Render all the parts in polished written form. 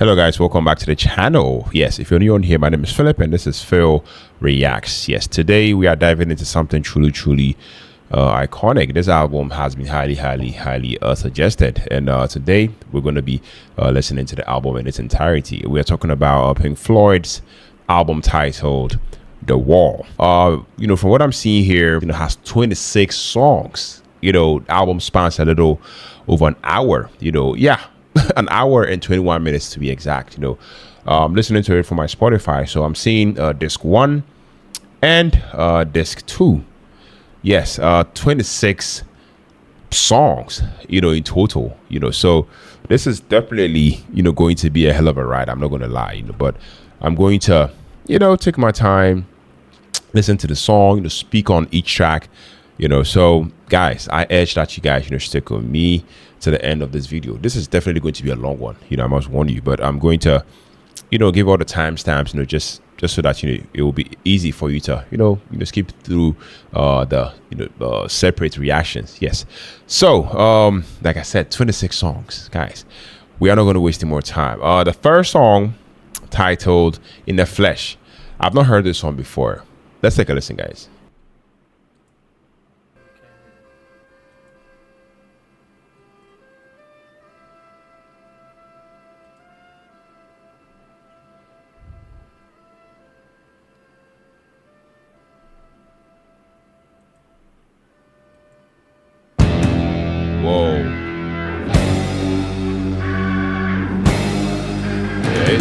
Hello guys, welcome back to the channel. Yes, if you're new on here, my name is Philip and this is Phil Reacts. Yes, today we are diving into something truly iconic. This album has been highly suggested, and today we're going to be listening to the album in its entirety. We are talking about Pink Floyd's album titled The Wall. From what I'm seeing here, has 26 songs. Album spans a little over an hour. An hour and 21 minutes to be exact. I'm listening to it from my Spotify, so I'm seeing disc 1 and disc 2. Yes, 26 songs, in total. So this is definitely going to be a hell of a ride. I'm not going to lie, but I'm going to take my time, listen to the song, speak on each track. So guys, I urge that you guys stick with me to the end of this video. This is definitely going to be a long one, I must warn you, but I'm going to give all the timestamps, just so that it will be easy for you to skip through the separate reactions. Yes, so like I said, 26 songs, guys. We are not going to waste any more time. The first song, titled In the Flesh, I've not heard this song before. Let's take a listen, guys. Whoa. Okay.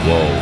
Whoa.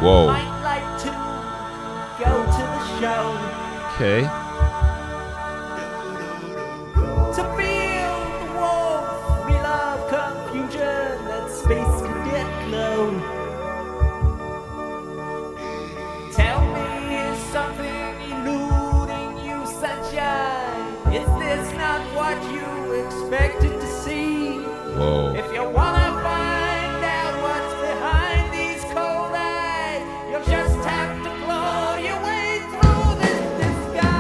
Whoa. Might like to go to the show. Okay. To feel the warmth, we love confusion, that space cadet glow. Tell me, is something eluding you, sunshine? Is this not what you expected to see? Whoa. If you wanna find out what's behind these cold eyes, you'll just have to claw your way through this disguise.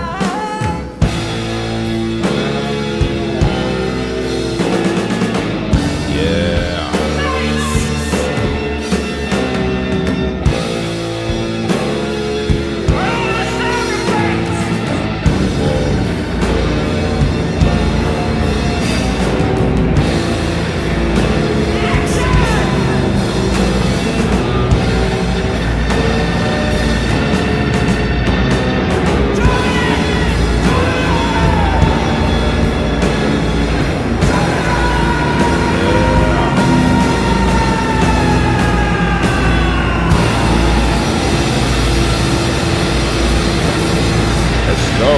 Yeah. Let's go.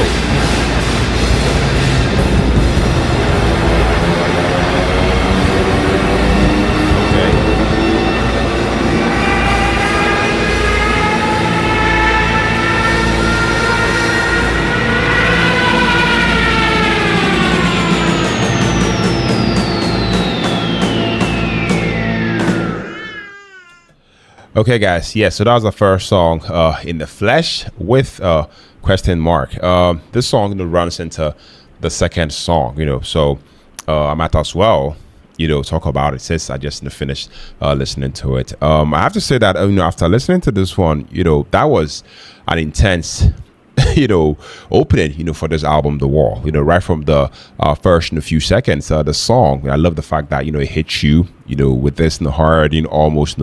Okay. Okay, guys. Yeah, so that was the first song, In the Flesh, with question mark. This song runs into the second song, so I might as well talk about it since I just finished listening to it. I have to say that after listening to this one, that was an intense opening, for this album, The Wall. Right from the first few seconds, the song. I love the fact that it hits you, with this hard, almost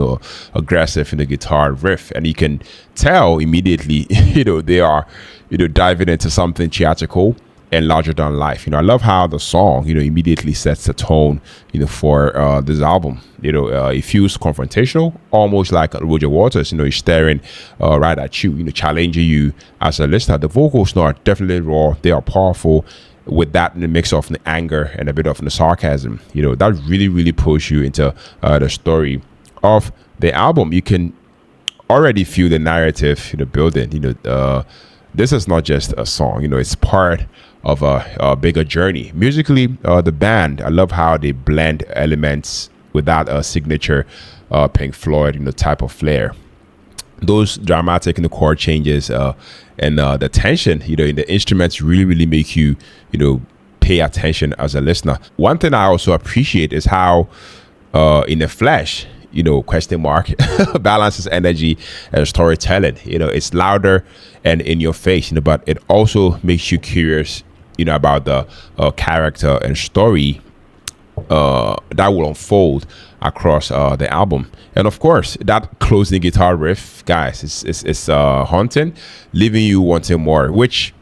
aggressive guitar riff, and you can tell immediately, they are, diving into something theatrical and larger than life. I love how the song, immediately sets the tone, for this album. It feels confrontational, almost like Roger Waters. He's staring right at you, challenging you as a listener. The vocals are definitely raw. They are powerful. With that in the mix of the anger and a bit of the sarcasm, that really pulls you into the story of the album. You can already feel the narrative, building. This is not just a song. It's part of a bigger journey. Musically, the band, I love how they blend elements without a signature Pink Floyd type of flair. Those dramatic chord changes and the tension in the instruments really make you pay attention as a listener. One thing I also appreciate is how in the flesh, question mark balances energy and storytelling. It's louder and in your face, but it also makes you curious about the character and story that will unfold across the album. And of course, that closing guitar riff, guys, it's haunting, leaving you wanting more, which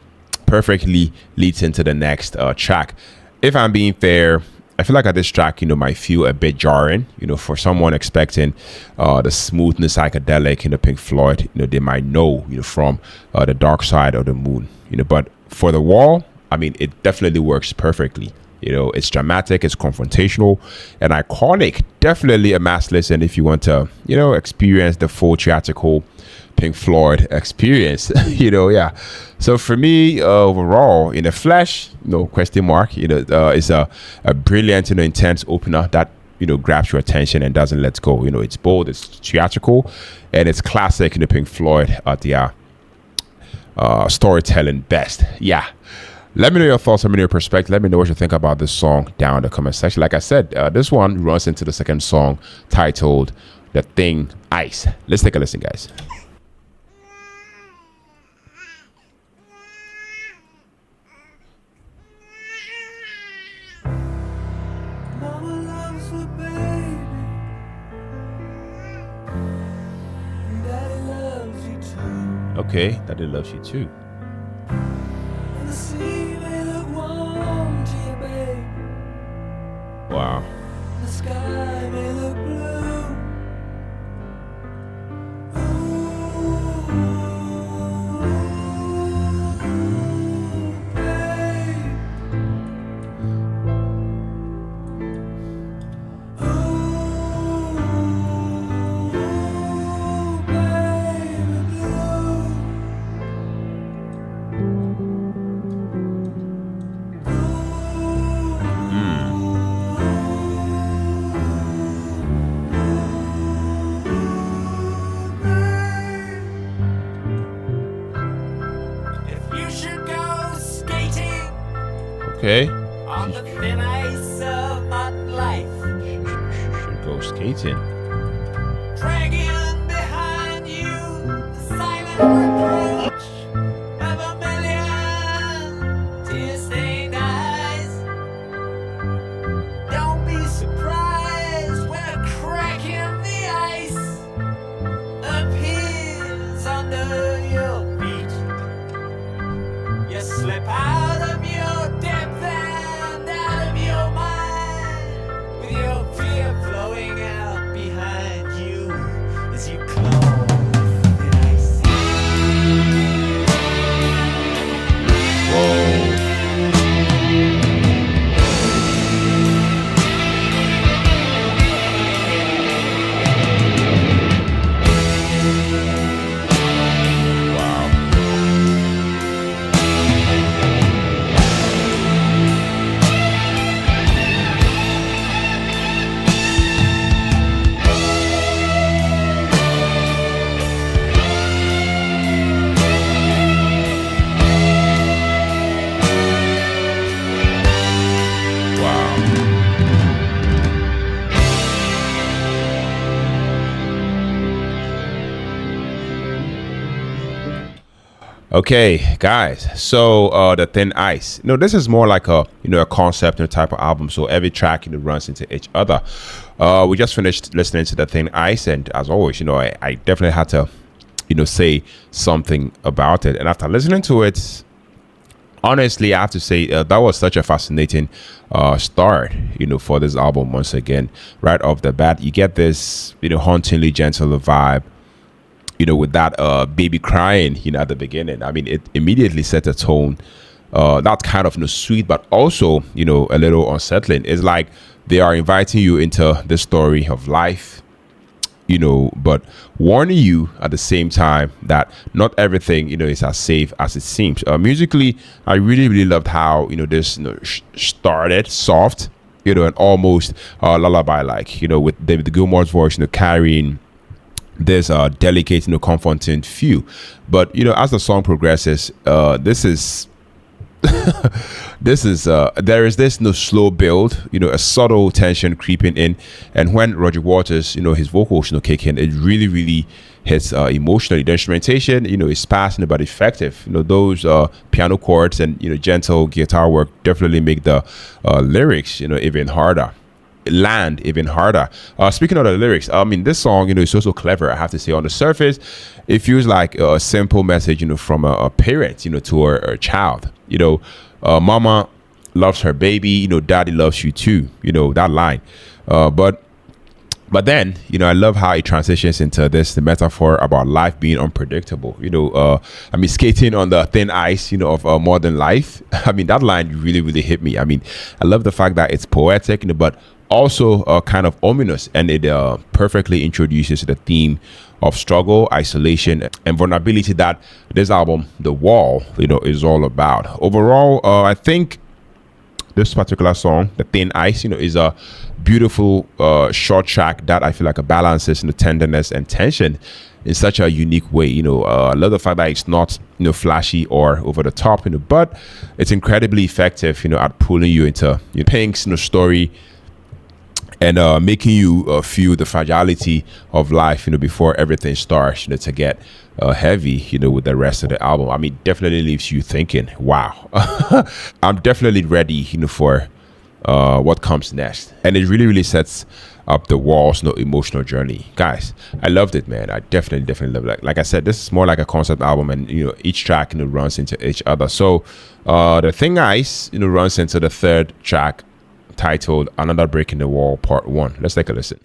perfectly leads into the next track. If I'm being fair, I feel like at this track, might feel a bit jarring, for someone expecting the smoothness, psychedelic, Pink Floyd, they might know, from the Dark Side of the Moon, but for The Wall, I mean, it definitely works perfectly. It's dramatic, it's confrontational, and iconic. Definitely a must listen if you want to, experience the full theatrical Pink Floyd experience. Yeah. So for me, overall, in the flesh, question mark, it's a brilliant, intense opener that grabs your attention and doesn't let go. It's bold, it's theatrical, and it's classic in the Pink Floyd at their storytelling best. Yeah. Let me know your thoughts. Let me know your perspective. Let me know what you think about this song down in the comment section. Like I said, this one runs into the second song titled The Thing Ice. Let's take a listen, guys. Mama loves her baby, and Daddy loves you too. Okay, Daddy loves you too. And the sea may look warm to you, babe. Wow. The sky may look blue. Okay. On the thin ice of modern life, Should go skating. dragging behind you the silent reproach of a million tear-stained eyes. Don't be surprised when a crack in the ice appears under your feet. You slip out of your depth and out of your mind, with your fear flowing out behind you. Okay, guys. So the Thin Ice. This is more like a a concept and type of album. So every track runs into each other. We just finished listening to the Thin Ice, and as always, I definitely had to say something about it. And after listening to it, honestly, I have to say that was such a fascinating start, for this album. Once again, right off the bat, you get this, hauntingly gentle vibe, with that baby crying, at the beginning. I mean, it immediately set a tone. That's kind of sweet, but also, a little unsettling. It's like they are inviting you into the story of life, but warning you at the same time that not everything, is as safe as it seems. Musically, I really, really loved how, this, started soft, and almost lullaby like, with David Gilmour's voice, carrying this delicate, confronting feel. But as the song progresses, this is there is this slow build, a subtle tension creeping in, and when Roger Waters, his vocals kick in, it really, really hits emotionally. The instrumentation, is fast but effective. Those piano chords and gentle guitar work definitely make the lyrics even harder, land even harder. Speaking of the lyrics, I mean, this song is so clever. I have to say, on the surface it feels like a simple message from a parent to her child. Mama loves her baby, daddy loves you too, that line. But then, I love how it transitions into the metaphor about life being unpredictable. I mean, skating on the thin ice, of modern life. I mean, that line really, really hit me. I mean, I love the fact that it's poetic, but also kind of ominous, and it perfectly introduces the theme of struggle, isolation, and vulnerability that this album, The Wall, is all about. Overall, I think this particular song, The Thin Ice, is a beautiful short track that I feel like balances tenderness and tension in such a unique way. I love the fact that it's not flashy or over the top, but it's incredibly effective at pulling you into Pink's story, and making you feel the fragility of life, before everything starts, to get heavy, with the rest of the album. I mean, definitely leaves you thinking, wow. I'm definitely ready, for what comes next. And it really, really sets up The Wall's emotional journey. Guys, I loved it, man. I definitely loved it. Like I said, this is more like a concept album, and each track runs into each other. So the Thin Ice runs into the third track, titled Another Break in the Wall Part 1. Let's take a listen.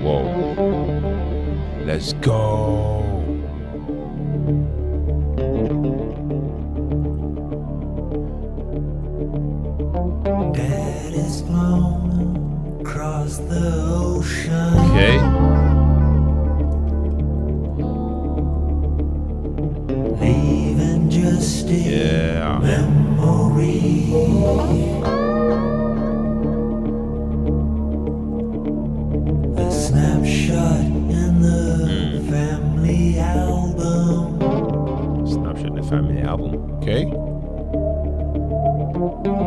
Whoa. Let's go. Dad is flown across the ocean. Okay. Leaving just a memory. A snapshot in the family album. Snapshot in the family album. Okay.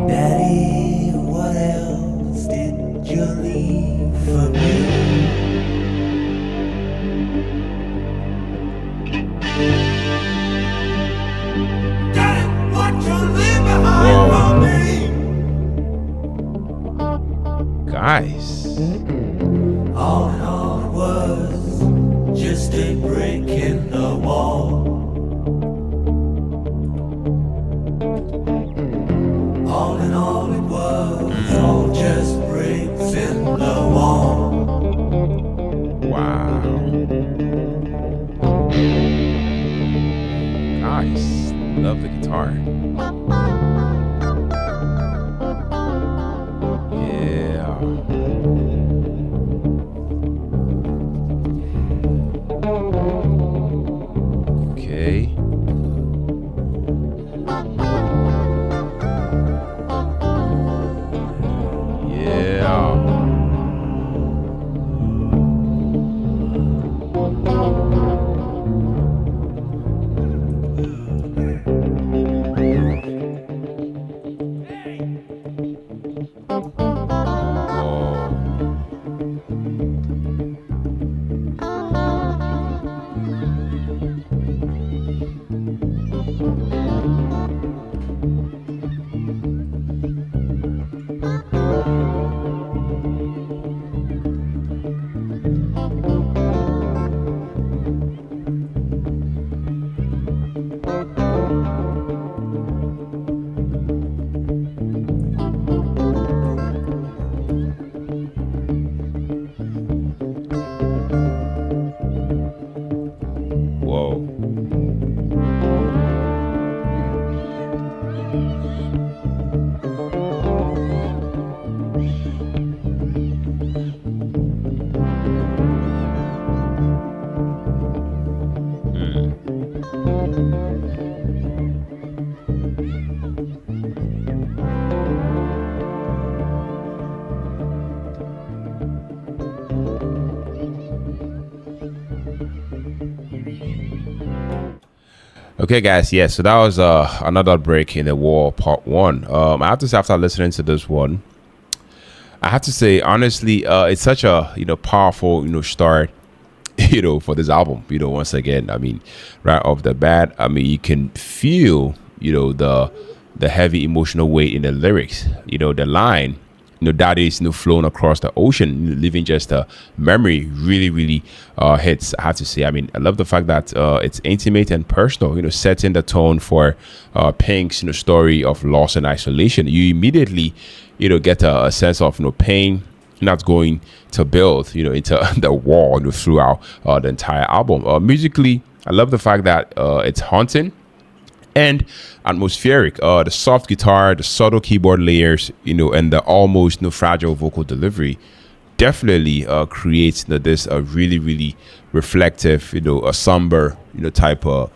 Daddy, what else did you leave for me? Guys, all in all it was just a brick in the wall. All in all it was all just bricks in the wall. wow. Guys, love the guitar. Okay. Okay, guys. Yeah, so that was another break in the war, part one. I have to say, after listening to this one, I have to say honestly, it's such a powerful start, for this album. Once again, I mean, right off the bat, I mean, you can feel the heavy emotional weight in the lyrics. The line, that is flown across the ocean, leaving just a memory, really really hits. I have to say, I mean, I love the fact that it's intimate and personal, setting the tone for Pink's story of loss and isolation. You immediately get a sense of pain that's going to build into the wall throughout the entire album. Musically, I love the fact that it's haunting and atmospheric. The soft guitar, the subtle keyboard layers, and the almost fragile vocal delivery definitely creates this really really reflective, a somber type of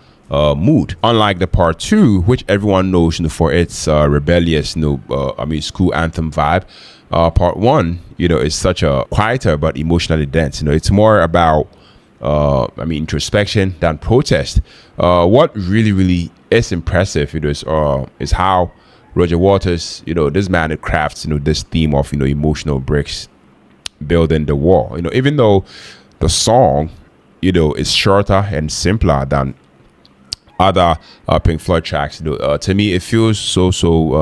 mood. Unlike the part two, which everyone knows for its rebellious, I mean, school anthem vibe. Part one, is such a quieter but emotionally dense. It's more about I mean, introspection than protest. What really really is impressive, is how Roger Waters, this man, it crafts, this theme of, emotional bricks building the wall. Even though the song, is shorter and simpler than other Pink Floyd tracks, to me, it feels so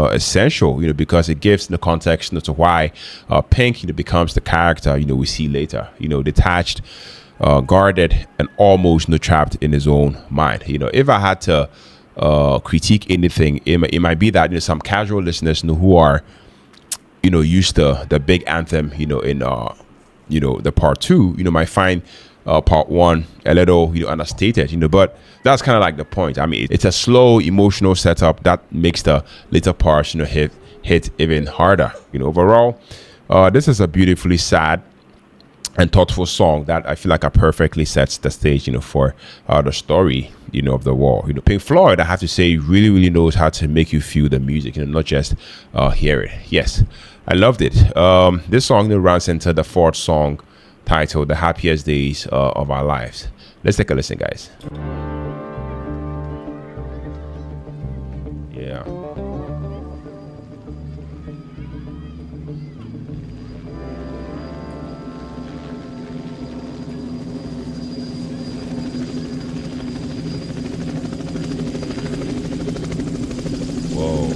essential, because it gives the context, to why Pink, becomes the character, we see later, detached, guarded, and almost trapped in his own mind. If I had to critique anything, it might be that some casual listeners who are used to the big anthem in the part two might find part one a little understated, but that's kind of like the point. I mean, it's a slow emotional setup that makes the later parts hit even harder. Overall, this is a beautifully sad and thoughtful song that I feel like perfectly sets the stage, for the story, of the war. Pink Floyd, I have to say, really, really knows how to make you feel the music, not just hear it. Yes, I loved it. This song runs into the fourth song, titled "The Happiest Days of Our Lives." Let's take a listen, guys. Yeah. Whoa.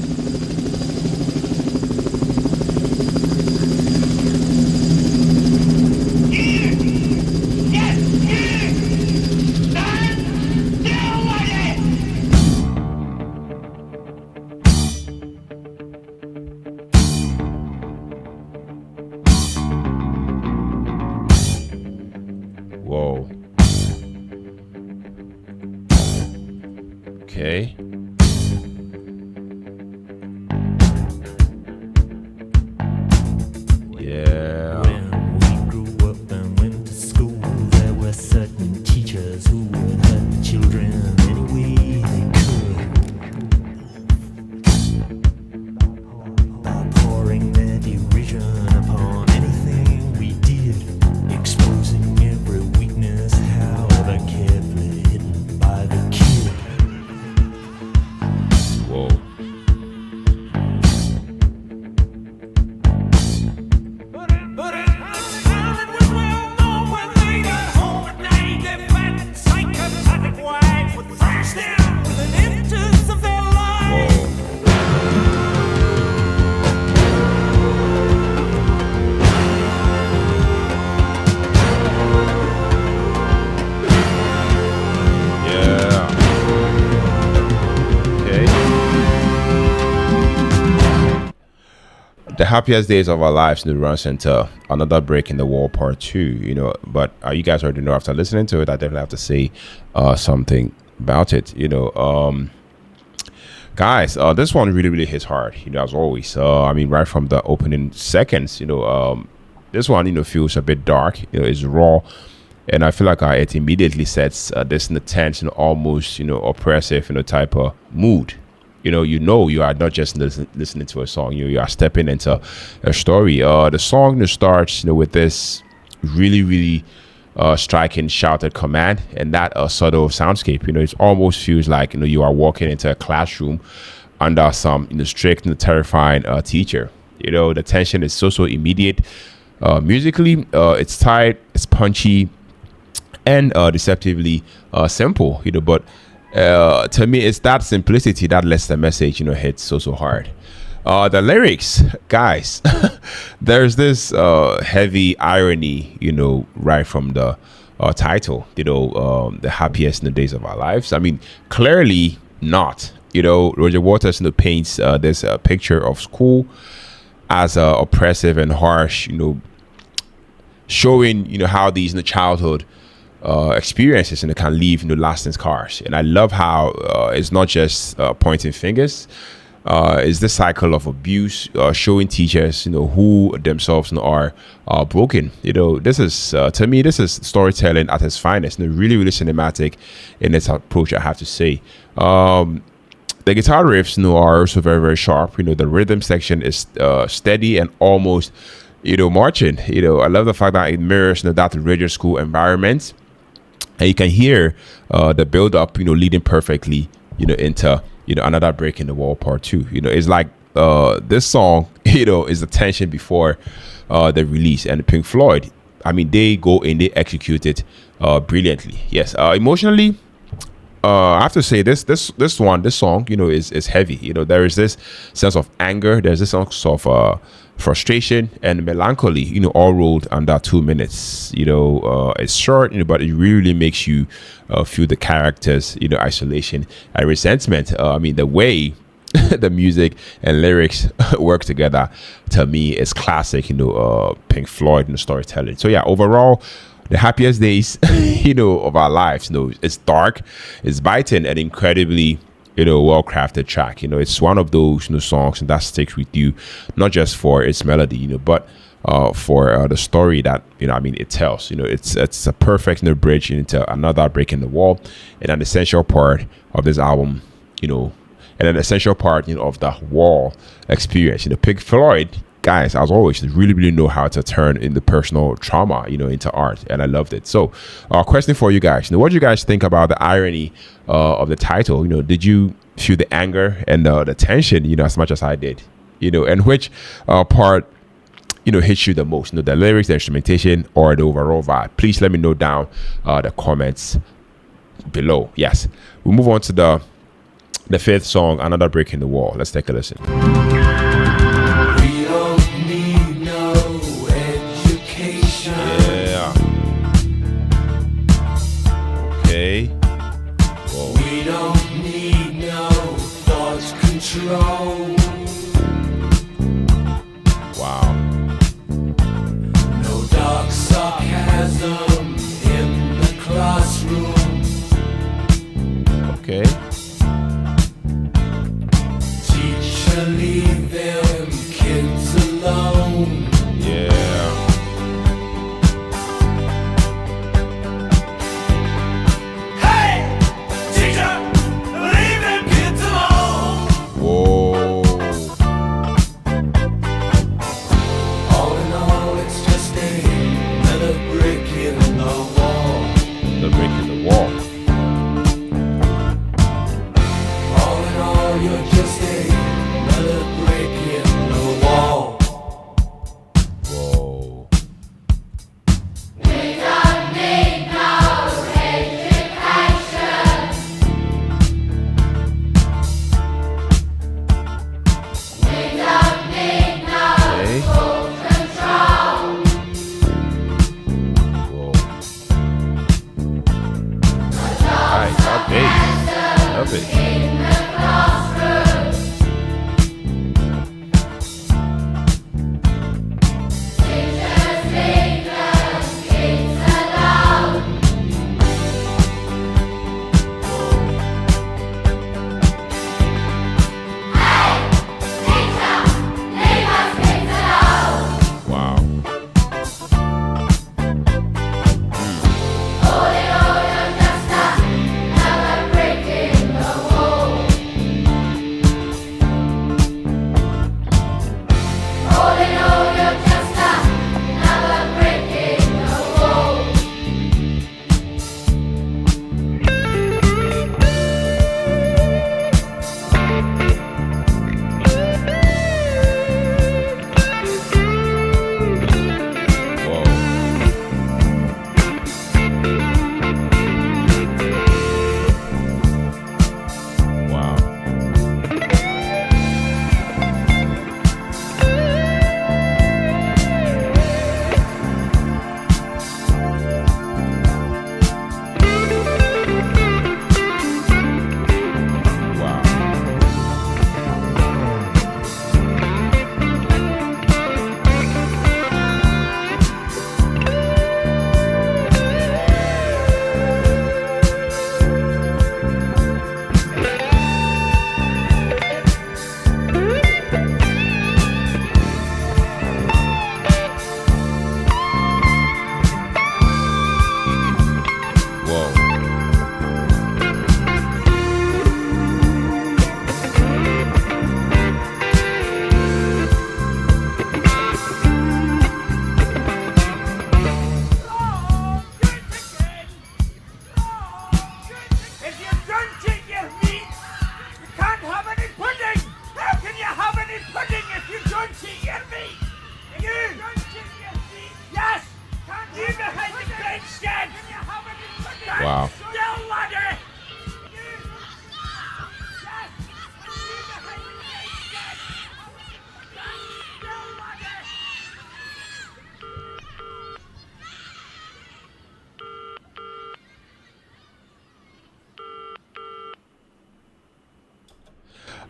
Whoa. Okay. Yeah. When we grew up and went to school, there were certain teachers who would hurt the children any way they could, by pouring their derision upon anything we did, exposing every weakness, however carefully hidden by the kid. Whoa. But it was well known when they got home at night, their fat, psychopathic wives would thrash them with an impetus of their lives. Whoa. Yeah. Okay. The happiest days of our lives runs into another break in the wall, part two. But you guys already know, after listening to it, I definitely have to say something about it. Guys, this one really really hits hard, as always. I mean, right from the opening seconds, this one feels a bit dark. It's raw, and I feel like it immediately sets this intense and almost oppressive type of mood. You are not just listening to a song. You are stepping into a story. The song starts with this really really striking shouted command, and that subtle soundscape. It almost feels like you are walking into a classroom under some strict and terrifying teacher. The tension is so immediate. Musically, it's tight, it's punchy, and deceptively simple. But to me, it's that simplicity that lets the message hit so hard. The lyrics, guys, there's this heavy irony, right from the title, the happiest in the days of our lives. I mean, clearly not. Roger Waters paints this picture of school as oppressive and harsh, showing how these childhood experiences can leave lasting scars. And I love how it's not just pointing fingers. Is the cycle of abuse, showing teachers who themselves are broken. This is to me, this is storytelling at its finest. Really cinematic in its approach, I have to say. The guitar riffs are also very sharp. The rhythm section is steady and almost marching. I love the fact that it mirrors that rigid school environment, and you can hear the build up leading perfectly into another break in the wall part 2. It's like this song is the tension before the release. And Pink Floyd, I mean, they go and they execute it brilliantly. Yes, emotionally, I have to say this song is heavy. There is this sense of anger, there's this sense of frustration and melancholy, all rolled under 2 minutes. It's short, but it really makes you feel the characters, isolation and resentment. I mean, the way the music and lyrics work together, to me, is classic, Pink Floyd and storytelling. So yeah, overall, the happiest days, of our lives, it's dark, it's biting, and incredibly well-crafted track. It's one of those songs that sticks with you, not just for its melody, but for the story that it tells. It's a perfect bridge into another break in the wall, and an essential part of this album, and an essential part of the wall experience. Pink Floyd, guys, as always, really know how to turn in the personal trauma into art, and I loved it. So question for you guys, what do you guys think about the irony of the title? Did you feel the anger and the tension as much as I did? And which part hits you the most? The lyrics, the instrumentation, or the overall vibe? Please let me know down the comments below. Yes, we move on to the 5th song, Another Break in the Wall. Let's take a listen. We don't need no thoughts control. Wow. No dark sarcasm in the classroom. Okay. Teacher, leave them kids alone. Yeah. Wow.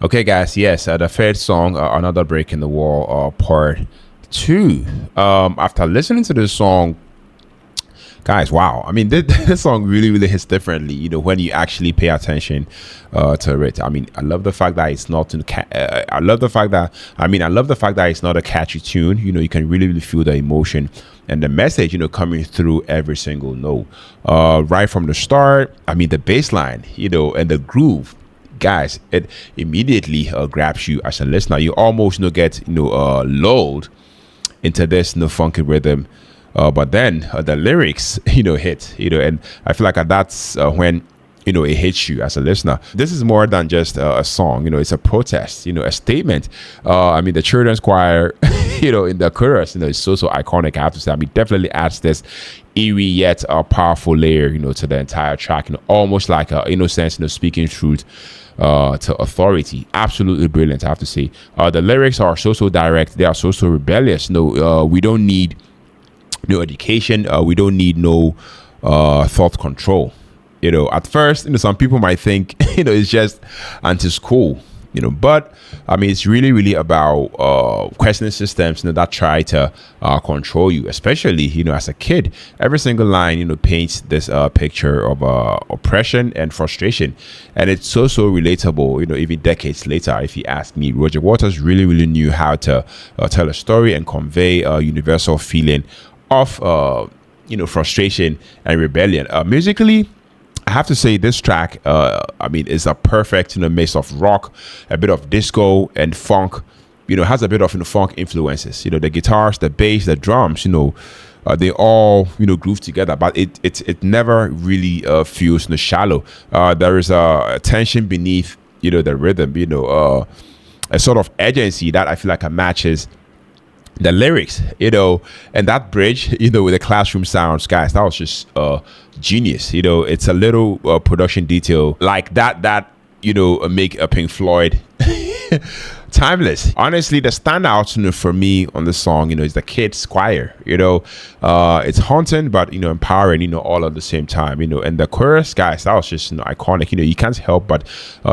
Okay, guys. Yes, the third song, "Another Break in the Wall," part two. After listening to this song, guys, wow! I mean, this song really, really hits differently. You know, when you actually pay attention to it. I mean, I love the fact that it's not. I love the fact that. I love the fact that it's not a catchy tune. You know, you can really, really feel the emotion and the message. You know, coming through every single note, right from the start. I mean, the bass line. You know, and the groove. Guys, it immediately grabs you as a listener. You almost get lulled into this funky rhythm, but then the lyrics hit, and I feel like that's when it hits you as a listener. This is more than just a song. It's a protest, a statement. I mean, the children's choir in the chorus is so iconic, I have to say. I mean, definitely adds this eerie yet powerful layer to the entire track, almost like a innocence, speaking truth to authority. Absolutely brilliant, I have to say. The lyrics are so direct. They are so rebellious. We don't need no education. We don't need no thought control. At first, some people might think it's just anti-school. But I mean, it's really about questioning systems that try to control you, especially as a kid. Every single line paints this picture of oppression and frustration, and it's so relatable. Even decades later, if you ask me, Roger Waters really knew how to tell a story and convey a universal feeling of frustration and rebellion. Musically, I have to say this track, I mean, is a perfect mix of rock, a bit of disco and funk. Has a bit of funk influences. The guitars, the bass, the drums. They all groove together, but it never really feels shallow. There is a tension beneath the rhythm. A sort of agency that I feel like matches the lyrics, and that bridge, with the classroom sounds, guys, that was just genius. It's a little production detail like that make a Pink Floyd timeless. Honestly, the standout for me on the song is the kids choir. It's haunting but empowering, all at the same time. And the chorus, guys, that was just iconic. You can't help but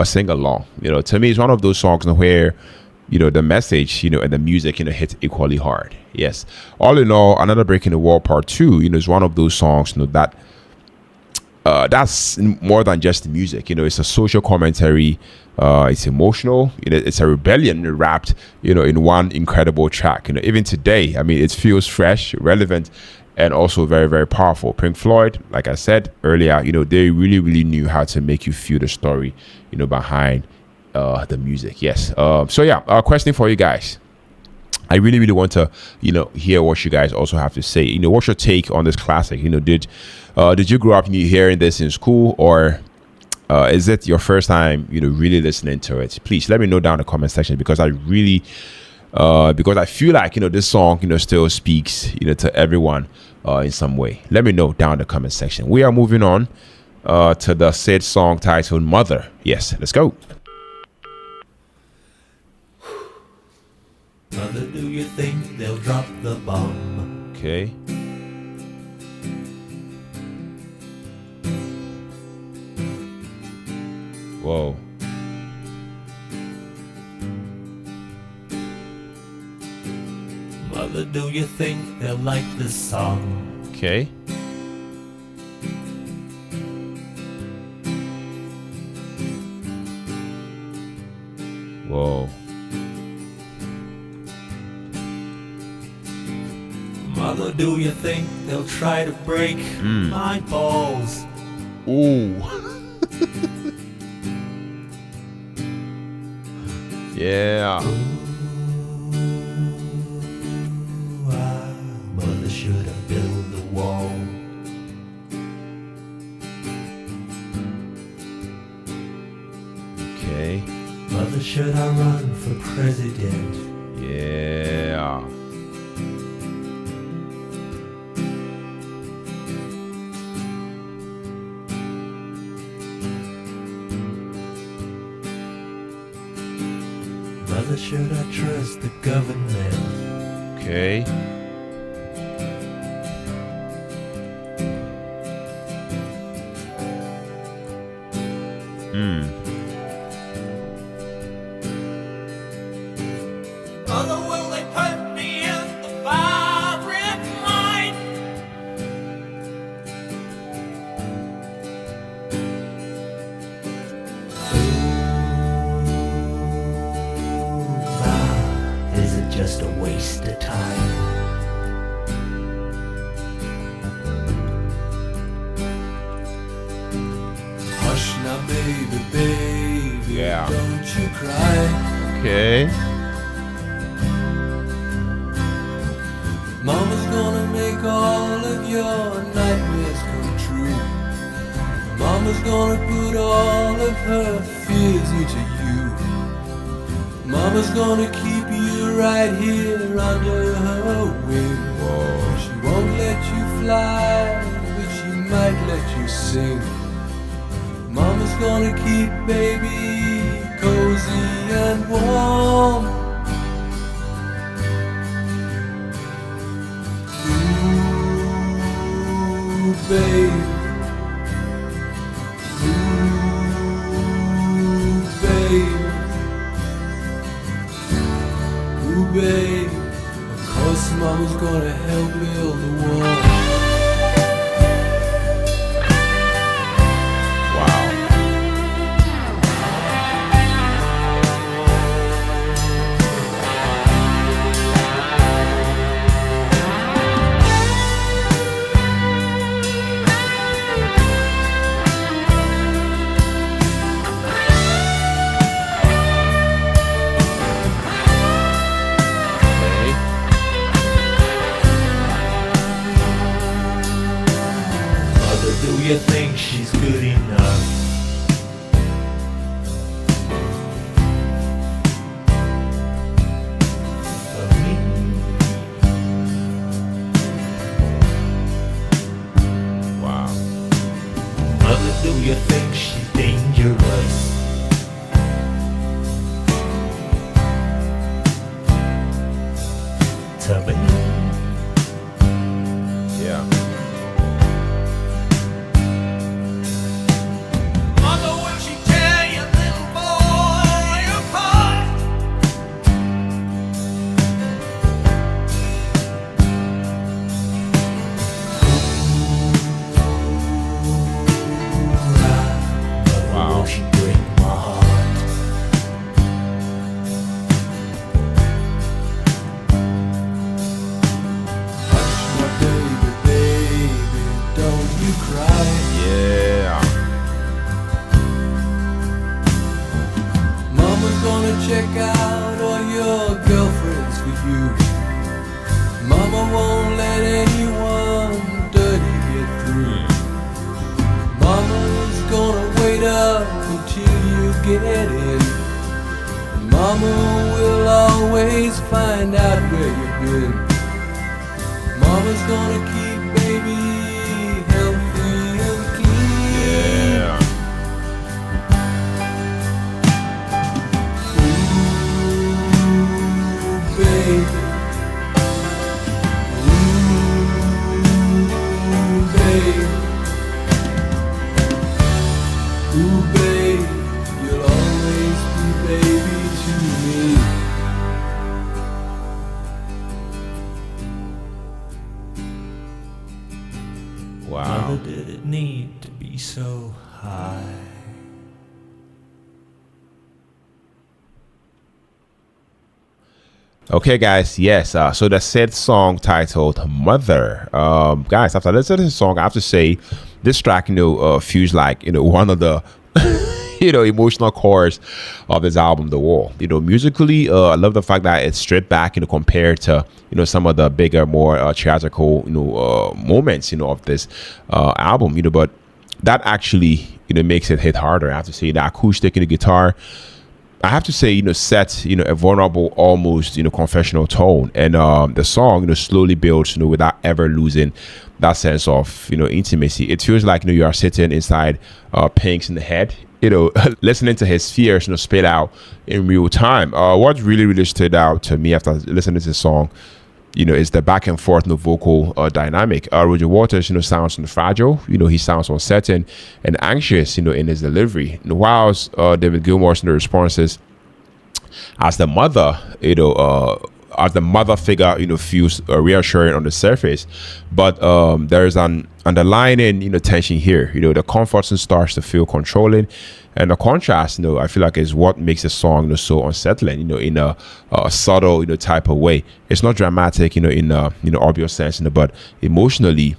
sing along. To me, it's one of those songs where the message, and the music, hits equally hard. Yes. All in all, Another Break in the Wall part two, is one of those songs, that that's more than just music. It's a social commentary. It's emotional. It's a rebellion wrapped, in one incredible track. Even today, I mean, it feels fresh, relevant, and also very, very powerful. Pink Floyd, like I said earlier, they really knew how to make you feel the story, behind the music. Yes. So yeah, question for you guys. I really want to hear what you guys also have to say. What's your take on this classic? Did you grow up hearing this in school, or is it your first time really listening to it? Please let me know down in the comment section, because I really because I feel like this song still speaks to everyone in some way. Let me know down in the comment section. We are moving on to the said song titled Mother. Yes, let's go. Mother, do you think they'll drop the bomb? Okay. Whoa. Mother, do you think they'll like this song? Okay. Whoa. Mother, do you think they'll try to break my balls? Ooh. Yeah. Mother should have built the wall. Okay. Mother, should I run for president? Yeah. Mother, should I trust the government? Okay. Mother, will they put me in the firing line? Is it just a waste of time? Hush now, baby, baby, Yeah. don't you cry. Okay. Mama's gonna make all of your nightmares come true. Mama's gonna put all of her fears into you. Mama's gonna keep you right here under her wing. Whoa. She won't let you fly, but she might let you sing. Mama's gonna keep baby cozy and warm. Ooh, babe. Ooh, babe. Ooh, babe. Of course, Mama's gonna help build the wall. Wow. Okay. Mother, do you think she's good enough? For me? Wow. Mother, do you think she's dangerous? To me? Yeah. Mother, will she tear your little boy apart? Mother, Wow. will she break my heart? Hush, my baby, baby, don't you cry. Yeah. Mama's gonna check out all your girlfriends for you. Mama won't let anyone dirty get through. Mama's gonna wait up until you get in. Mama will always find out where you've been. Mama's gonna keep baby healthy and clean. Yeah. Ooh, baby. Ooh, baby. Ooh, baby. You'll always be baby to me. Wow. Mother, did it need to be so high? Okay, guys. Yes. So the said song titled "Mother." Guys, after listening to this song, I have to say this track, feels like one of the emotional chords of this album, The Wall. Musically, I love the fact that it's stripped back, compared to some of the bigger, more theatrical, moments, of this album. But that actually, makes it hit harder. I have to say the acoustic in the guitar. I have to say, sets, a vulnerable, almost, confessional tone. And the song, slowly builds, without ever losing that sense of, intimacy. It feels like, you are sitting inside Pink's in the head, listening to his fears, spit out in real time. What really, really stood out to me after listening to the song, is the back and forth vocal dynamic. Roger Waters, sounds fragile. He sounds uncertain and anxious, in his delivery. Whilst David Gilmour's responses as the mother, as the mother figure, feels reassuring on the surface, but there is an underlying, tension here. The comfort starts to feel controlling, and the contrast, I feel like is what makes the song, so unsettling. In a subtle, type of way. It's not dramatic, in obvious sense, but emotionally,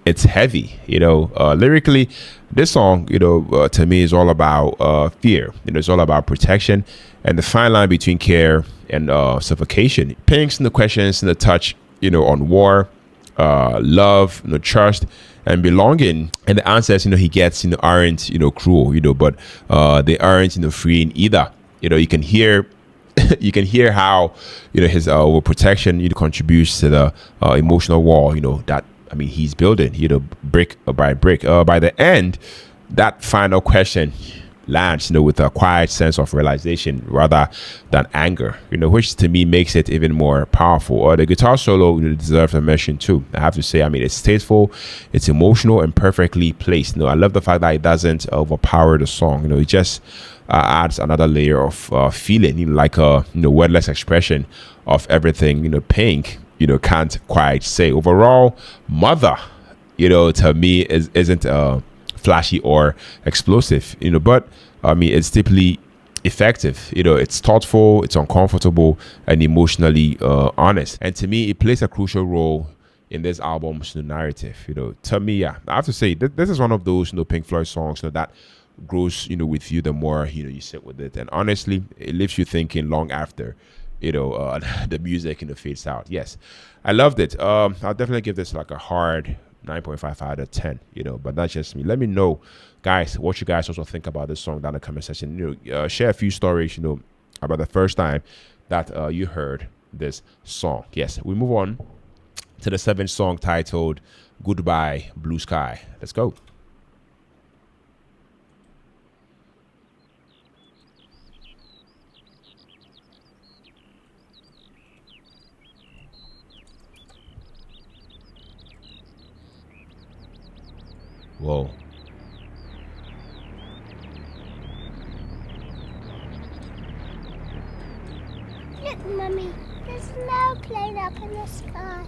it's heavy. Lyrically, this song, to me is all about fear. It's all about protection and the fine line between care and suffocation. Pink's the questions and the touch, on war, love, trust, and belonging, and the answers, he gets, aren't, cruel, but they aren't, freeing either. You can hear. You can hear how, his protection, contributes to the emotional wall, that he's building, brick by brick. By the end, that final question lands, with a quiet sense of realization rather than anger, which to me makes it even more powerful. The guitar solo, deserves a mention too. I have to say, it's tasteful, it's emotional, and perfectly placed. I love the fact that it doesn't overpower the song. It just adds another layer of feeling, like a wordless expression of everything. Pink, can't quite say. Overall, Mother, to me isn't flashy or explosive, but it's deeply effective. It's thoughtful, it's uncomfortable, and emotionally honest. And to me, it plays a crucial role in this album's narrative. To me, yeah, I have to say this is one of those Pink Floyd songs that grows with you the more you sit with it, and honestly, it leaves you thinking long after the music fades out. Yes, I loved it. I'll definitely give this like a hard 9.5 out of 10, but that's just me. Let me know, guys, what you guys also think about this song down in the comment section. Share a few stories, about the first time that you heard this song. Yes, we move on to the 7th song titled Goodbye Blue Sky. Let's go. Whoa. Look, Mummy, there's no plane up in the sky.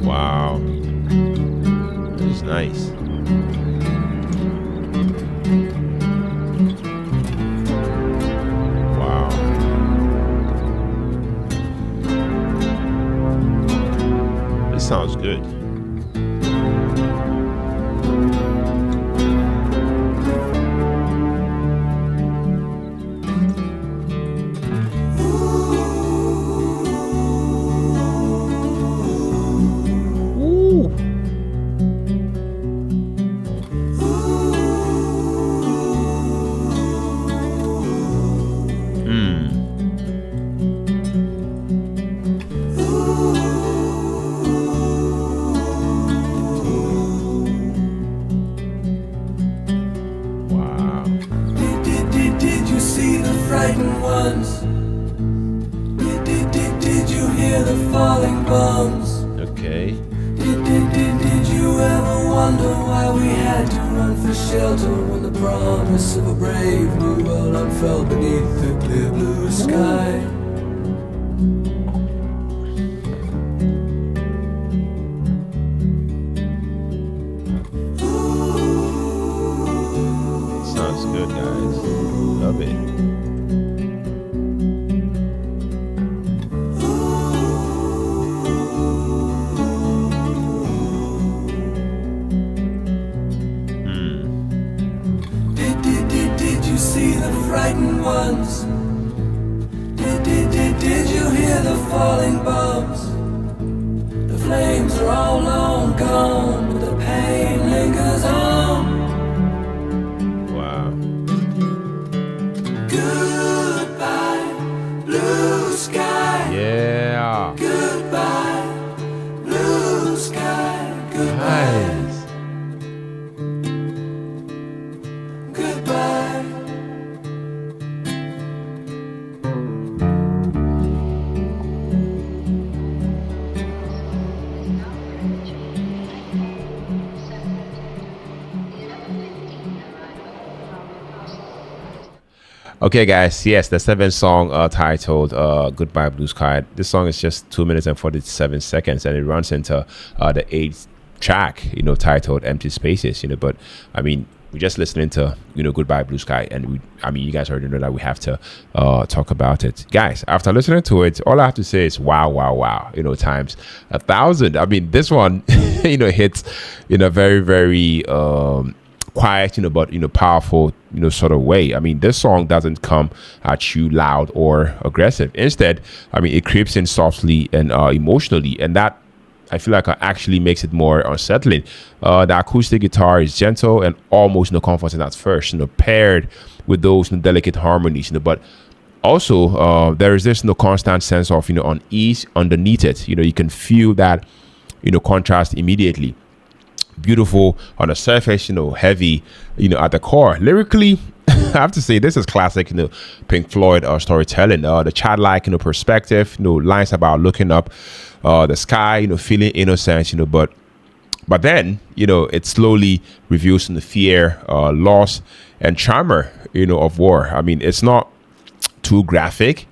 Wow. This is nice. Wow. This sounds good. Okay. Did you ever wonder why we had to run for shelter when the promise of a brave new world unfurled beneath the clear blue sky? Sounds good, guys. Love it. Frightened ones. Did you hear the falling bombs? The flames are all long gone, but the pain lingers on. Wow. is. Goodbye. Okay, guys. Yes, the seventh song titled "Goodbye Blue Sky." This song is just 2 minutes and 47 seconds, and it runs into the eighth track, titled "Empty Spaces." But I mean, we're just listening to "Goodbye Blue Sky," and you guys already know that we have to talk about it, guys. After listening to it, all I have to say is wow, wow, wow. Times 1,000. I mean, this one, hits in a very, very quiet, but powerful, sort of way. I mean, this song doesn't come at you loud or aggressive. Instead, I mean, it creeps in softly and emotionally, and that I feel like actually makes it more unsettling. The acoustic guitar is gentle and almost comforting at first, paired with those delicate harmonies, but also there is this constant sense of unease underneath it. You can feel that contrast immediately. Beautiful on the surface, heavy, at the core. Lyrically, I have to say this is classic, Pink Floyd storytelling. The childlike, perspective, lines about looking up the sky, feeling innocent, but then, it slowly reveals the fear, loss, and charmer, of war. I mean, it's not too graphic.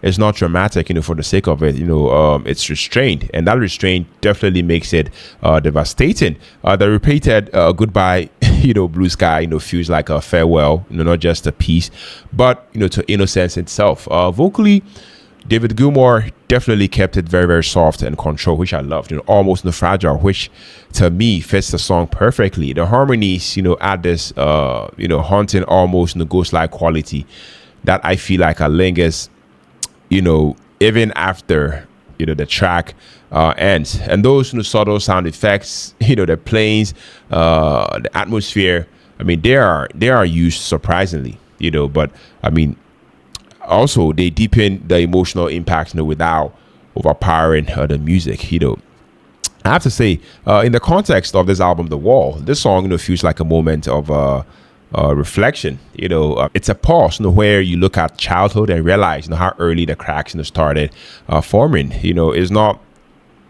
It's not dramatic, for the sake of it. It's restrained, and that restraint definitely makes it devastating. The repeated goodbye, blue sky, feels like a farewell, not just a peace, but to innocence itself. Vocally, David Gilmour definitely kept it very, very soft and controlled, which I loved. Almost fragile, which to me fits the song perfectly. The harmonies, add this, haunting, almost ghost-like quality that I feel like lingers, even after the track ends. And those subtle sound effects, the planes, the atmosphere, I mean, they are used surprisingly, but I mean, also they deepen the emotional impact, without overpowering the music. I have to say, in the context of this album, The Wall, this song feels like a moment of reflection. It's a pause, where you look at childhood and realize how early the cracks started forming. It's not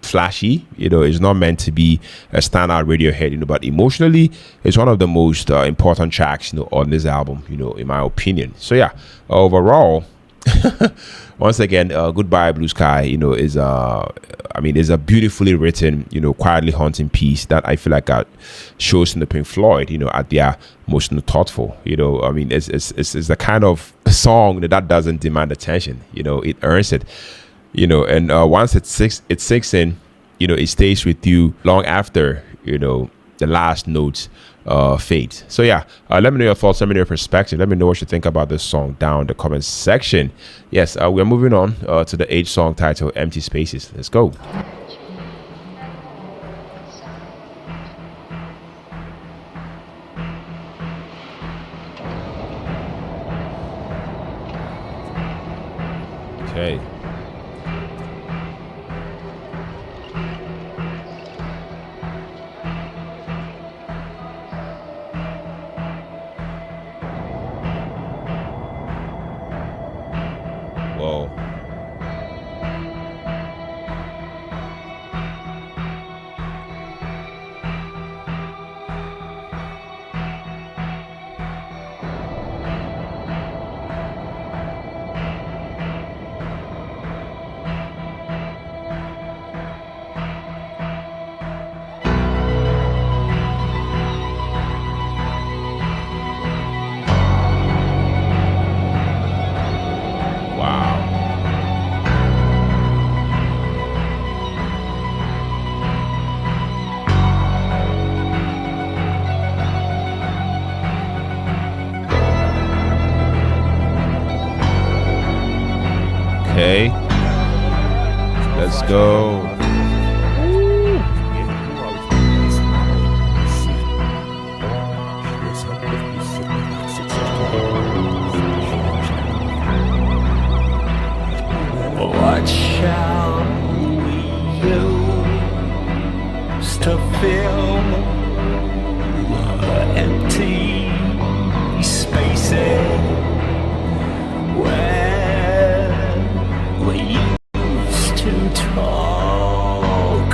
flashy, it's not meant to be a standout Radiohead, but emotionally it's one of the most important tracks on this album, in my opinion. So yeah, overall, once again, Goodbye Blue Sky, is is a beautifully written, quietly haunting piece that I feel like shows in the Pink Floyd, at their most thoughtful. It's the kind of song that doesn't demand attention. It earns it. And once it sinks in, it stays with you long after the last notes fade. So yeah, let me know your thoughts, let me know your perspective, let me know what you think about this song down in the comment section. Yes, we're moving on to the eighth song titled Empty Spaces. Let's go. Okay. Whoa. Okay, let's go. What shall we use to fill fill empty spaces where we used to talk.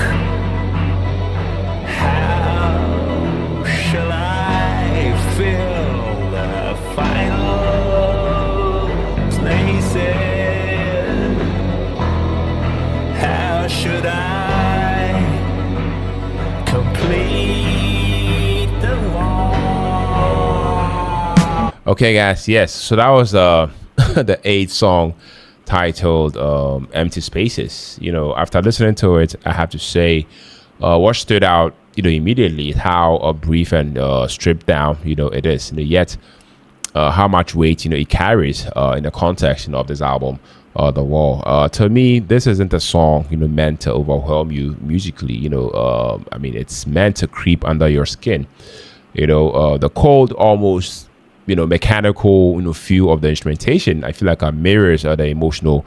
How shall I fill the final places? How should I complete the wall? Okay, guys. Yes. So that was the 8th song titled "Empty Spaces." You know, after listening to it, I have to say, what stood out, immediately is how brief and stripped down, it is. Yet, how much weight, it carries in the context, of this album, "The Wall." To me, this isn't a song, meant to overwhelm you musically. I mean, it's meant to creep under your skin. The cold, almost mechanical feel of the instrumentation, I feel like mirrors the emotional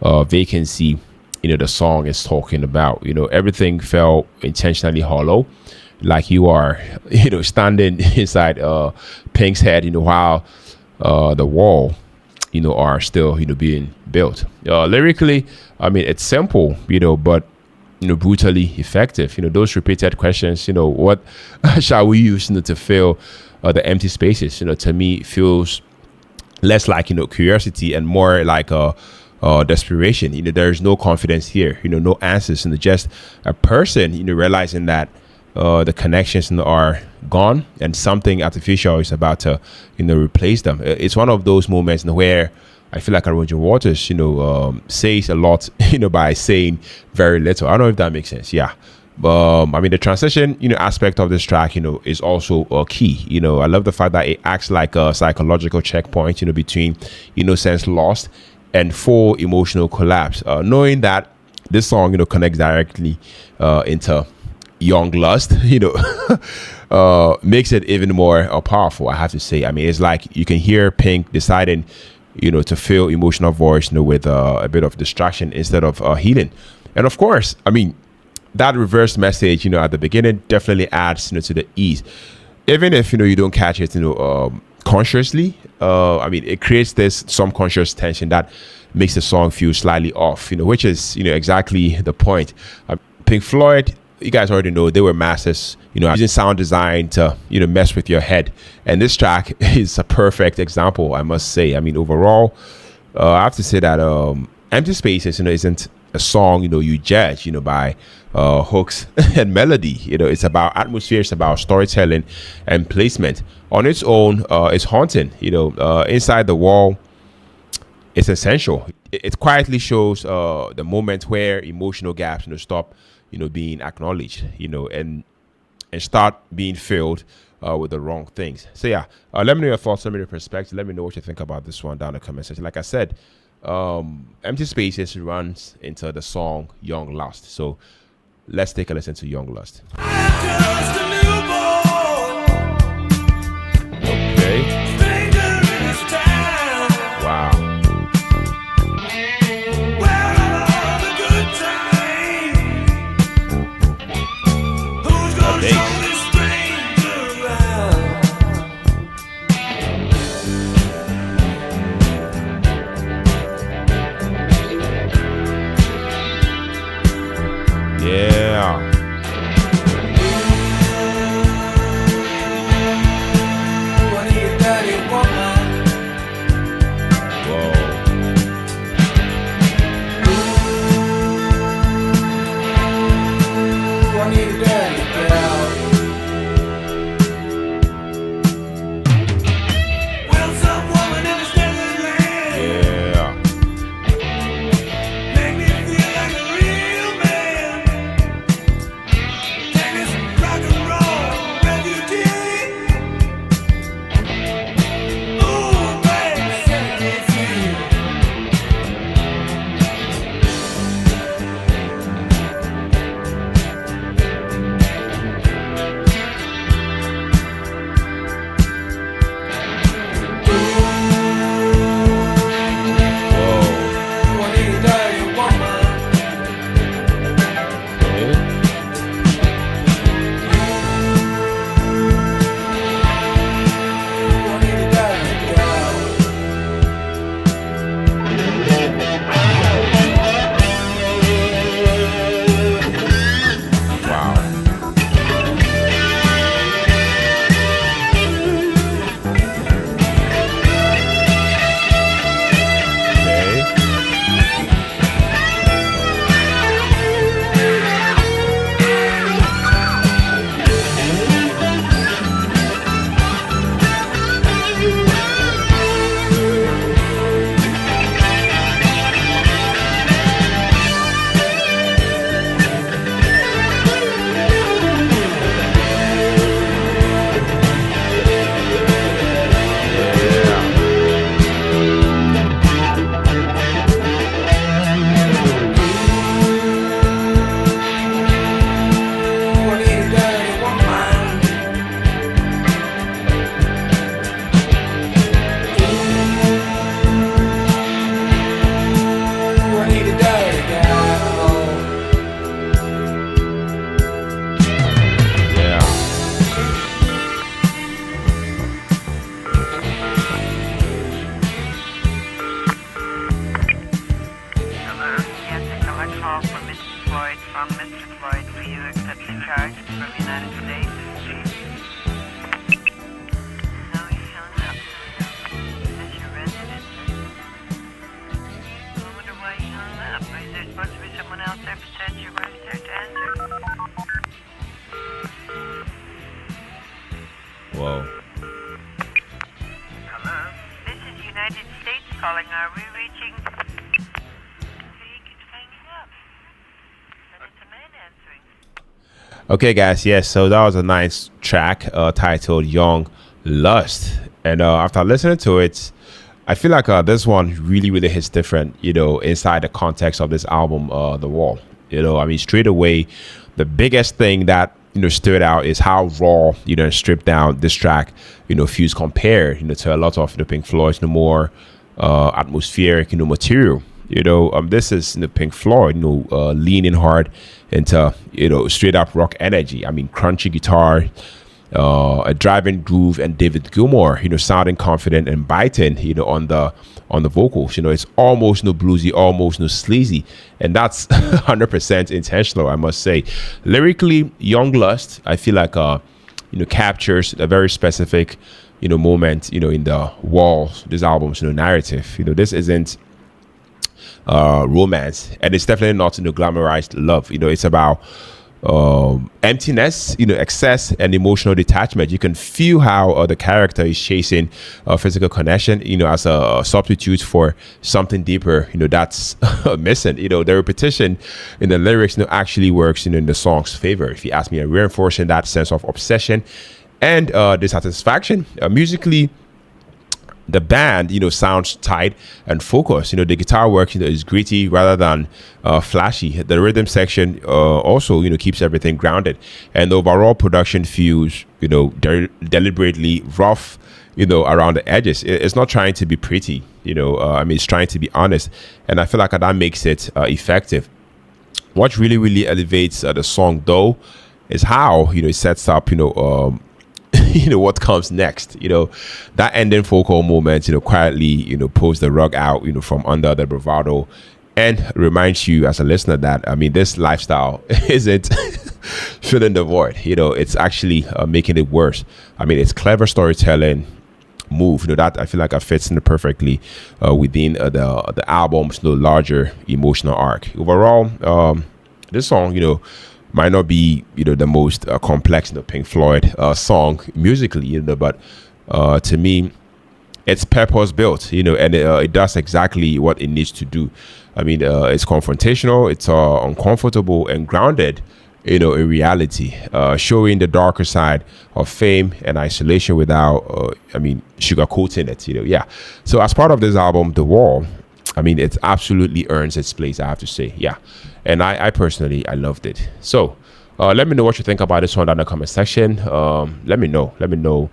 vacancy the song is talking about. Everything felt intentionally hollow, like you are standing inside Pink's head while the wall are still being built. Lyrically, I mean, it's simple, but brutally effective. Those repeated questions, what shall we use to fill the empty spaces, to me feels less like curiosity and more like desperation. There's no confidence here, no answers, just a person realizing that the connections are gone and something artificial is about to replace them. It's one of those moments where I feel like Roger Waters says a lot by saying very little. I don't know if that makes sense. Yeah. I mean, the transition aspect of this track is also key. I love the fact that it acts like a psychological checkpoint between innocence lost and full emotional collapse, knowing that this song connects directly into young lust makes it even more powerful, I have to say. I mean, it's like you can hear Pink deciding to fill emotional voice with a bit of distraction instead of healing. And of course, I mean, that reverse message at the beginning definitely adds to the ease, even if you don't catch it consciously. I mean, it creates this subconscious tension that makes the song feel slightly off, which is exactly the point. Pink Floyd, you guys already know, they were masters using sound design to mess with your head, and this track is a perfect example, I must say. I mean, overall, I have to say that Empty Spaces isn't a song you judge by hooks and melody. It's about atmosphere, it's about storytelling and placement. On its own, it's haunting. Inside the Wall, it's essential. It quietly shows the moment where emotional gaps stop being acknowledged and start being filled with the wrong things. So yeah, let me know your thoughts, let me know your perspective, let me know what you think about this one down in the comment section. Like I said, Empty Spaces runs into the song Young Lust. So let's take a listen to Young Lust. Just a newborn, Okay. stranger in this town. Wow. Where are all the good times? Who's gonna bass. show this stranger around? Yeah. Whoa. Hello? This is United States calling. Are we reaching? He keeps hanging up. And it's a man answering. Okay, guys. Yes. So that was a nice track titled "Young Lust," and after listening to it, I feel like this one really, really hits different. Inside the context of this album, "The Wall." I mean, straight away, the biggest thing that stood out is how raw, and stripped down this track, feels compared, to a lot of Pink Floyd's more atmospheric, material. This is Pink Floyd, leaning hard into straight up rock energy. I mean, crunchy guitar, a driving groove, and David Gilmour, sounding confident and biting, on the vocals. It's almost bluesy, almost sleazy, and that's 100% intentional, I must say. Lyrically, Young Lust, I feel like captures a very specific moment in the Walls, this album's narrative. This isn't romance, and it's definitely not glamorized love. It's about emptiness, excess, and emotional detachment. You can feel how the character is chasing a physical connection, as a substitute for something deeper, that's missing. The repetition in the lyrics, actually works, in the song's favor, if you ask me, reinforcing that sense of obsession and dissatisfaction. Musically, the band, sounds tight and focused. The guitar work, is gritty rather than flashy. The rhythm section also, keeps everything grounded, and the overall production feels, deliberately rough, around the edges. It's not trying to be pretty, I mean, it's trying to be honest, and I feel like that makes it effective. What really, really elevates the song, though, is how it sets up, what comes next. That ending vocal moment, quietly, pulls the rug out, from under the bravado, and reminds you as a listener that, I mean, this lifestyle isn't filling the void. It's actually making it worse. I mean, it's clever storytelling move, that I feel like fits in perfectly within the album's larger emotional arc. Overall, this song, might not be the most complex Pink Floyd song musically, but to me, it's purpose built, and it does exactly what it needs to do. I mean, it's confrontational, it's uncomfortable, and grounded, in reality, showing the darker side of fame and isolation without, sugarcoating it. Yeah. So as part of this album, The Wall, I mean, it absolutely earns its place, I have to say. Yeah. And I personally, I loved it. So let me know what you think about this one down in the comment section. Let me know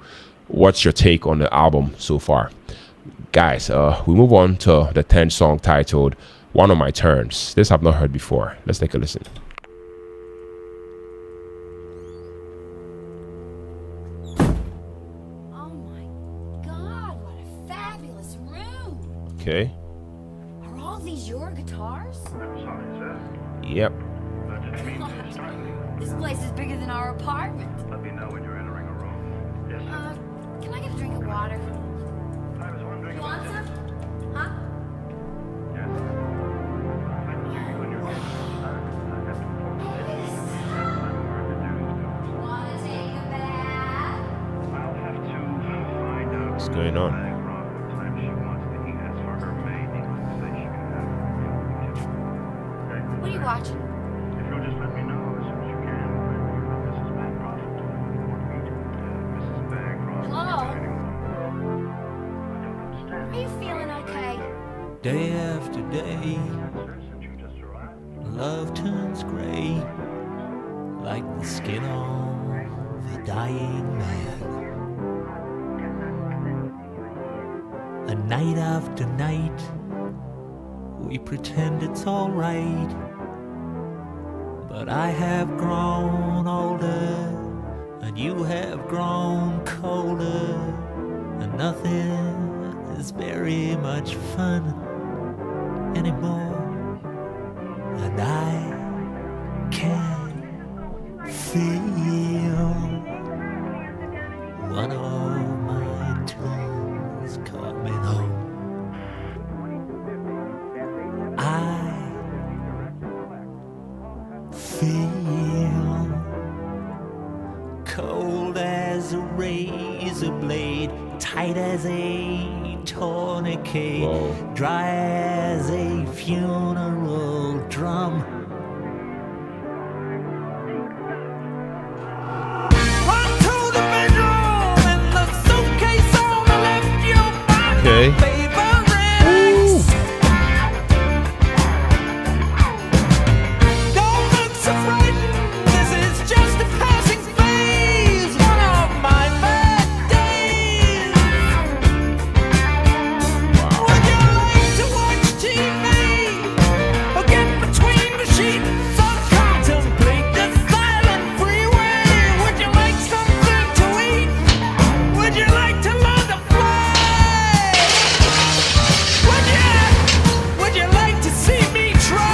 what's your take on the album so far. Guys, we move on to the 10th song titled One of My Turns. This I've not heard before. Let's take a listen. Oh my God, what a fabulous room. Okay. Are all these your guitars? Yep. God, this place is bigger than our apartment. Let me know when you're entering a room. Can I get a drink of water? I was wondering You want some? Huh? Yes. I can hear you when you're getting inside. I have to Wanna take a bath? I'll have to find out What's going on? what time she wants to eat. As for her maid, needless to say, she can have her own kitchen. Okay? What are you watching? If you'll just let me know as soon as you can when you and Mrs. Bancroft want me to. Mrs. Bancroft. Hello? I don't understand. Are you feeling okay? Day after day, Since you just arrived. love turns gray, like the skin on the dying man. And night after night, we pretend it's alright. But I have grown older, and you have grown colder, and nothing is very much fun anymore. And I can feel one of my turns coming home. I feel cold as as a razor blade, tight as a tourniquet, Whoa. dry as a funeral drum. Run to the bedroom and the suitcase on the left, you'll find Okay. my favorites. Don't look so frightened, this is just a passing phase, one of my bad days. Would you like to watch TV or get between the sheets or contemplate the silent freeway? Would you like something to eat? Would you like to learn to fly? Would you like to see me try?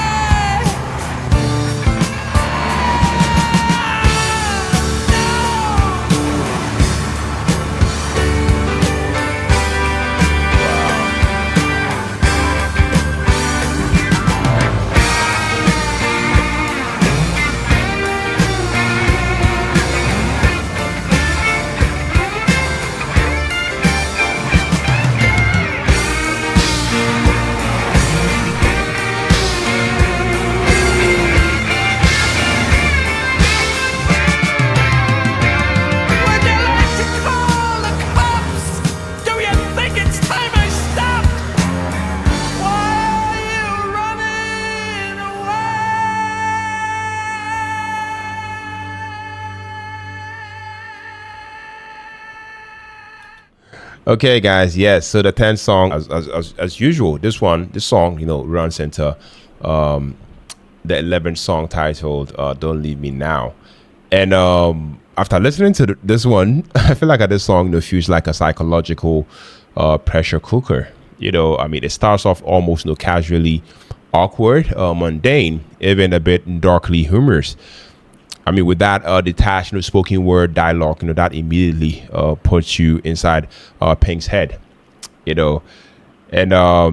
Would you like to call the cops? Do you think it's time I stop? Why are you running Okay, guys. Yes. So the 10th song, as usual, this song, runs into the 11th song titled "Don't Leave Me Now," and after listening to this one, I feel like this song, feels like a psychological pressure cooker. I mean, it starts off almost, casually awkward, mundane, even a bit darkly humorous. I mean, with that detached, spoken word dialogue, that immediately puts you inside Pink's head, And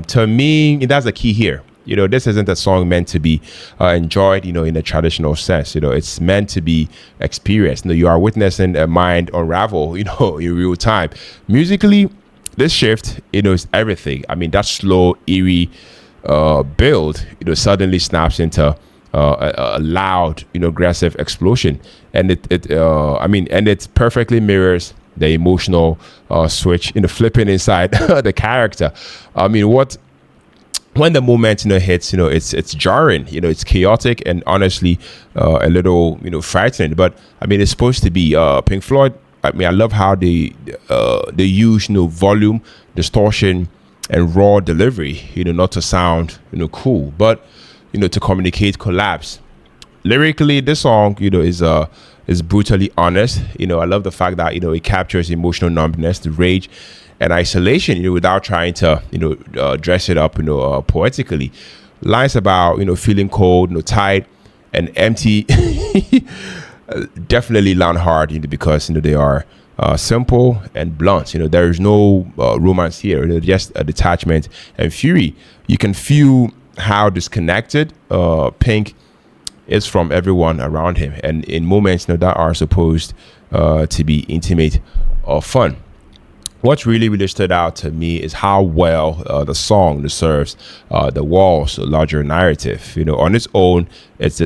to me, that's the key here. This isn't a song meant to be enjoyed, in a traditional sense. It's meant to be experienced. You are witnessing a mind unravel, in real time. Musically, this shift, is everything. I mean, that slow, eerie build, suddenly snaps into a loud, aggressive explosion, and it perfectly mirrors the emotional switch, flipping inside the character. I mean, when the moment hits, it's jarring, it's chaotic and honestly a little frightening. But I mean, it's supposed to be Pink Floyd. I mean, I love how they use volume, distortion, and raw delivery, not to sound cool, but to communicate collapse. Lyrically, this song, is brutally honest. I love the fact that it captures emotional numbness, the rage, and isolation. Without trying to dress it up, poetically. Lines about feeling cold, tight, and empty, definitely land hard. Because they are simple and blunt. There is no romance here. Just a detachment and fury. You can feel how disconnected Pink is from everyone around him, and in moments that are supposed to be intimate or fun. What really stood out to me is how well the song serves the Wall's larger narrative. On its own, it's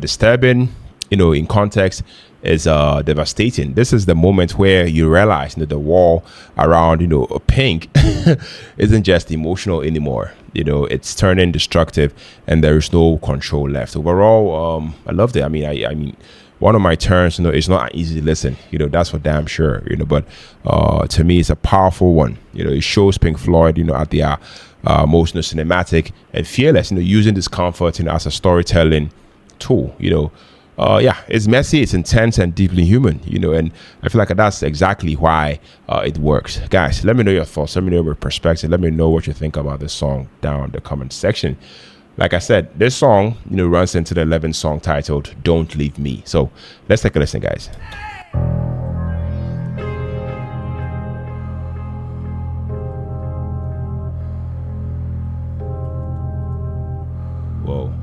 disturbing. In context, is devastating. This is the moment where you realize the wall around Pink isn't just emotional anymore. It's turning destructive, and there is no control left. Overall, I loved it. I mean, one of my turns, it's not an easy listen. That's for damn sure. But to me, it's a powerful one. It shows Pink Floyd, at their most cinematic and fearless. Using discomfort, as a storytelling tool. It's messy, it's intense, and deeply human, and I feel like that's exactly why it works. Guys, let me know your thoughts, let me know your perspective, let me know what you think about this song down in the comment section. Like I said, this song, runs into the 11th song titled "Don't Leave Me." So let's take a listen, guys. Whoa.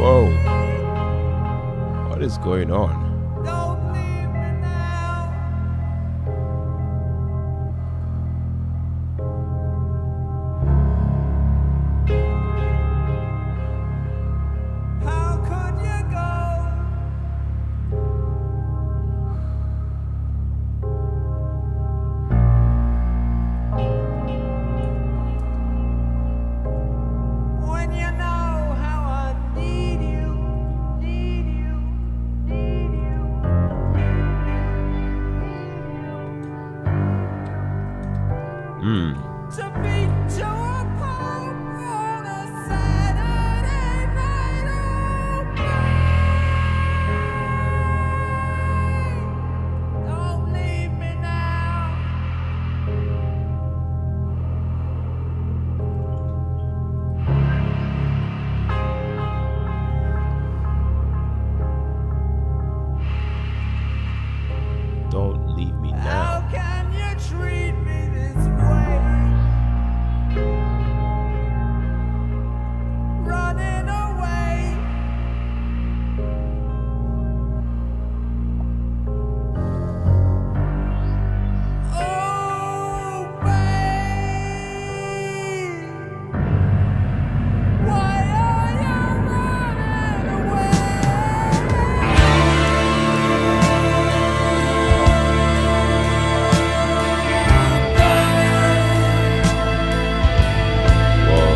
Whoa. What is going on? Don't leave me now. How could you go? When you know how I need you, need you, need you. To beat you apart on a Saturday night, oh, don't leave me now. Don't leave me How now. can you treat me this way? Running away. Oh, babe, why are you running away? Whoa.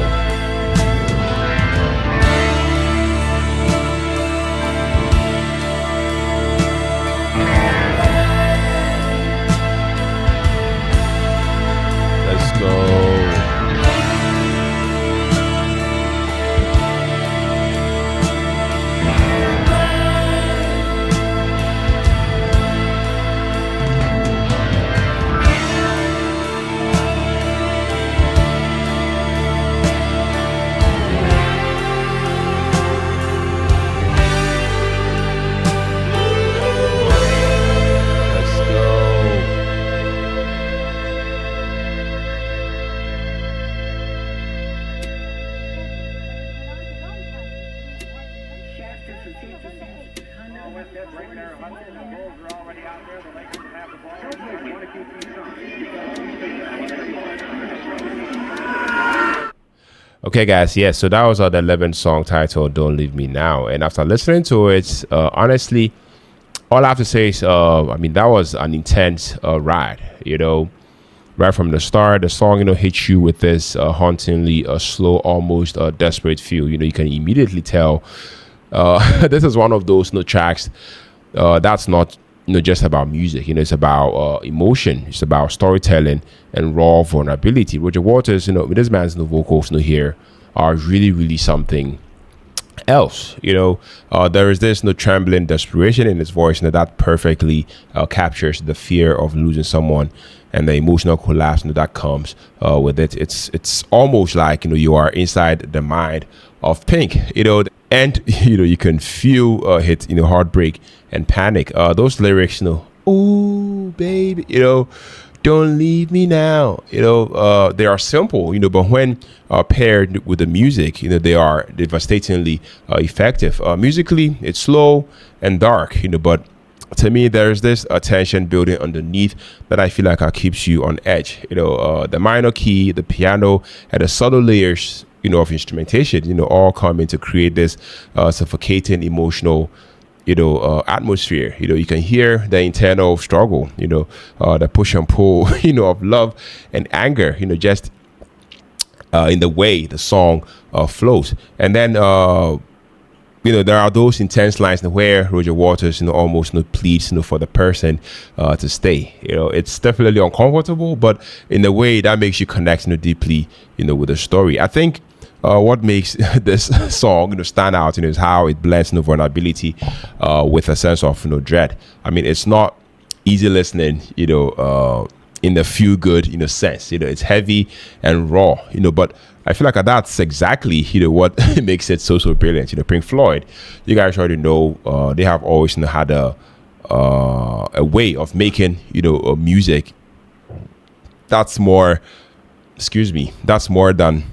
Let's go. Let's go. Okay, guys. Yeah, so that was the 11th song titled "Don't Leave Me Now," and after listening to it, honestly, all I have to say is, I mean, that was an intense ride. Right from the start, the song, hits you with this hauntingly slow, almost desperate feel. You can immediately tell this is one of those tracks that's not just about music. It's about emotion. It's about storytelling and raw vulnerability. Roger Waters, with this man's vocals here are really, really something else. There is this trembling desperation in his voice that perfectly captures the fear of losing someone and the emotional collapse that comes with it. It's almost like you are inside the mind of Pink, and you can feel his heartbreak and panic. Those lyrics, oh baby, don't leave me now. They are simple, but when paired with the music, they are devastatingly effective. Musically, it's slow and dark, but to me, there's this tension building underneath that I feel like keeps you on edge. The minor key, the piano, and the subtle layers, of instrumentation, all come in to create this suffocating emotional atmosphere. You can hear the internal struggle, the push and pull, of love and anger, just in the way the song flows. And then there are those intense lines where Roger Waters almost pleads for the person to stay. It's definitely uncomfortable, but in a way that makes you connect deeply with the story. I think what makes this song stand out is how it blends vulnerability with a sense of dread. I mean, it's not easy listening in the feel good sense. It's heavy and raw, but I feel like that's exactly what makes it so brilliant. Pink Floyd, you guys already know, they have always had a way of making music that's more than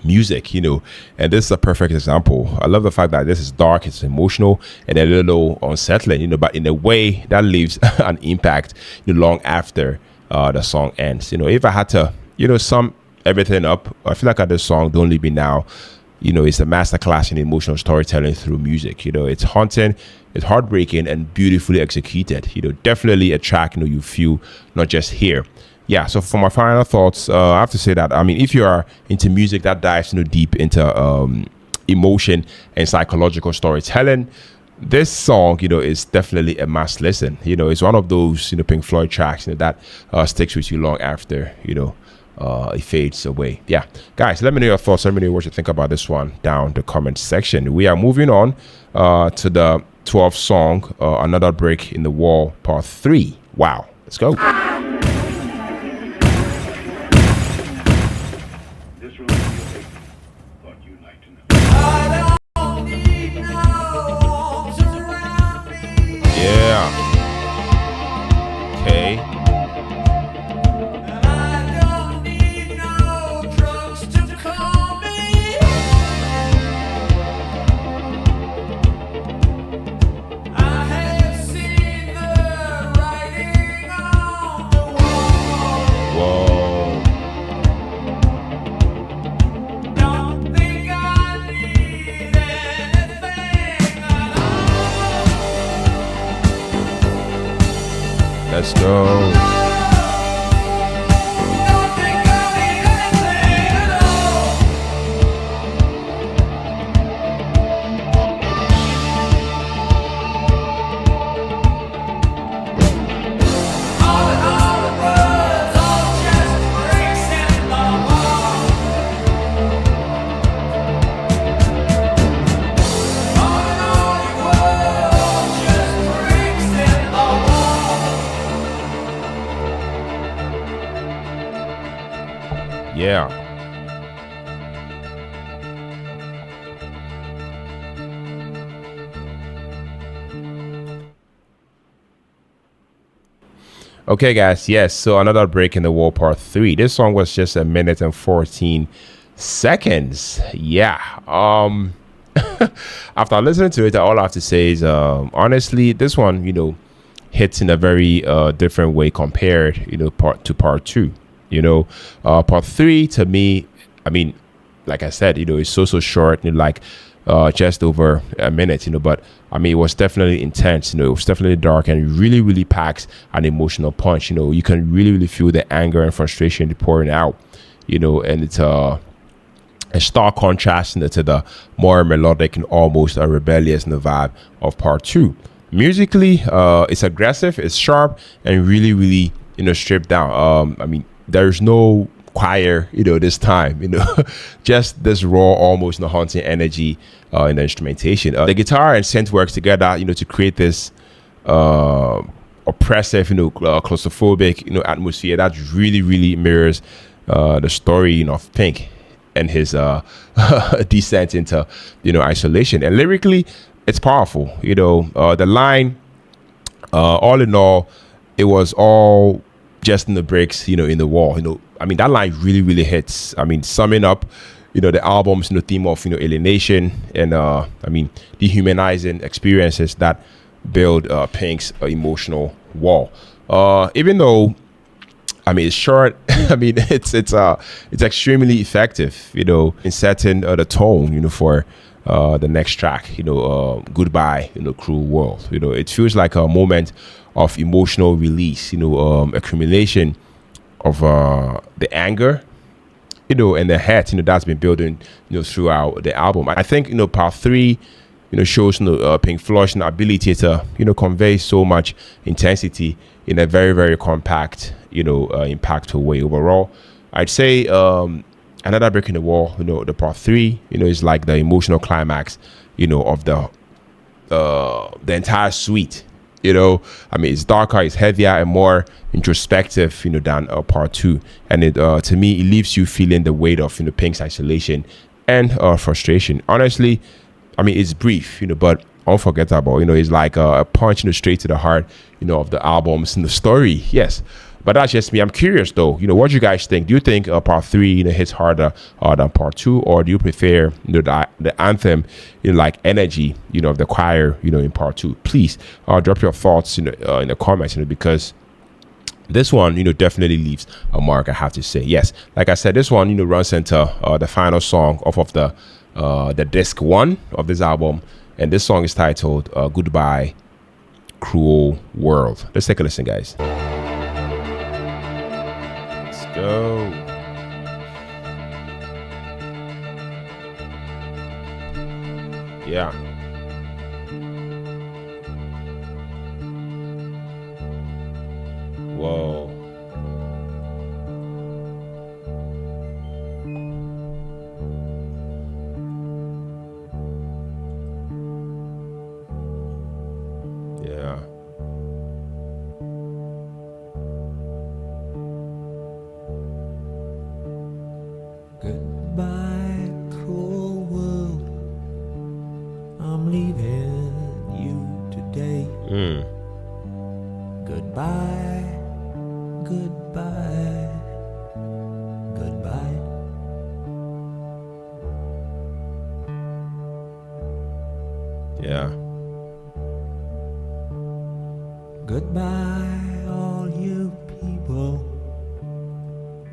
music, and this is a perfect example. I love the fact that this is dark, it's emotional, and a little unsettling, but in a way that leaves an impact long after the song ends. If I had to sum everything up, I feel like this song, Don't Leave Me Now, it's a masterclass in emotional storytelling through music. It's haunting, it's heartbreaking, and beautifully executed. Definitely a track you feel, not just hear. Yeah, so for my final thoughts, I have to say that, if you are into music that dives deep into emotion and psychological storytelling, this song, is definitely a must listen. It's one of those, Pink Floyd tracks that sticks with you long after, it fades away. Yeah, guys, let me know your thoughts. Let me know what you think about this one down the comment section. We are moving on to the 12th song, Another Brick in the Wall, part 3. Wow, let's go. This really is thought you'd like to know. Yeah. Okay. Let's go. Yeah. Okay, guys. Yes. So Another Break in the Wall, part 3. This song was just 1 minute and 14 seconds. Yeah. After listening to it, all I have to say is, honestly, this one, hits in a very different way compared, part 2. Part 3 to me, like I said, it's so short, like just over 1 minute, but it was definitely intense. It was definitely dark and really packs an emotional punch. You can really feel the anger and frustration pouring out, and it's a stark contrast to the more melodic and almost a rebellious vibe of part 2. Musically, it's aggressive, it's sharp, and really stripped down. There's no choir, this time, just this raw, almost haunting energy in the instrumentation. The guitar and synth works together, to create this oppressive, claustrophobic, atmosphere that really mirrors the story, of Pink and his descent into, isolation. And lyrically, it's powerful. The line, all in all, it was all just in the bricks, in the wall. That line really hits. Summing up, the album's theme of alienation and dehumanizing experiences that build Pink's emotional wall. Even though it's short, it's extremely effective, in setting the tone, for the next track, Goodbye, Cruel World. It feels like a moment of emotional release, accumulation of the anger, and the hurt, that's been building, throughout the album. I think, part 3, shows Pink Floyd's ability to, convey so much intensity in a very compact, impactful way. Overall, I'd say Another Brick in the Wall, the part 3, is like the emotional climax, of the entire suite. It's darker, it's heavier, and more introspective, than part 2. And it, to me, it leaves you feeling the weight of, Pink's isolation and frustration. Honestly, it's brief, but unforgettable. It's like a punch, straight to the heart, of the album's story. Yes, But that's just me. I'm curious though. What do you guys think? Do you think part 3 hits harder than part 2, or do you prefer the anthem, like energy, of the choir, in part 2? Please drop your thoughts in the comments, because this one, definitely leaves a mark, I have to say. Yes, like I said, this one, runs into the final song off of the disc 1 of this album, and this song is titled "Goodbye, Cruel World." Let's take a listen, guys. Let's go. Yeah. Whoa. Yeah. Goodbye, cruel world. I'm leaving you today. Goodbye, goodbye, goodbye. Yeah. Goodbye, all you people.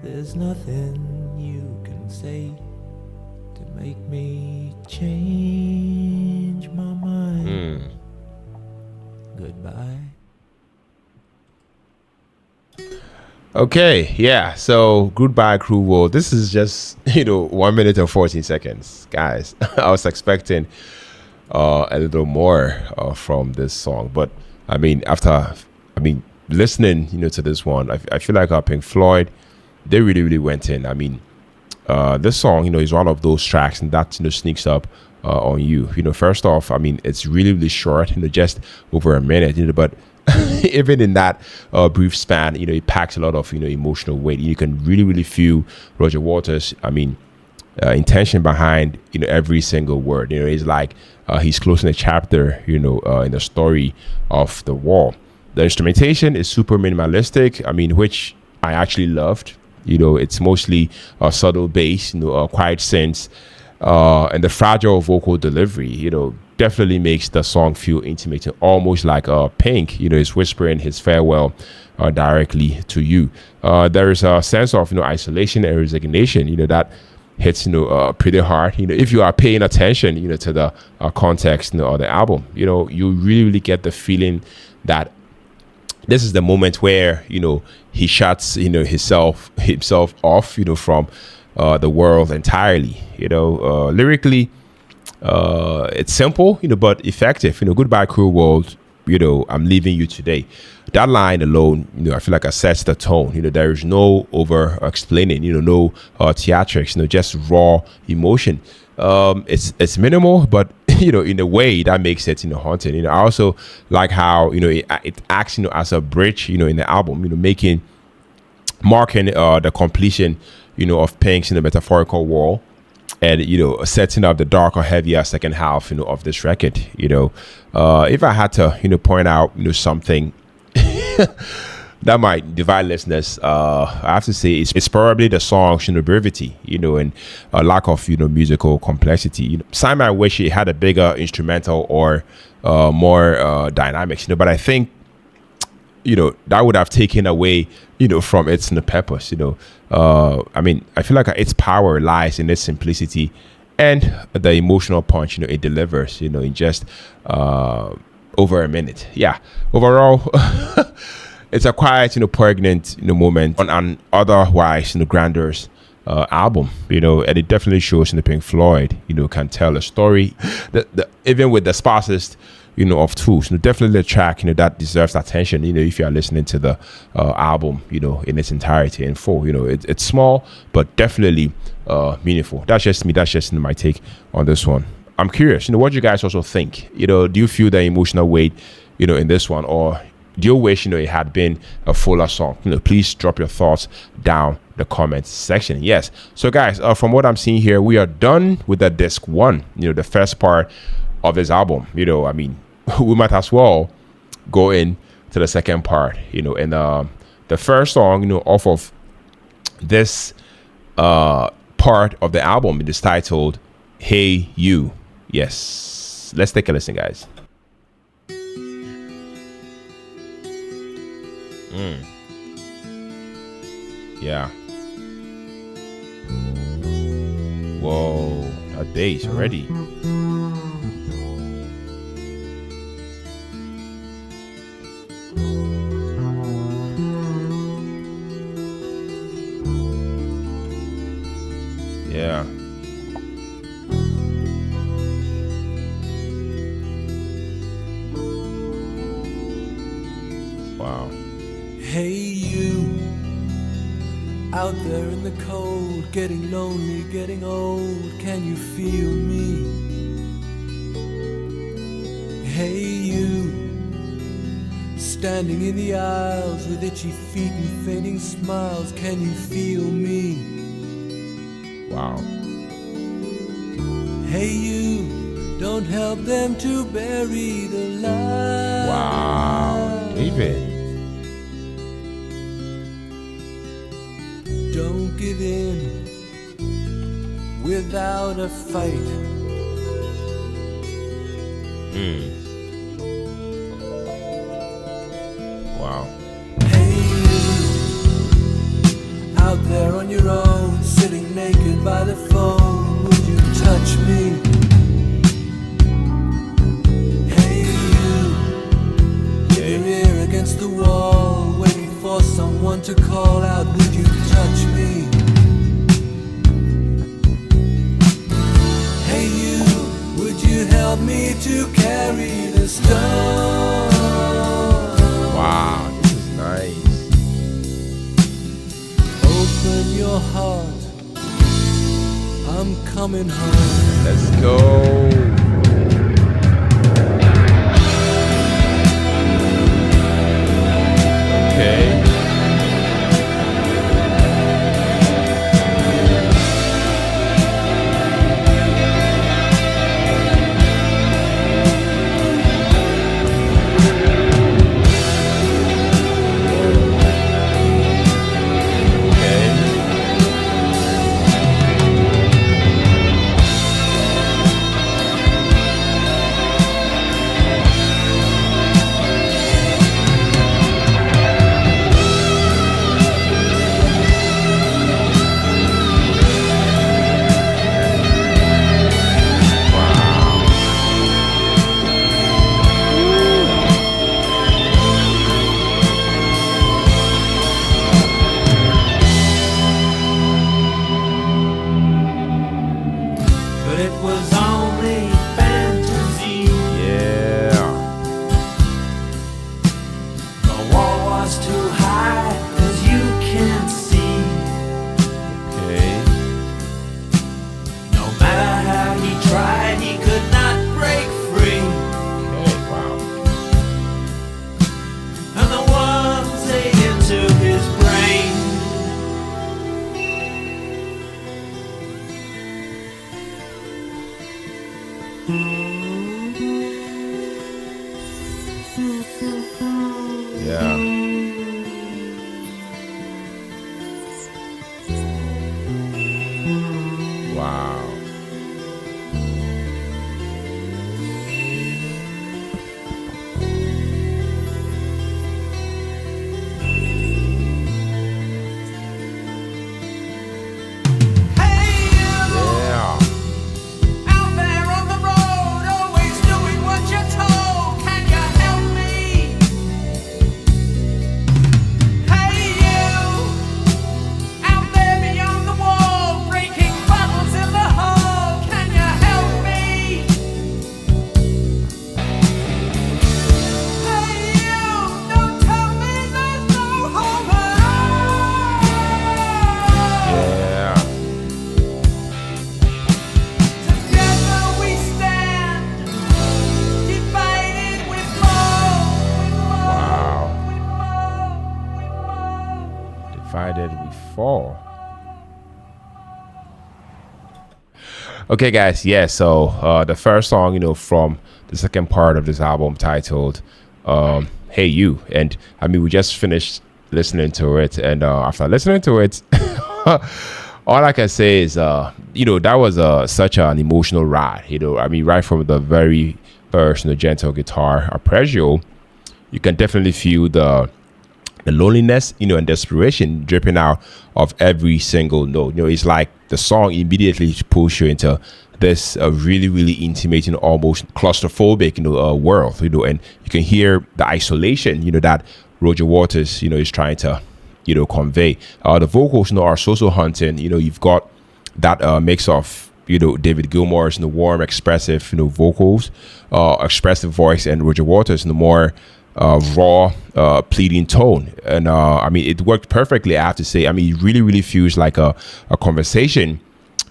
There's nothing you can say to make me change my mind. Goodbye. Okay, yeah. So goodbye, cruel world. This is just 1 minute and 14 seconds, guys. I was expecting a little more from this song, but after listening to this one, I feel like Pink Floyd, they really went in. This song is one of those tracks and that sneaks up on you. First off, it's really short, just over a minute, but even in that brief span, it packs a lot of emotional weight. You can really feel Roger Waters' intention behind every single word. It's like he's closing a chapter in the story of the war. The instrumentation is super minimalistic, which I actually loved. It's mostly a subtle bass, quiet synths, and the fragile vocal delivery definitely makes the song feel intimate, almost like Pink is whispering his farewell directly to you. There is a sense of isolation and resignation that hits pretty hard. If you are paying attention to the context of the album, you really get the feeling that this is the moment where he shuts himself off from the world entirely. Lyrically, it's simple but effective. Goodbye, cruel world, I'm leaving you today. That line alone, I feel like it sets the tone. There is no over explaining, no theatrics, just raw emotion. It's minimal, but in a way that makes it haunting. I also like how it acts as a bridge in the album, marking the completion of Pink's metaphorical wall, and setting up the darker, heavier second half of this record. If I had to point out something that might divide listeners, I have to say it's probably the song's brevity, and a lack of musical complexity. Some might wish it had a bigger instrumental or more dynamics, but I think that would have taken away from its purpose. I feel like its power lies in its simplicity and the emotional punch it delivers in just over a minute. Yeah, overall it's a quiet poignant moment on an otherwise grandiose album, and it definitely shows Pink Floyd can tell a story even with the sparsest of tools. Definitely a track that deserves attention if you are listening to the album in its entirety and full. It's small but definitely meaningful. That's just me. That's just my take on this one. I'm curious, what do you guys also think? Do you feel the emotional weight in this one, or do you wish it had been a fuller song? Please drop your thoughts down the comments section. Yes, so guys, from what I'm seeing here, we are done with the disc 1, the first part of this album. We might as well go in to the second part, and the first song, off of this part of the album, it is titled Hey You. Yes, let's take a listen, guys. Yeah. Whoa, that bass already. Yeah. Wow. Hey you, out there in the cold, getting lonely, getting old, can you feel me? Hey you, standing in the aisles with itchy feet and fainting smiles, can you feel me? Wow. Hey you, don't help them to bury the light. Wow. David. Don't give in without a fight. Wow. Hey you, out there on your own, sitting naked by the phone, would you touch me? Hey you, with your ear against the wall, waiting for someone to call out, would you touch me? Hey you, would you help me to carry the stone? Wow, this is nice. Open your heart, I'm coming home. Let's go. Okay. But it was only fantasy. Yeah. The wall was too high, as you can see. Okay. No matter how he tried, he could not break free. Okay. Wow. And the ones ate into his brain. Yeah. Wow. Hey you, Yeah. out there on the road, always doing what you're told. Can you help me? Hey you, out there beyond the wall, breaking bottles in the hall. Can you help me? Hey you, don't tell me there's no hope at all. Yeah. Together we stand, divided we fall. Wow. We fall. Divided we fall. Okay, guys. Yeah. So the first song, from the second part of this album, titled "Hey You," and I mean, we just finished listening to it, and after listening to it, all I can say is, that was such an emotional ride. I mean, right from the very first, gentle guitar arpeggio, you can definitely feel the loneliness, and desperation dripping out of every single note. It's like the song immediately pulls you into this really, really intimate, almost claustrophobic, world, and you can hear the isolation, that Roger Waters, is trying to, convey. The vocals, are so haunting. You've got that mix of, David Gilmour's, warm, expressive, vocals, expressive voice, and Roger Waters, the more raw, pleading tone. And I mean, it worked perfectly, I have to say. I mean, it really, really feels like a conversation,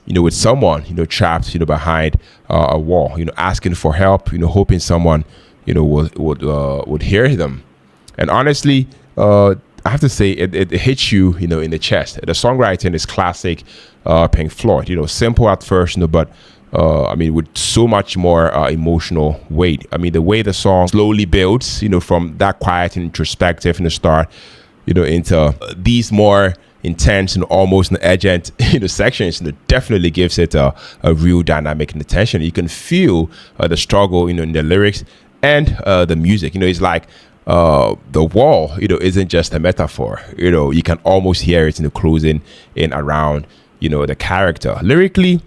with someone, trapped, behind a wall, asking for help, hoping someone, would hear them. And honestly, I have to say, it hits you, in the chest. The songwriting is classic Pink Floyd, simple at first, but I mean, with so much more emotional weight. I mean, the way the song slowly builds, from that quiet and introspective in the start, into these more intense and almost urgent, sections, definitely gives it a real dynamic and tension. You can feel the struggle, in the lyrics and the music. It's like the wall, isn't just a metaphor. You can almost hear it in the closing in around, the character. Lyrically,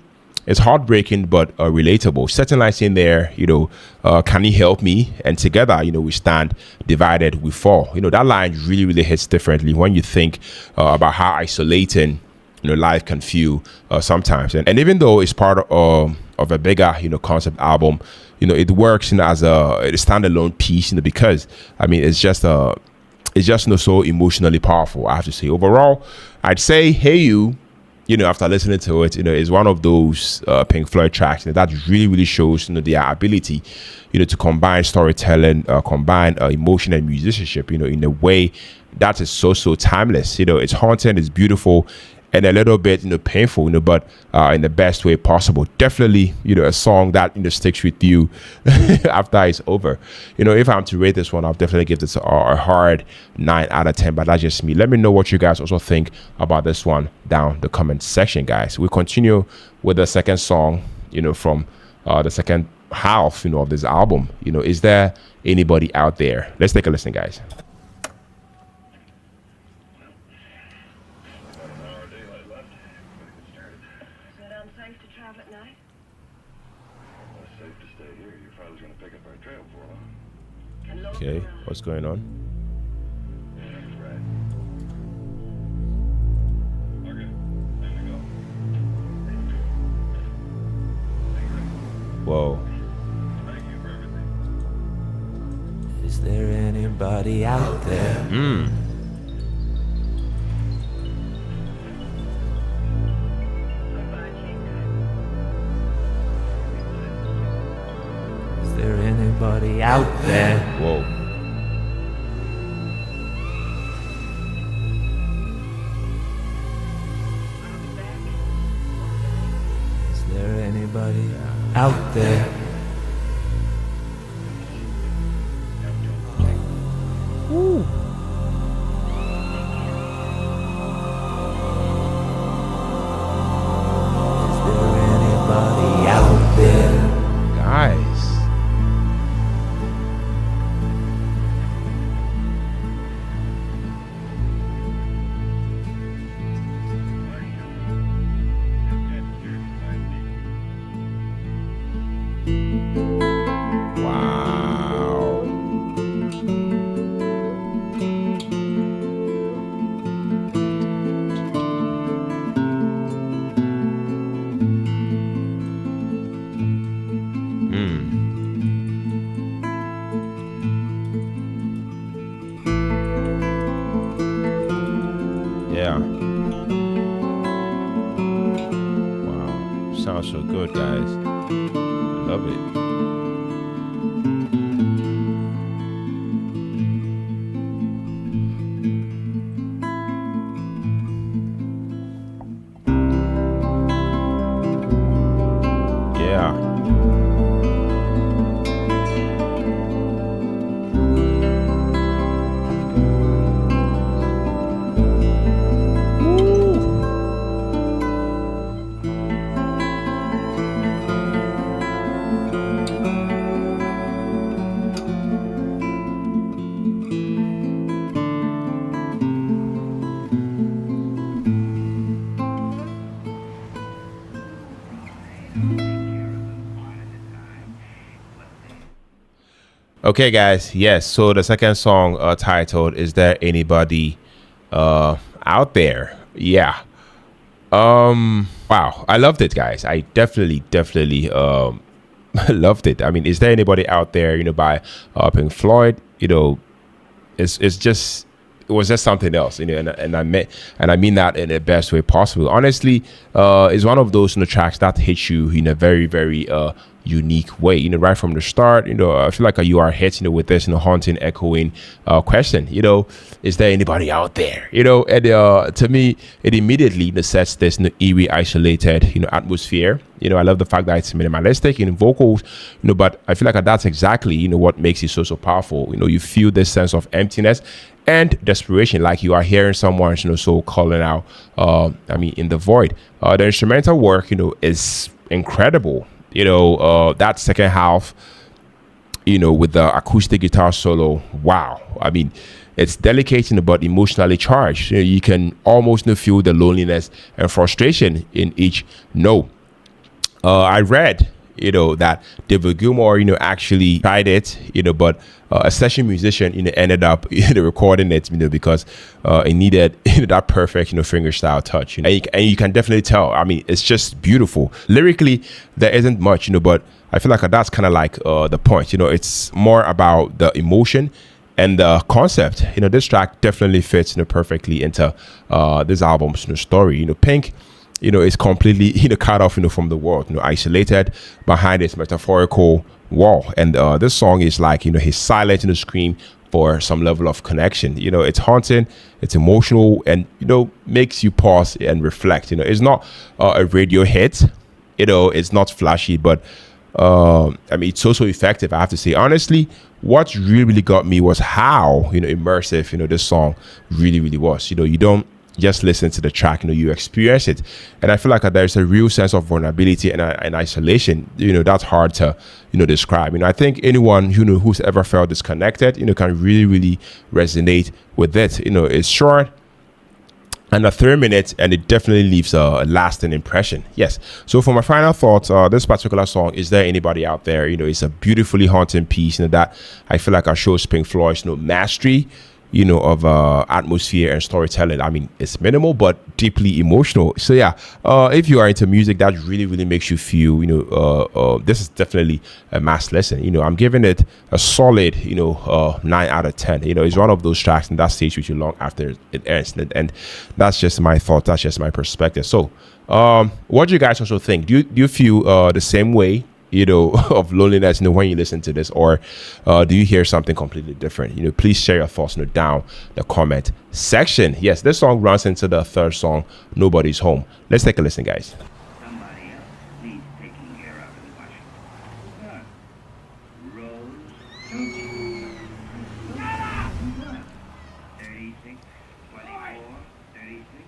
it's heartbreaking but relatable. Certain lines in there, can you help me? And together, we stand, divided we fall. That line really, really hits differently when you think about how isolating, life can feel sometimes. And even though it's part of a bigger, concept album, it works as a standalone piece, because I mean, it's just so emotionally powerful. I have to say, overall, I'd say Hey You, after listening to it, is one of those Pink Floyd tracks that really, really shows, their ability, to combine storytelling, combine emotion and musicianship, in a way that is so timeless. It's haunting, it's beautiful, and a little bit, painful, but in the best way possible. Definitely, a song that, sticks with you after it's over. If I'm to rate this one, I'll definitely give this a hard 9 out of 10, but that's just me. Let me know what you guys also think about this one down the comment section, guys. We continue with the second song, from the second half, of this album. Is there anybody out there? Let's take a listen, guys. Okay, what's going on? Whoa. Is there anybody out there? Is there anybody out there? Whoa. Is there anybody out there? Woo. Is there anybody out there? Guys. Wow. Yeah. Wow. Sounds so good, guys. Love it. Yeah. Okay, guys. Yes. So the second song titled "Is There Anybody Out There?" Yeah. Wow. I loved it, guys. I definitely loved it. I mean, is there anybody out there? By Pink Floyd. It's just it was just something else, and I mean that in the best way possible. Honestly, it's one of those tracks that hits you in a very very unique way. Right from the start. I feel like you are hit with this haunting, echoing question. Is there anybody out there? And to me, it immediately sets this eerie, isolated atmosphere. I love the fact that it's minimalistic in vocals, but I feel like that's exactly what makes it so powerful. You feel this sense of emptiness and desperation, like you are hearing someone so calling out. In the void. The instrumental work is incredible. That second half, with the acoustic guitar solo, wow. I mean, it's delicate but emotionally charged. You can almost feel the loneliness and frustration in each note. I read, that David Gilmour, actually tried it, but a session musician, ended up recording it, because it needed that perfect, fingerstyle touch. And you can definitely tell. I mean, it's just beautiful. Lyrically, there isn't much, but I feel like that's kind of like the point. It's more about the emotion and the concept. This track definitely fits perfectly into this album's story. Pink is completely cut off from the world, isolated behind its metaphorical wall. And this song is like his silent scream for some level of connection. It's haunting, it's emotional, and makes you pause and reflect. It's not a radio hit, it's not flashy, but it's so effective, I have to say. Honestly, what really got me was how immersive this song really was. You don't just listen to the track, you experience it. And I feel like there's a real sense of vulnerability and isolation, that's hard to, describe. I think anyone, who's ever felt disconnected, can really resonate with it. It's short and a 3 minutes, and it definitely leaves a lasting impression. Yes. So for my final thoughts, this particular song, "Is There Anybody Out There?" It's a beautifully haunting piece, that I feel like shows Pink Floyd's mastery of atmosphere and storytelling. I mean, it's minimal but deeply emotional. So yeah, if you are into music that really makes you feel, this is definitely a must listen. I'm giving it a solid 9 out of 10. It's one of those tracks and that stays with you long after it ends, and that's just my thought, that's just my perspective. So what do you guys also think? Do you feel the same way of loneliness when you listen to this, or do you hear something completely different? Please share your thoughts down the comment section. Yes, this song runs into the third song, "Nobody's Home." Let's take a listen, guys. Somebody else needs taking care of in Washington. Rose, don't you? 36, 24, 36.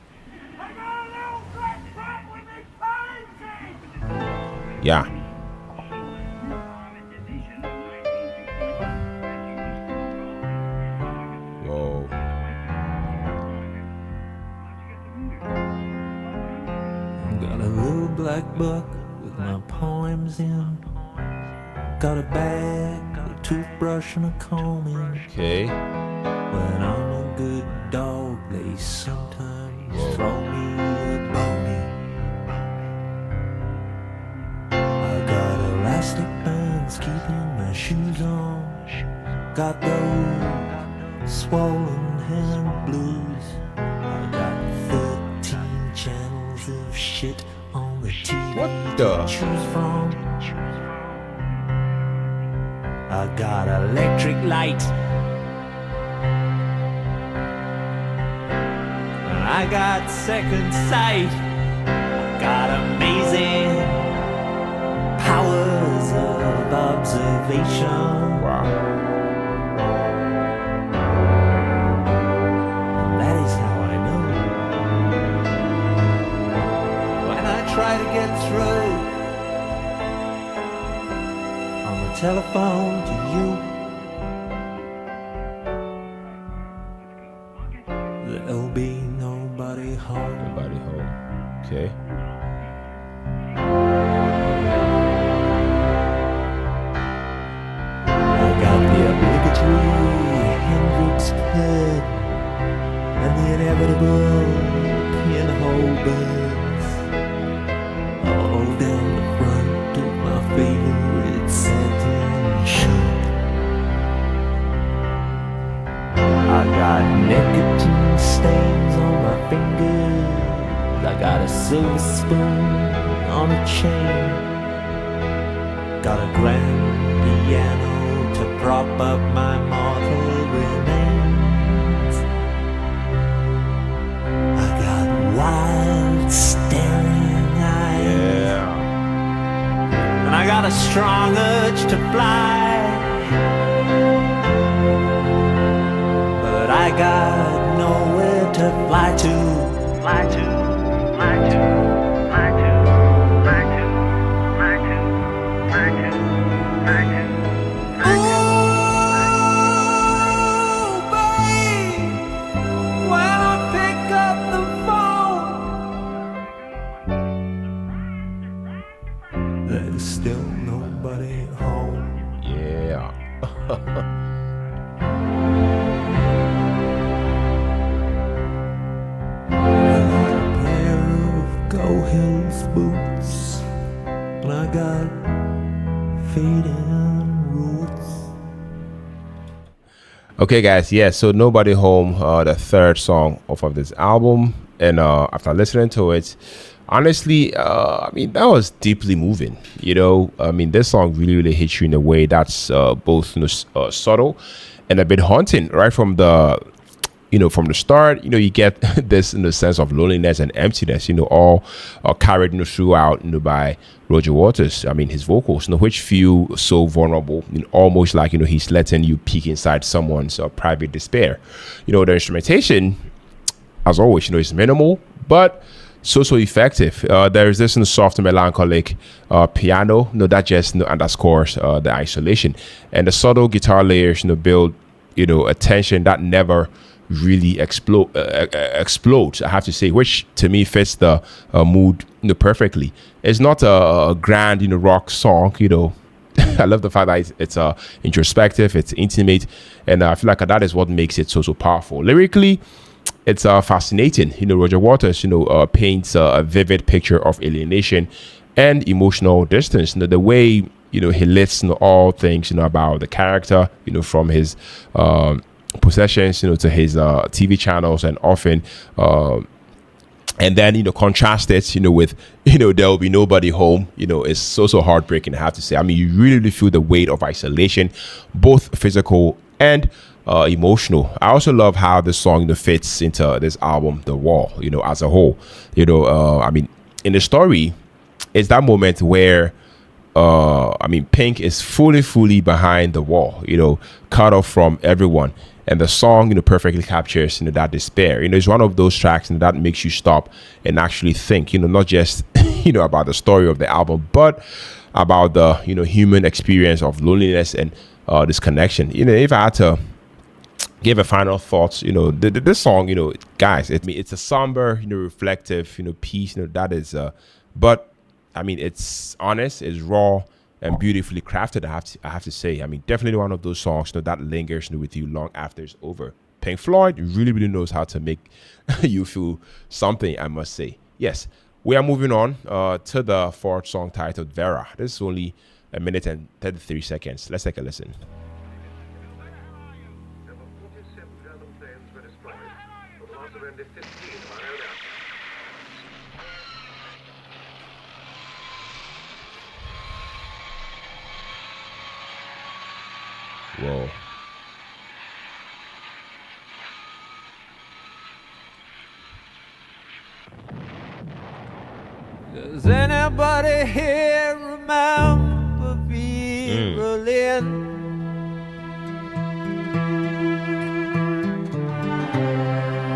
I got a little black truck with me crazy! Yeah. Whoa. Got a little black book with my poems in. Got a bag, a toothbrush and a comb in. Okay. When I'm a good dog, they sometimes throw me a bone. I got elastic bands keeping my shoes on. Got those swollen hand blues. I got 13 channels of shit on the TV What the? to choose from. I got electric light. I got second sight. Got amazing powers of observation. Wow. And that is how I know. When I try to get through on the telephone to you, there'll be nobody home. Nobody home. Okay. nicotine stains on my fingers. I got a silver spoon on a chain. Got a grand piano to prop up my mortal remains. I got wild staring eyes. And I got a strong urge to fly. But I got nowhere to fly to. Fly to, fly to, fly to, fly to, fly to, fly to, fly to. Ooh, babe, when I pick up the phone, there's still nobody home. Yeah. Go Hills boots, and I got fading roots. Okay, guys. Yeah. So Nobody Home, the third song off of this album, and after listening to it, honestly, I mean, that was deeply moving. You know, I mean, this song really hits you in a way that's both subtle and a bit haunting, right from the from the start. You get this sense of loneliness and emptiness, all carried throughout, by Roger Waters. I mean, his vocals, which feel so vulnerable, almost like he's letting you peek inside someone's private despair. The instrumentation, as always, is minimal, but so effective. There is this soft and melancholic piano, that just underscores the isolation, and the subtle guitar layers, build a tension that never really explodes, I have to say, which to me fits the mood perfectly. It's not a grand rock song. I love the fact that it's introspective, it's intimate, and I feel like that is what makes it so powerful. Lyrically, it's fascinating. Roger Waters paints a vivid picture of alienation and emotional distance. The way he lists all things about the character, from his possessions to his TV channels, and often and then contrast it with There'll Be Nobody Home. It's so heartbreaking, I have to say. I mean, you really feel the weight of isolation, both physical and emotional. I also love how this song fits into this album, The Wall, as a whole. I mean, in the story, it's that moment where Pink is fully behind the wall, cut off from everyone. And the song, perfectly captures, that despair. It's one of those tracks that makes you stop and actually think, not just, about the story of the album, but about the, human experience of loneliness and this connection. If I had to give a final thoughts, this song, guys, it's a somber, reflective, piece, that is, but I mean, it's honest, it's raw, and beautifully crafted, I have to say. I mean, definitely one of those songs that lingers with you long after it's over. Pink Floyd really knows how to make you feel something, I must say. Yes, we are moving on to the fourth song titled Vera. This is only a minute and 33 seconds. Let's take a listen. Whoa. Does anybody here remember Vera Lynn?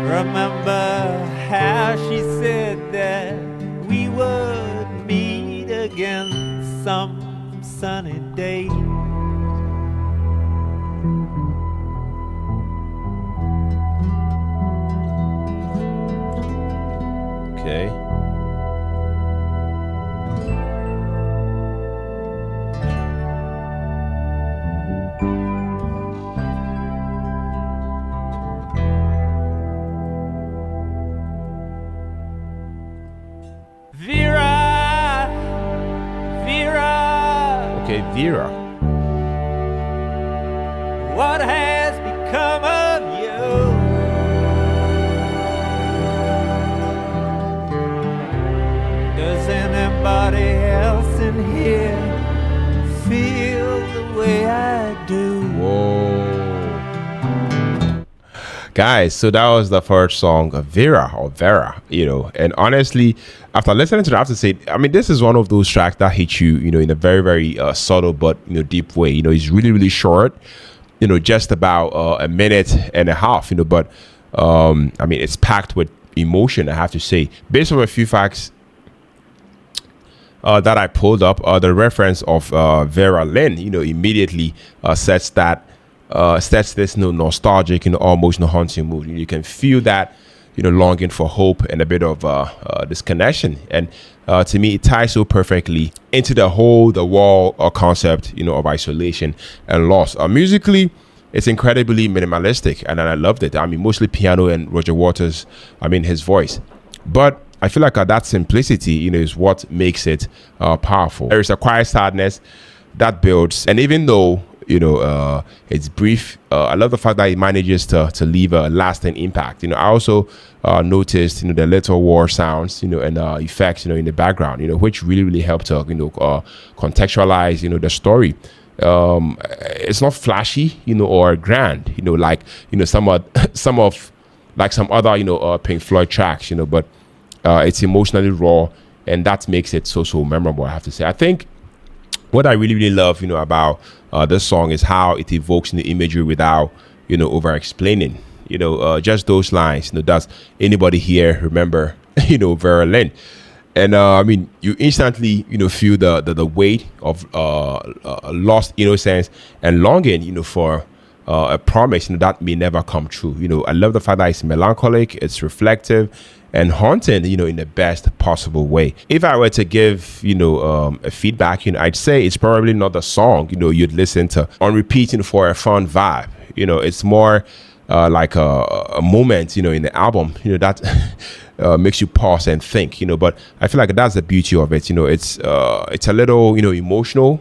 Remember how she said that we would meet again some sunny day? Okay. Vera. Okay, Vera. What has become of you? Guys, so that was the first song of Vera, and honestly, after listening to that, I have to say, I mean, this is one of those tracks that hits you, in a very, very subtle but deep way. It's really, really short, just about a minute and a half, but I mean, it's packed with emotion, I have to say. Based on a few facts that I pulled up, the reference of Vera Lynn, immediately sets this nostalgic, almost haunting mood. You can feel that, longing for hope and a bit of disconnection. And to me, it ties so perfectly into the wall concept, of isolation and loss. Musically, it's incredibly minimalistic, and I loved it. I mean, mostly piano and Roger Waters, his voice. But I feel like that simplicity, is what makes it powerful. There is a quiet sadness that builds, and even though it's brief, I love the fact that it manages to leave a lasting impact. I also noticed the little war sounds, and effects, in the background, which really, really helped to contextualize, the story. It's not flashy, or grand, like some other Pink Floyd tracks, but it's emotionally raw, and that makes it so memorable, I have to say. I think what I really, really love, about this song is how it evokes the imagery without, over explaining. Just those lines. Does anybody here remember, Vera Lynn? And I mean, you instantly, feel the weight of lost innocence and longing, for a promise, that may never come true. I love the fact that it's melancholic, it's reflective, and haunting, in the best possible way. If I were to give, a feedback, I'd say it's probably not the song, you'd listen to on repeating for a fun vibe. It's more like a moment, in the album, that makes you pause and think, but I feel like that's the beauty of it. It's a little, emotional.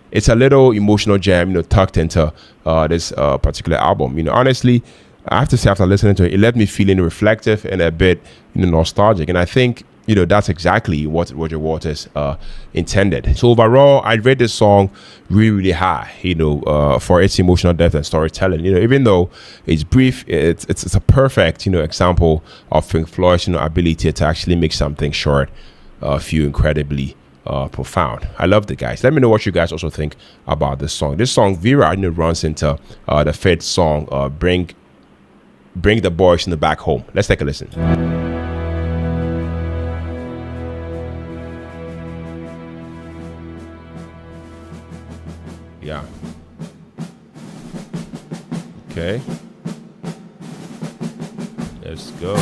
It's a little emotional jam, tucked into this particular album. Honestly, I have to say, after listening to it, it left me feeling reflective and a bit, nostalgic. And I think, that's exactly what Roger Waters intended. So overall, I rate this song really, really high, for its emotional depth and storytelling. Even though it's brief, it's a perfect, example of Pink Floyd's, ability to actually make something short feel incredibly profound. I love it, guys. Let me know what you guys also think about this song. This song, Vera, runs into the fifth song, Bring the Boys in the Back Home. Let's take a listen. Yeah. Okay. Let's go.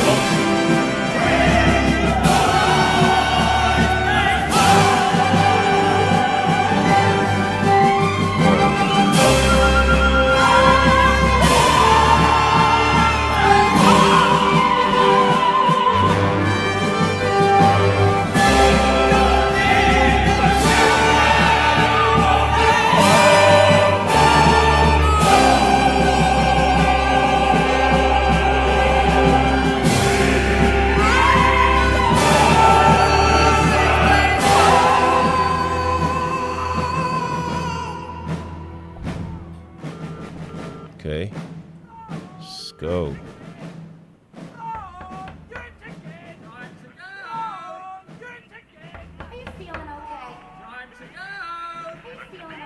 Okay, let's go. Are you feeling okay? Are you feeling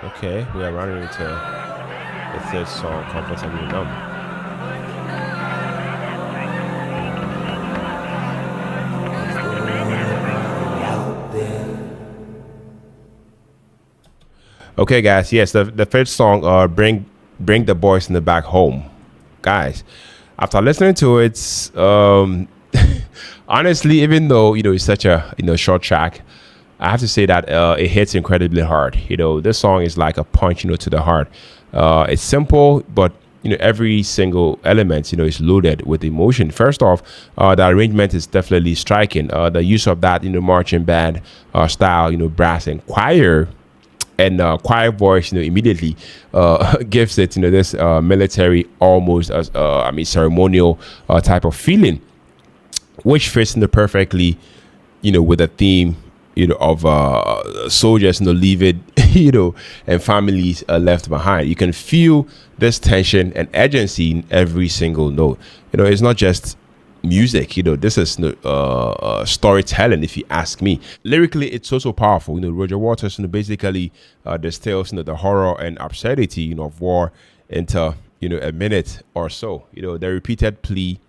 okay? Okay, we are running into the third song, Comfortably Numb. Okay, guys. Yes, the first song, bring the boys in the back home, guys. After listening to it, honestly, even though it's such a short track, I have to say that it hits incredibly hard. This song is like a punch, to the heart. It's simple, but every single element, is loaded with emotion. First off, the arrangement is definitely striking. The use of that, marching band style, brass and choir. And choir voice, immediately gives it, this military, almost ceremonial type of feeling, which fits perfectly, with the theme of soldiers, leaving, and families left behind. You can feel this tension and urgency in every single note. It's not just music. This is storytelling, if you ask me. Lyrically, it's so powerful. Roger Waters, basically distills the horror and absurdity of war into a minute or so. The repeated plea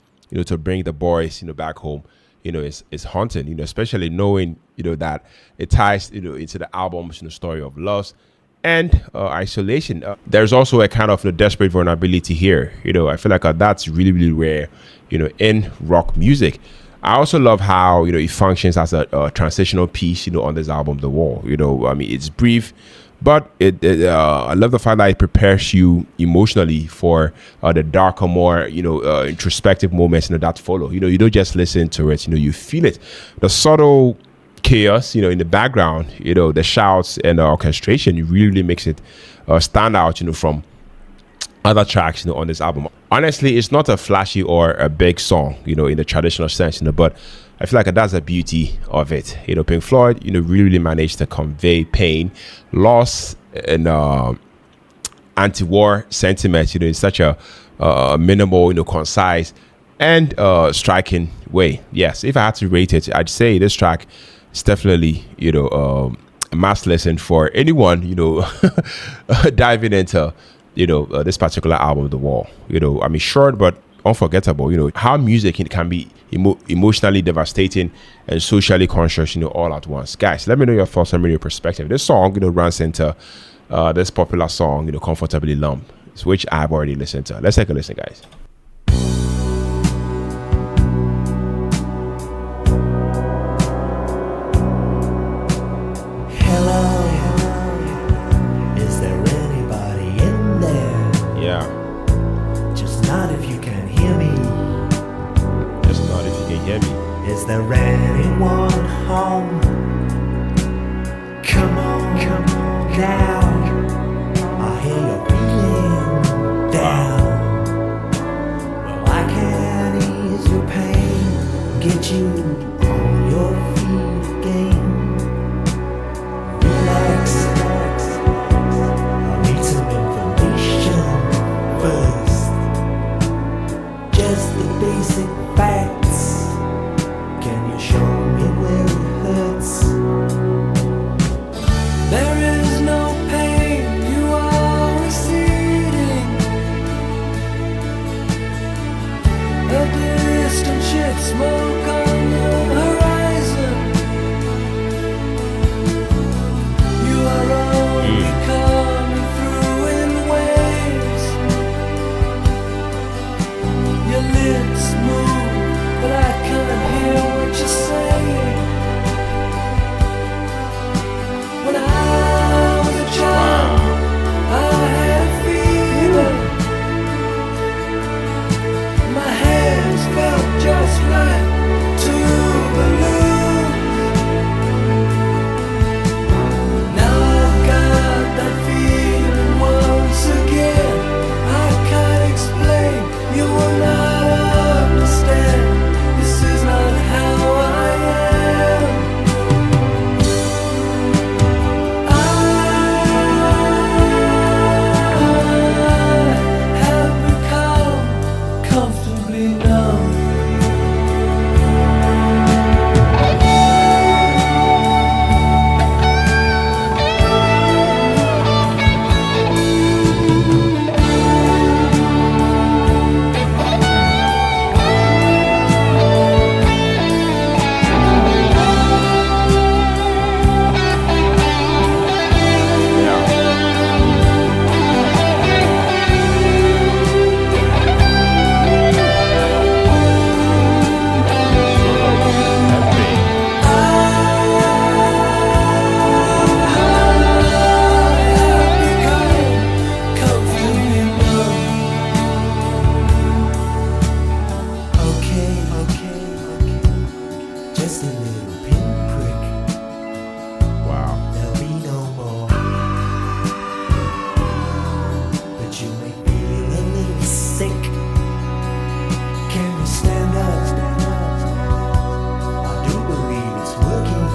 to bring the boys back home is haunting, especially knowing that it ties into the album's story of loss and isolation. There's also a kind of desperate vulnerability here. I feel like that's really rare in rock music. I also love how it functions as a transitional piece on this album, The Wall. It's brief, but I love the fact that it prepares you emotionally for the darker, more introspective moments that follow. You don't just listen to it, you feel it. The subtle chaos in the background, the shouts and the orchestration really makes it stand out from other tracks on this album. Honestly, it's not a flashy or a big song in the traditional sense, but I feel like that's the beauty of it. Pink Floyd really managed to convey pain, loss, and anti-war sentiment in such a minimal, concise and striking way. Yes, if I had to rate it, I'd say this track is definitely a must listen for anyone diving into this particular album, The Wall. Short but unforgettable. How music can be emotionally devastating and socially conscious all at once. Guys, let me know your thoughts and your perspective. This song runs into this popular song Comfortably Numb, which I've already listened to. Let's take a listen, guys. Is there anyone home? Come on now. I hear you're feeling down. Well, I can ease your pain, get you on your feet again. Relax. I need some information first. Just the basic facts. Can you show me where it hurts? There is no pain, you are receding. A distant ship smoke on the horizon. You are only coming through in waves. Your lips move, but I can't hear what you're saying. When I was a child, I had a fever. My hands felt just like two balloons. Now I've got that feeling once again. I can't explain, you will not understand. This is not how I am. I have become comfortably numb. Just a little pinprick. Wow. There'll be no more. But you may feel a little sick. Can you stand up? I do believe it's working.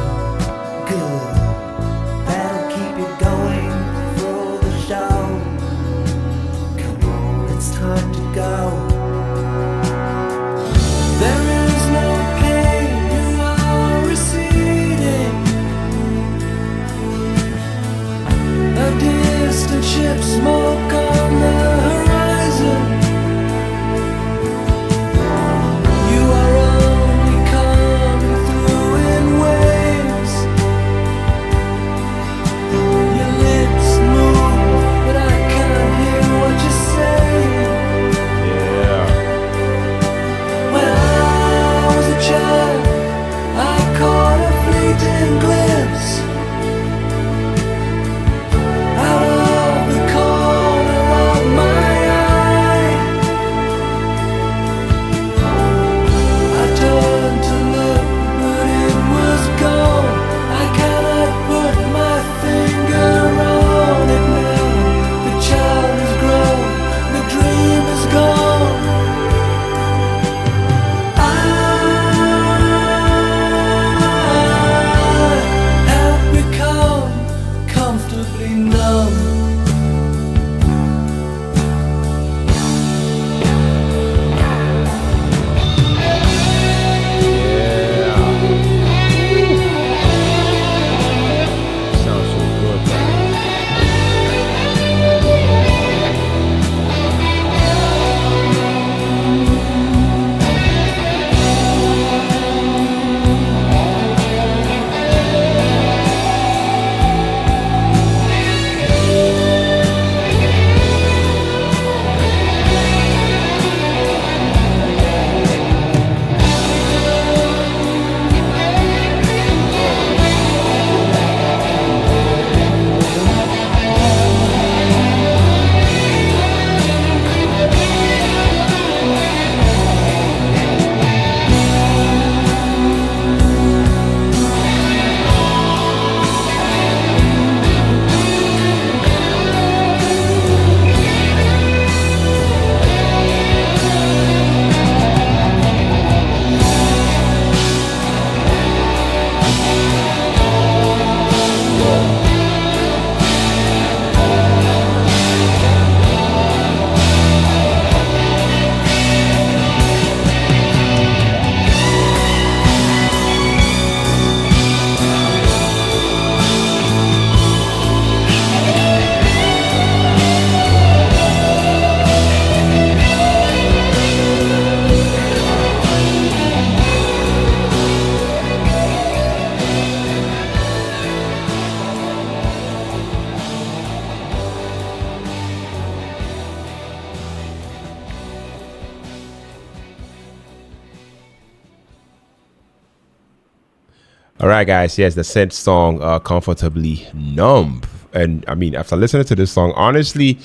All right, guys. Yes, the said song, "Comfortably Numb," and I mean, after listening to this song, honestly,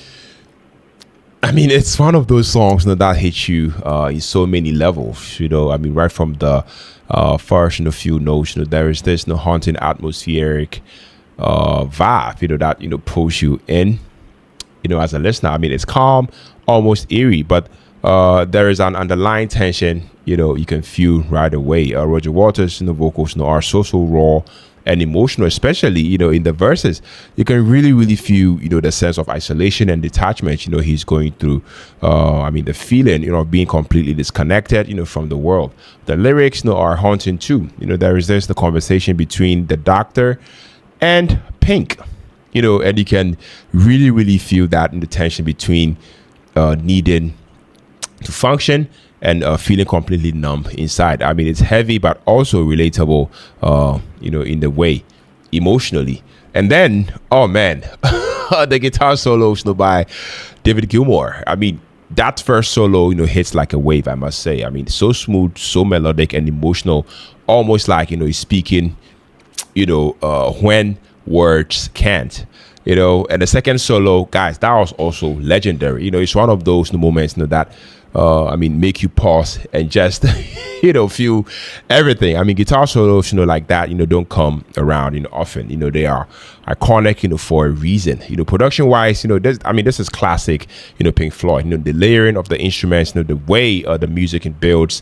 I mean, it's one of those songs, that hits you in so many levels. I mean, right from the first, few notes, there is this, haunting atmospheric vibe, that pulls you in, as a listener. I mean, it's calm, almost eerie, but there is an underlying tension, you can feel right away. Roger Waters, vocals, are so raw and emotional, especially, in the verses. You can really feel, the sense of isolation and detachment, he's going through. I mean, the feeling, of being completely disconnected, from the world. The lyrics, are haunting too. There is the conversation between the doctor and Pink, and you can really feel that in the tension between needing to function and feeling completely numb inside. I mean, it's heavy but also relatable, in the way, emotionally. And then, oh man, the guitar solos, by David Gilmour. I mean, that first solo, hits like a wave, I must say. I mean, so smooth, so melodic and emotional, almost like, he's speaking, when words can't. And the second solo, guys, that was also legendary. It's one of those moments, that I mean, make you pause and just, feel everything. I mean, guitar solos, like that, don't come around, often. They are iconic, for a reason. Production wise, this is classic, Pink Floyd. The layering of the instruments, the way the music builds,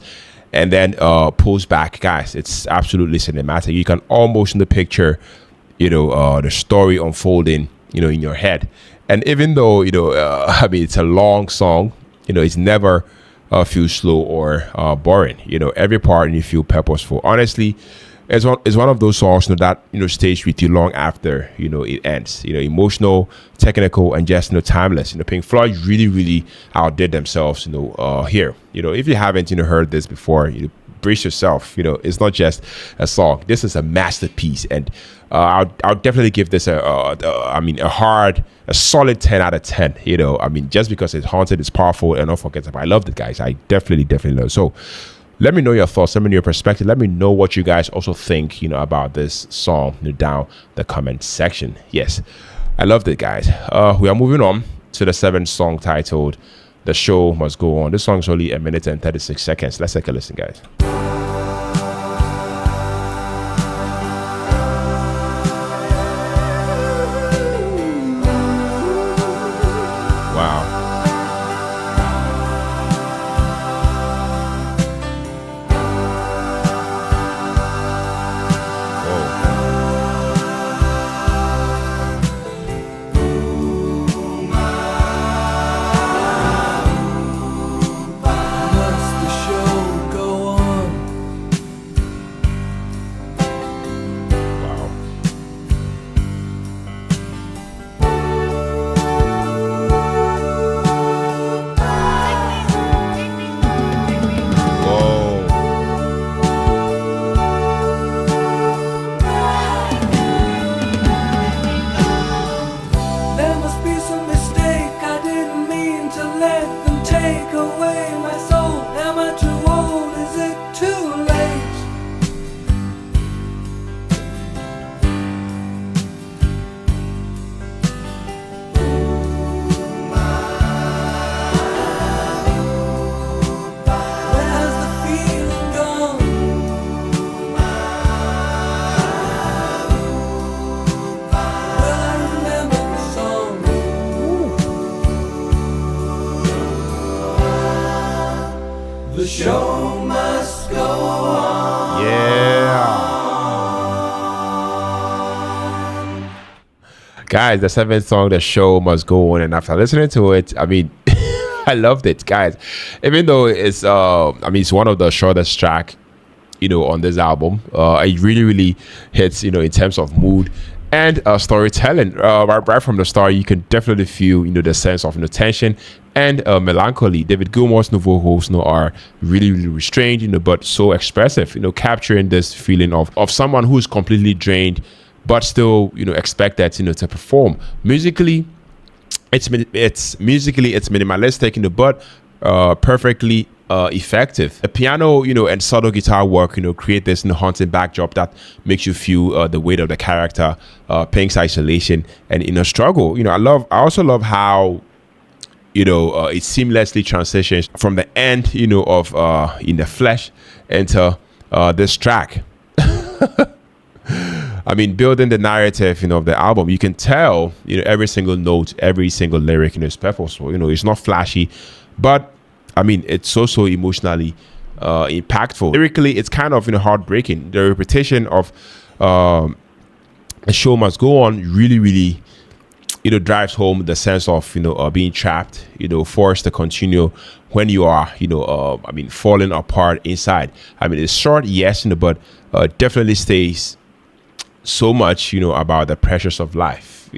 and then pulls back, guys. It's absolutely cinematic. You can almost picture, the story unfolding, in your head. And even though, I mean, it's a long song, it's never feel slow or boring. Every part you feel purposeful. Honestly, it's one of those songs that stays with you long after it ends. Emotional, technical, and just timeless. Pink Floyd really outdid themselves. Here. If you haven't heard this before, brace yourself. It's not just a song. This is a masterpiece, and I'll definitely give this a solid 10 out of 10. I mean, just because it's haunted, it's powerful and unforgettable. I loved it, guys. I definitely love it. So let me know your thoughts. Let me know your perspective. Let me know what you guys also think, about this song down the comment section. Yes, I loved it, guys. We are moving on to the 7th song titled "The Show Must Go On." This song is only 1 minute and 36 seconds. Let's take a listen, guys. Wow. Must the show go on? Wow. Whoa. There must be some mistake. I didn't mean to let them take away my soul. Am I too old? Is it too late? Where has the feeling gone? Will I remember the song? The show must go on. Yeah. Guys, the 7th song, "The Show Must Go On," and after listening to it, I mean, I loved it, guys. Even though it's it's one of the shortest track, on this album. It really hits, in terms of mood and storytelling. Right from the start, you can definitely feel, the sense of tension and melancholy. David Gilmour's vocals, are really restrained, but so expressive. Capturing this feeling of someone who is completely drained, but still, expected, to perform musically. It's minimalistic, but perfectly effective. The piano, and subtle guitar work, create this haunting backdrop that makes you feel the weight of the character, Pink's isolation and inner struggle. I also love how it seamlessly transitions from the end, of In the Flesh into this track. I mean, building the narrative, of the album, you can tell, every single note, every single lyric, is purposeful. It's not flashy, but I mean, it's so emotionally impactful. Lyrically, it's kind of heartbreaking. The repetition of "A Show Must Go On" really drives home the sense of being trapped, forced to continue when you are falling apart inside. I mean, it's short, yes, but definitely stays so much about the pressures of life,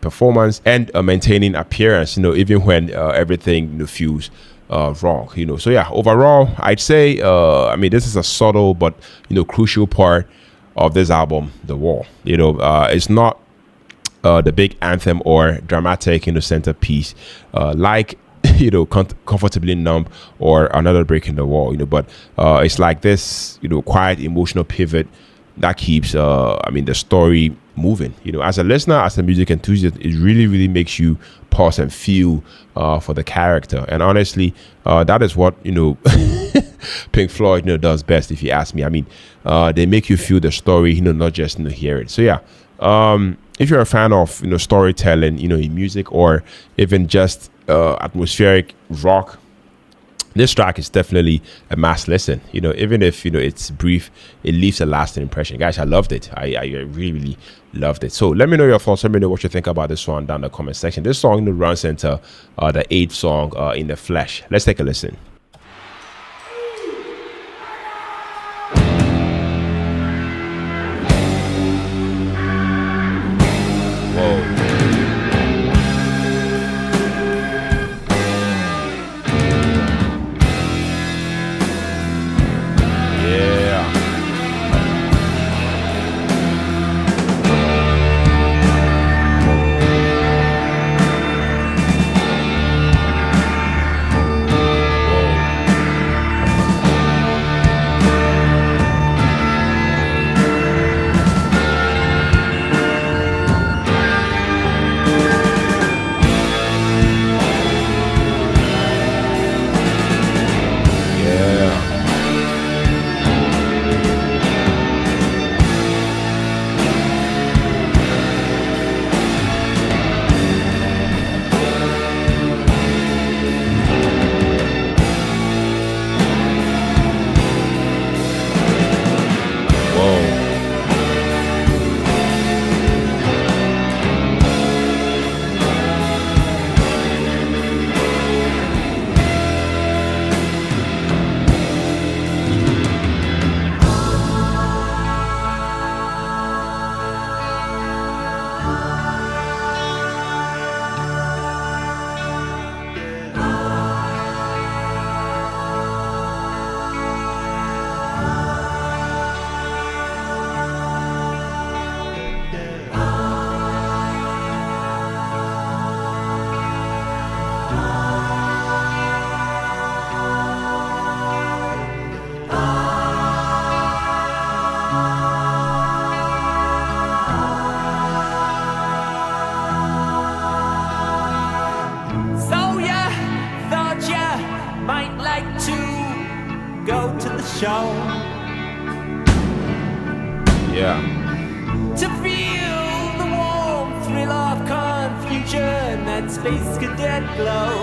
performance and maintaining appearance, even when everything feels wrong. So yeah, overall I'd say this is a subtle but crucial part of this album, The Wall. It's not the big anthem or dramatic centerpiece like Comfortably Numb or Another Break in the Wall, but it's like this quiet emotional pivot that keeps the story moving. As a listener, as a music enthusiast, it really makes you pause and feel for the character. And honestly, that is what Pink Floyd does best, if you ask me. I mean, they make you feel the story, not just hear it. So yeah, if you're a fan of storytelling, in music, or even just atmospheric rock, this track is definitely a must listen. Even if it's brief, it leaves a lasting impression. Guys, I loved it. I really loved it. So let me know your thoughts. Let me know what you think about this song down in the comment section. This song runs into the 8th song, In the Flesh. Let's take a listen. show. Yeah. To feel the warm thrill of confusion, that space cadet glow.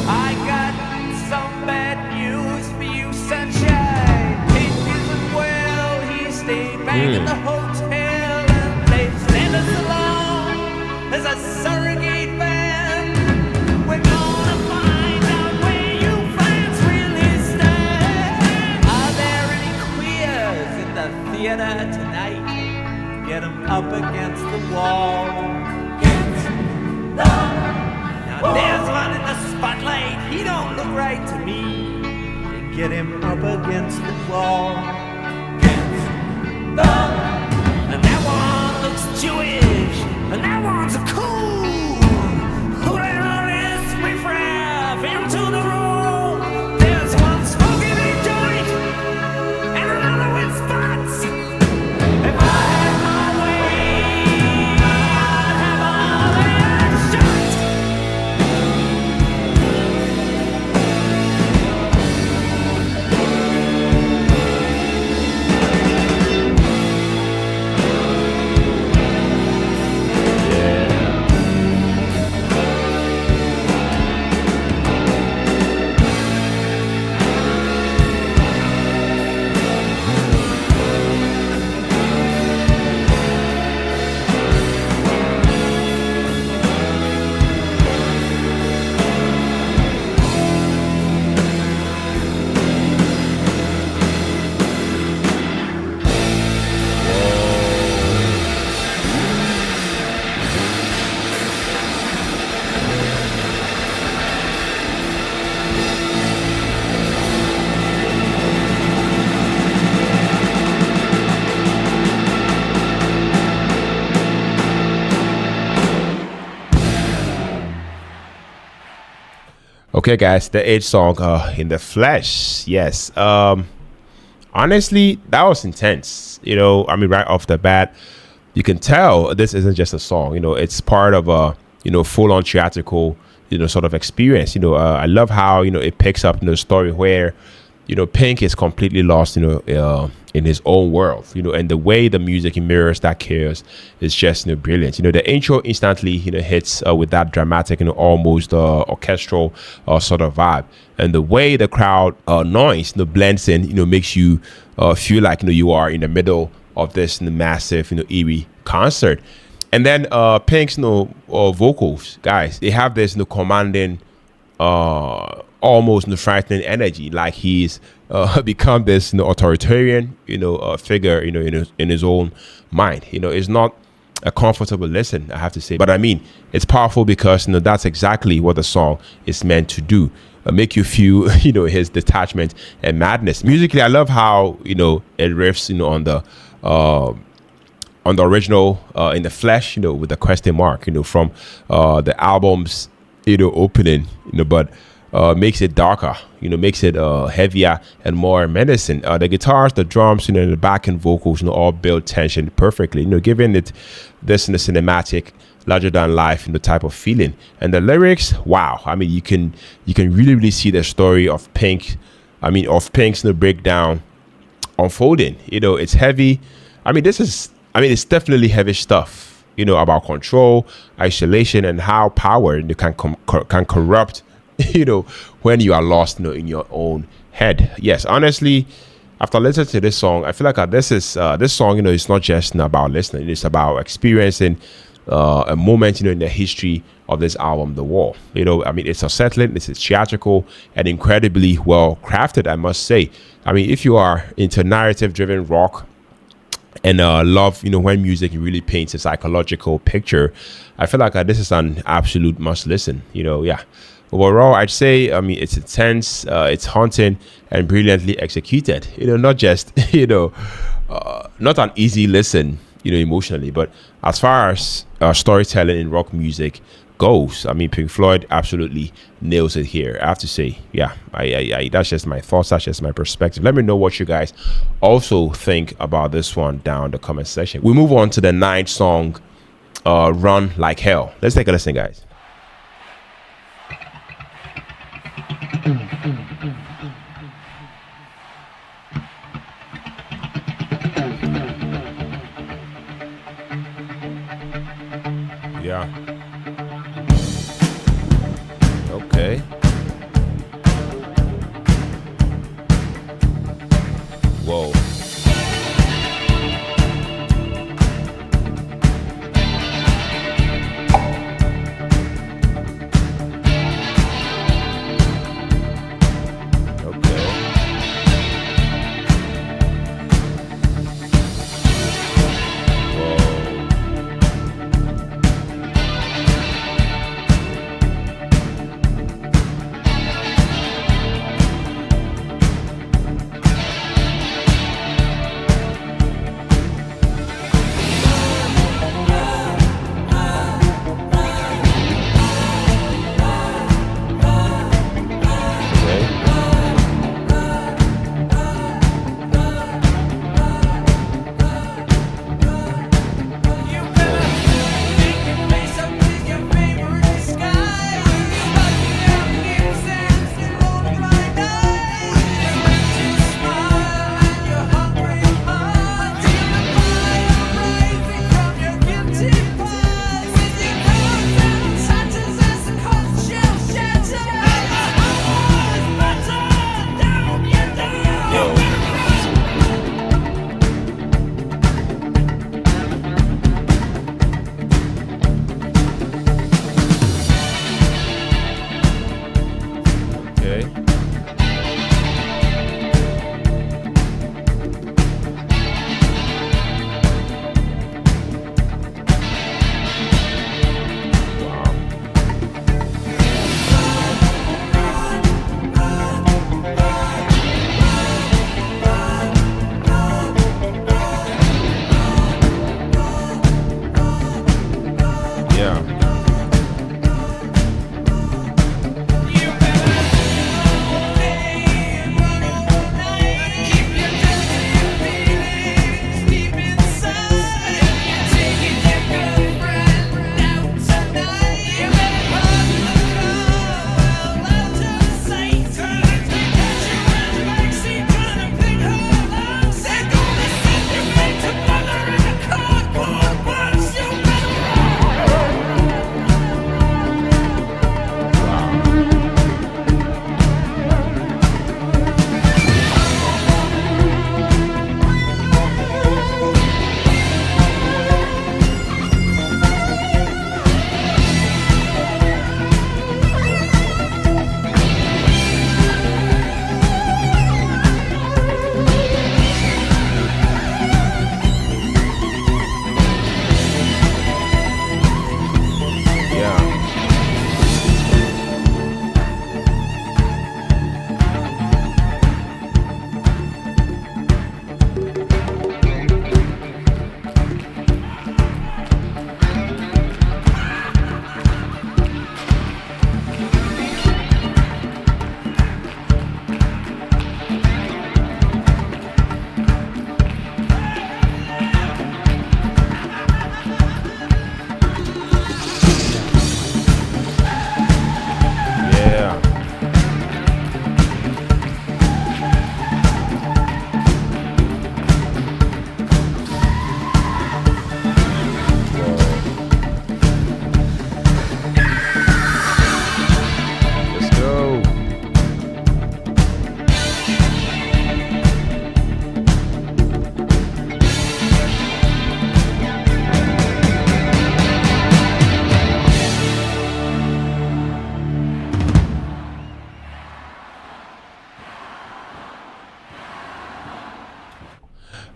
I got some bad news for you, sunshine. It isn't well, he stayed back in the hotel, and they sent us along as a surrogate band. We're gonna find out where you fans really stand. Are there any queers in the theater tonight? Get 'em up against the wall. Now there's one in the spotlight, he don't look right to me. Get him up against the wall. And that one looks Jewish, and that one's a cool. Who the Okay, guys, the eighth song, In the Flesh. Yes. Honestly, that was intense. I mean, right off the bat, you can tell this isn't just a song. It's part of a full-on theatrical sort of experience. I love how it picks up the story where Pink is completely lost in his own world, and the way the music mirrors that chaos is just brilliant. The intro instantly hits with that dramatic almost orchestral sort of vibe, and the way the crowd noise blends in makes you feel like you are in the middle of this massive eerie concert. And then Pink's vocals, guys, they have this commanding almost frightening energy, like he's become this authoritarian figure in his own mind. It's not a comfortable listen, I have to say, but I mean it's powerful because that's exactly what the song is meant to do, make you feel his detachment and madness. Musically, I love how it riffs on the original In the Flesh, with the question mark from the album's opening, but makes it darker, makes it heavier and more menacing. The guitars, the drums, the backing vocals, all build tension perfectly, giving it this in the cinematic, larger than life type of feeling. And the lyrics, wow, I mean, you can really see the story of Pink's breakdown unfolding. It's heavy. It's definitely heavy stuff, about control, isolation, and how power can corrupt when you are lost in your own head. Yes, honestly, after listening to this song, I feel like this song it's not just about listening, it's about experiencing a moment in the history of this album, The Wall. It's unsettling, it's theatrical, and incredibly well crafted, I must say. If you are into narrative driven rock and love when music really paints a psychological picture, I feel like this is an absolute must listen. Overall, I'd say it's intense, it's haunting, and brilliantly executed. Not just not an easy listen emotionally, but as far as storytelling in rock music goes, Pink Floyd absolutely nails it here, I have to say. Yeah, I that's just my thoughts, that's just my perspective. Let me know what you guys also think about this one down in the comment section. We move on to the ninth song, Run Like Hell. Let's take a listen, guys. Yeah. Okay. Whoa.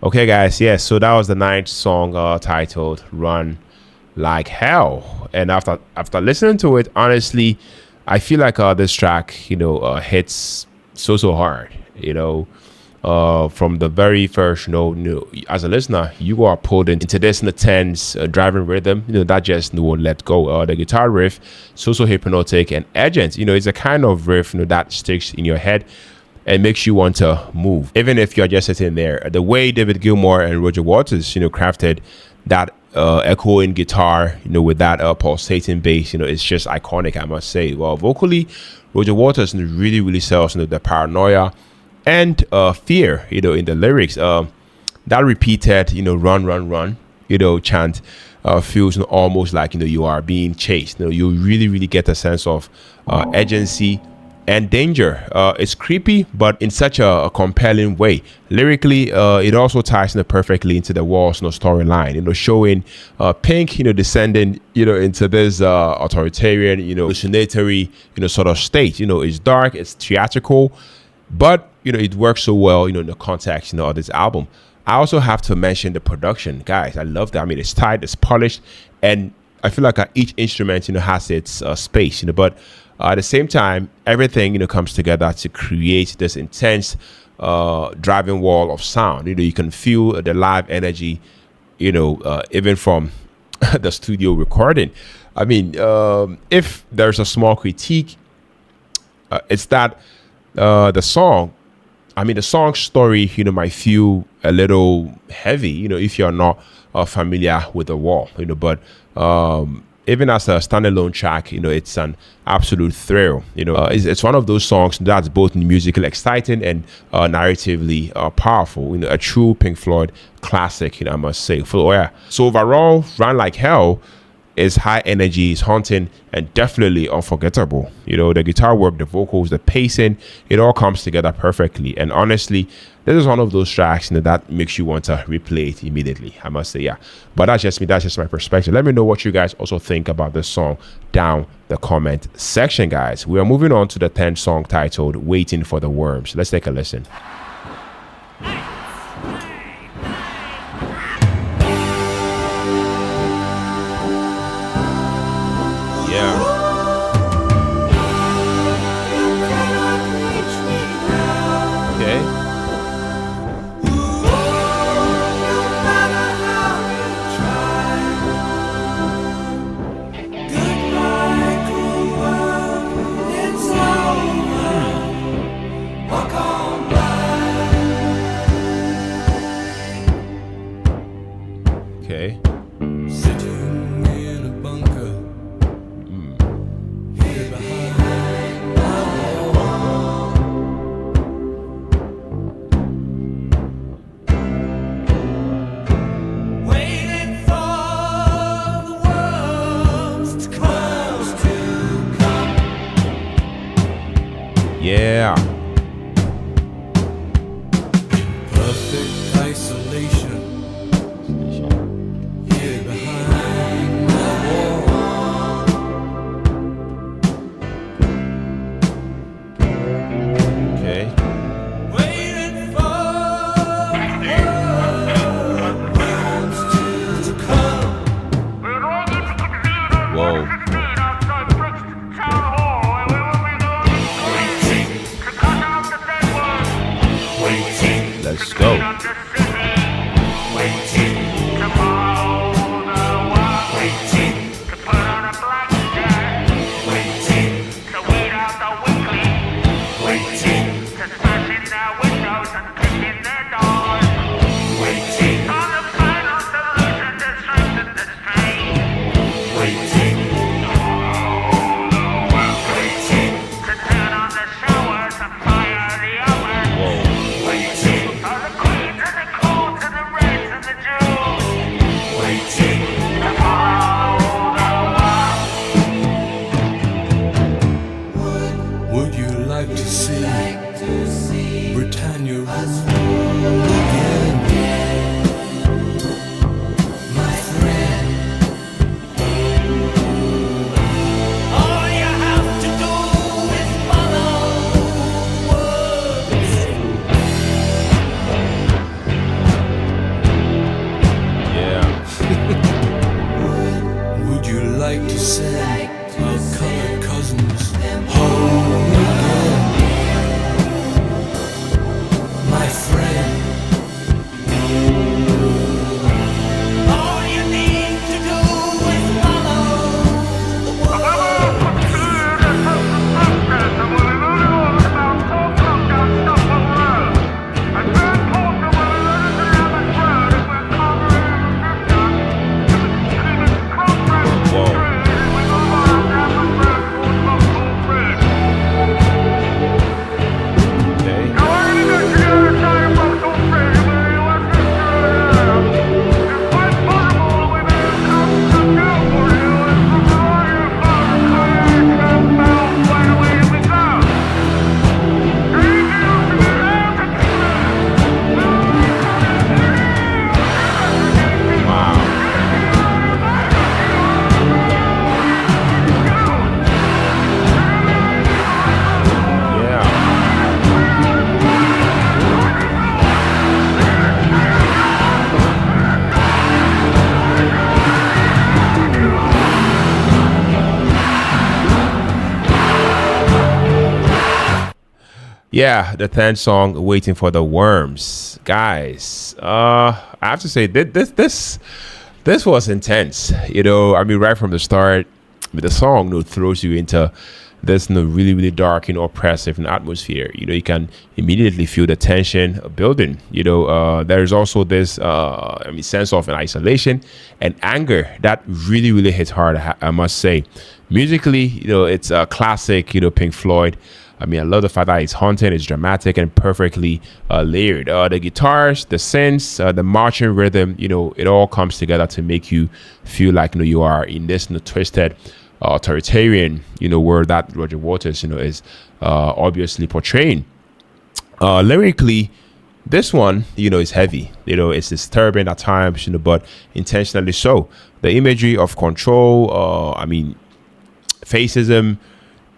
Okay, guys. Yes. So that was the ninth song titled "Run Like Hell," and after listening to it, honestly, I feel like this track, hits so hard. From the very first as a listener, you are pulled into this intense driving rhythm, that just won't let go. The guitar riff, so hypnotic and urgent. It's a kind of riff, that sticks in your head and makes you want to move, even if you're just sitting there. The way David Gilmour and Roger Waters, crafted that echoing guitar, with that pulsating bass, it's just iconic, I must say. Well, vocally, Roger Waters really sells the paranoia and fear, in the lyrics. That repeated, run, chant feels almost like you are being chased. You really get a sense of urgency and danger. It's creepy, but in such a compelling way. Lyrically, it also ties perfectly into the Walls storyline. Showing Pink, descending, into this authoritarian, hallucinatory, sort of state. It's dark, it's theatrical, but it works so well, in the context, of this album. I also have to mention the production, guys. I love that. I mean, it's tight, it's polished, and I feel like each instrument, has its space, but at the same time, everything, comes together to create this intense driving wall of sound. You can feel the live energy, even from the studio recording. I mean, if there's a small critique, it's that the song story, might feel a little heavy, if you're not familiar with the wall, but even as a standalone track, it's an absolute thrill. It's one of those songs that's both musically exciting and narratively powerful. A true Pink Floyd classic, I must say. So overall, Run Like Hell is high energy, is haunting, and definitely unforgettable. The guitar work, the vocals, the pacing, it all comes together perfectly. And honestly, this is one of those tracks that makes you want to replay it immediately, I must say. Yeah, but that's just me, that's just my perspective. Let me know what you guys also think about this song down the comment section, guys. We are moving on to the 10th song titled Waiting for the Worms. Let's take a listen. Yeah. Okay. Okay. Sitting in a bunker. Here behind my wall. Waiting for the worms to come. Yeah. Perfect isolation. Here behind my wall. Okay. Waiting for worms to come. Whoa. Let's go. Would you like to see Britannia rule again? My friend, all you have to do is follow words. Yeah, the 10th song, Waiting for the Worms. Guys, I have to say this was intense. I mean, right from the start, the song throws you into this really, really dark, oppressive atmosphere. You can immediately feel the tension building. There's also this sense of an isolation and anger that really, really hits hard, I must say. Musically, it's a classic, Pink Floyd. I mean, I love the fact that it's haunting, it's dramatic, and perfectly layered. The guitars, the synths, the marching rhythm, it all comes together to make you feel like you are in this twisted authoritarian, world that Roger Waters, is obviously portraying. Lyrically, this one, is heavy. It's disturbing at times, but intentionally so. The imagery of control, fascism,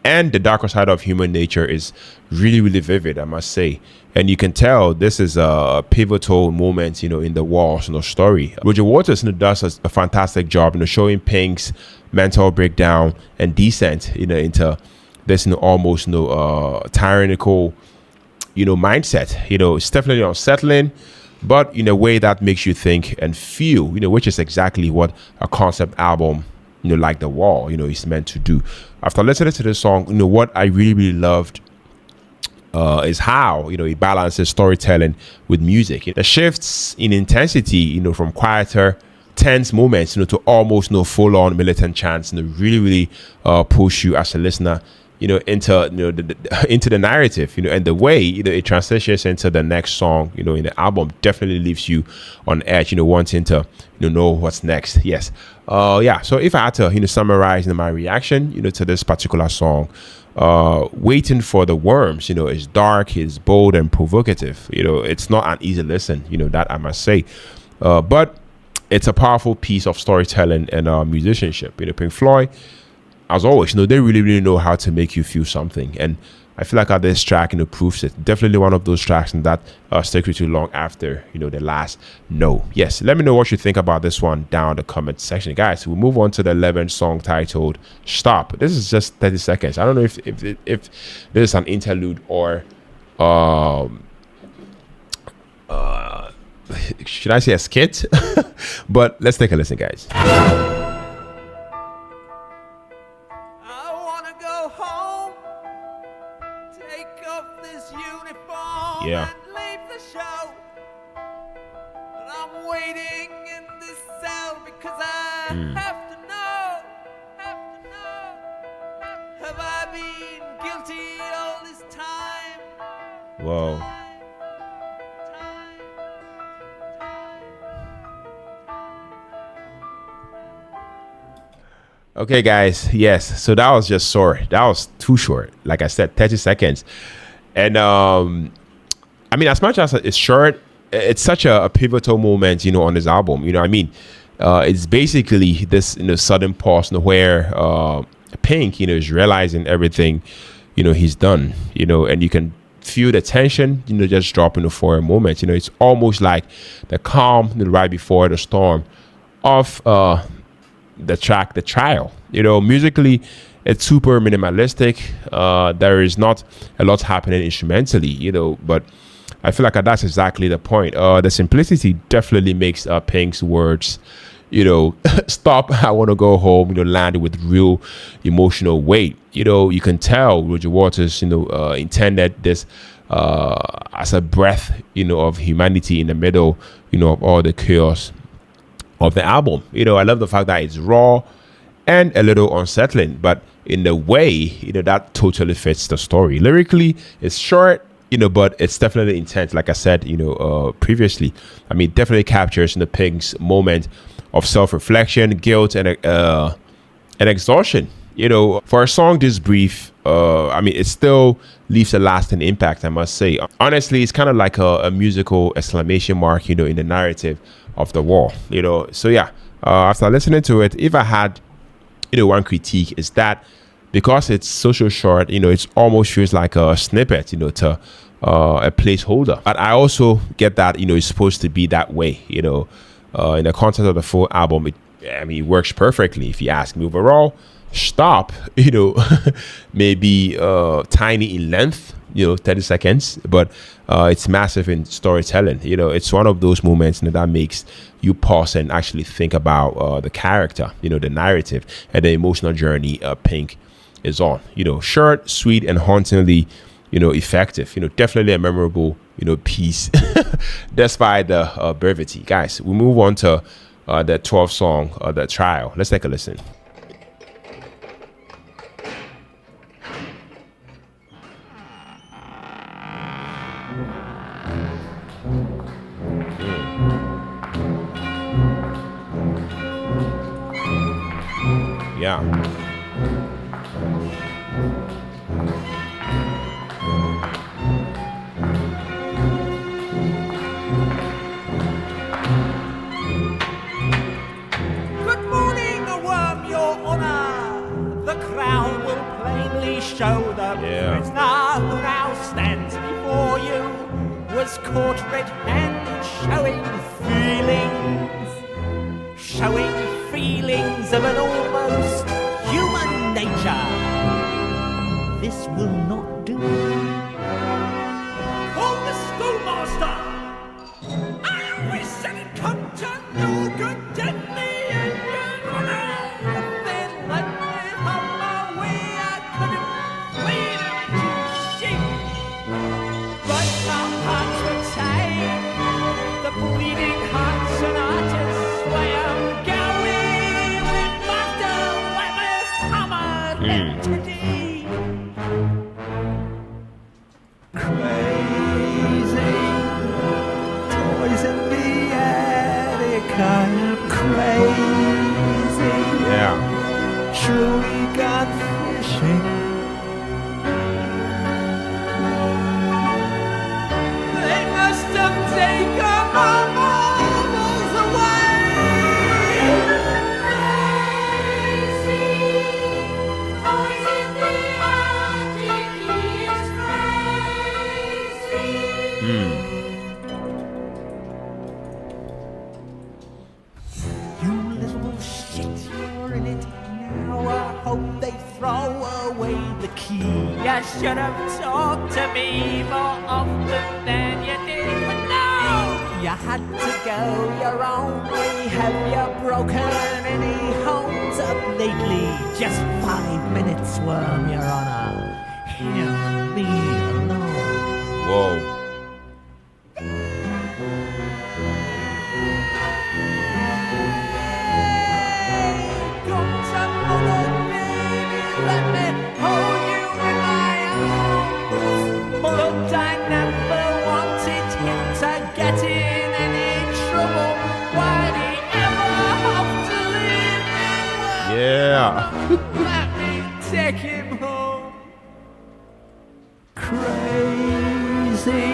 and the darker side of human nature is really, really vivid, I must say. And you can tell this is a pivotal moment, in the Walls story. Roger Waters does a fantastic job, showing Pink's mental breakdown and descent, into this, almost, tyrannical, mindset. It's definitely unsettling, but in a way that makes you think and feel, which is exactly what a concept album like The Wall, is meant to do. After listening to this song, what I really, really loved is how, it balances storytelling with music. The shifts in intensity, from quieter, tense moments, to almost full-on militant chants, really, really push you as a listener, into into the narrative, and the way it transitions into the next song, in the album definitely leaves you on edge, wanting to know what's next. Yes. Yeah. So if I had to summarize my reaction, to this particular song, Waiting for the Worms, is dark, is bold and provocative. It's not an easy listen, that I must say, but it's a powerful piece of storytelling and musicianship. Pink Floyd, as always, they really, really know how to make you feel something. And I feel like this track, proves it. Definitely one of those tracks and that stick with you long after, the last no. Yes, let me know what you think about this one down in the comment section. Guys, we'll move on to the 11th song titled Stop. This is just 30 seconds. I don't know if this is an interlude or should I say a skit? But let's take a listen, guys. Yeah. And leave the show. But I'm waiting in this cell because I have to know. Have I been guilty all this time? Whoa. Okay, guys. Yes. So that was just short. That was too short. Like I said, 30 seconds. And as much as it's short, it's such a pivotal moment, on this album. It's basically this, sudden pause, where Pink, is realizing everything, he's done, and you can feel the tension, just dropping for a moment. It's almost like the calm right before the storm of the track, The Trial. Musically, it's super minimalistic. There is not a lot happening instrumentally, but I feel like that's exactly the point. The simplicity definitely makes Pink's words, stop, I want to go home, land with real emotional weight. You can tell Roger Waters, intended this as a breath, of humanity in the middle, of all the chaos of the album. I love the fact that it's raw and a little unsettling, but in the way, that totally fits the story. Lyrically, it's short, but it's definitely intense. Like I said, previously, definitely captures Pink's moment of self-reflection, guilt, and exhaustion. For a song this brief, it still leaves a lasting impact, I must say. Honestly, it's kind of like a musical exclamation mark, in the narrative of The Wall. So yeah, after listening to it, if I had, one critique, is that because it's so short, it almost feels like a snippet, to a placeholder. But I also get that, it's supposed to be that way, in the context of the full album. It works perfectly, if you ask me. Overall, stop, maybe tiny in length, 30 seconds, but it's massive in storytelling. It's one of those moments that makes you pause and actually think about the character, the narrative and the emotional journey Pink is on. Short, sweet, and hauntingly, effective. Definitely a memorable, piece, despite the brevity. Guys, we move on to the 12th song, The Trial. Let's take a listen. Yeah. Good morning, worm, your honor. The crown will plainly show the prisoner who now stands before you was caught red-handed, showing feelings of an almost human nature. This will not do. Call the schoolmaster. I always said it come to no good, deadly, and your honor. Then let me have my way. I couldn't bleed into sheep, but our hearts were tied. The bleeding hearts and artists way I'm going. We must let me hammered entity. Crazy toys in the attic. I am crazy. Yeah. Truly gone fishing. They must have taken my marbles away. Toys in the attic, he is crazy. You little shit, you're in it now. I hope they throw away the key. You should have talked to me more often than you did, but no, you had to go your own way. Have you broken any homes up lately? Just 5 minutes, worm, your honor. Him and me alone. Whoa. Come tomorrow, baby, let me hold you in my arms. But I never wanted him to get in any trouble. Why'd he ever have to leave me? Yeah. Let me take him home. Crazy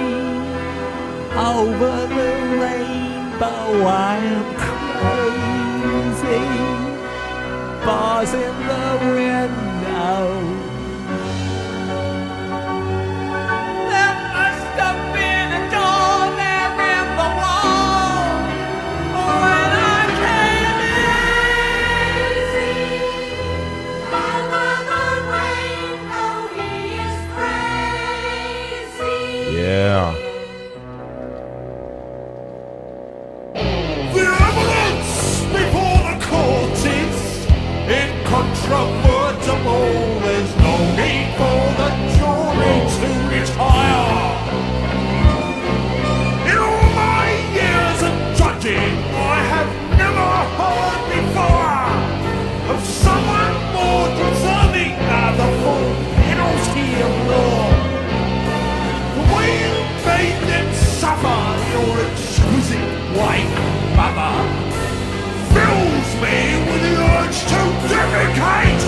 over the rainbow, I am crazy. Bars in the window. There must have been a door there in the wall when I came in. Over the rainbow, he is crazy. Yeah. The evidence before the court is incontrovertible. There's no need for the jury to retire. In all my years of judging, I have never heard before of someone more deserving of the full penalty of law. The way you made them suffer, your exquisite wife, mother, fills me with the urge to defecate.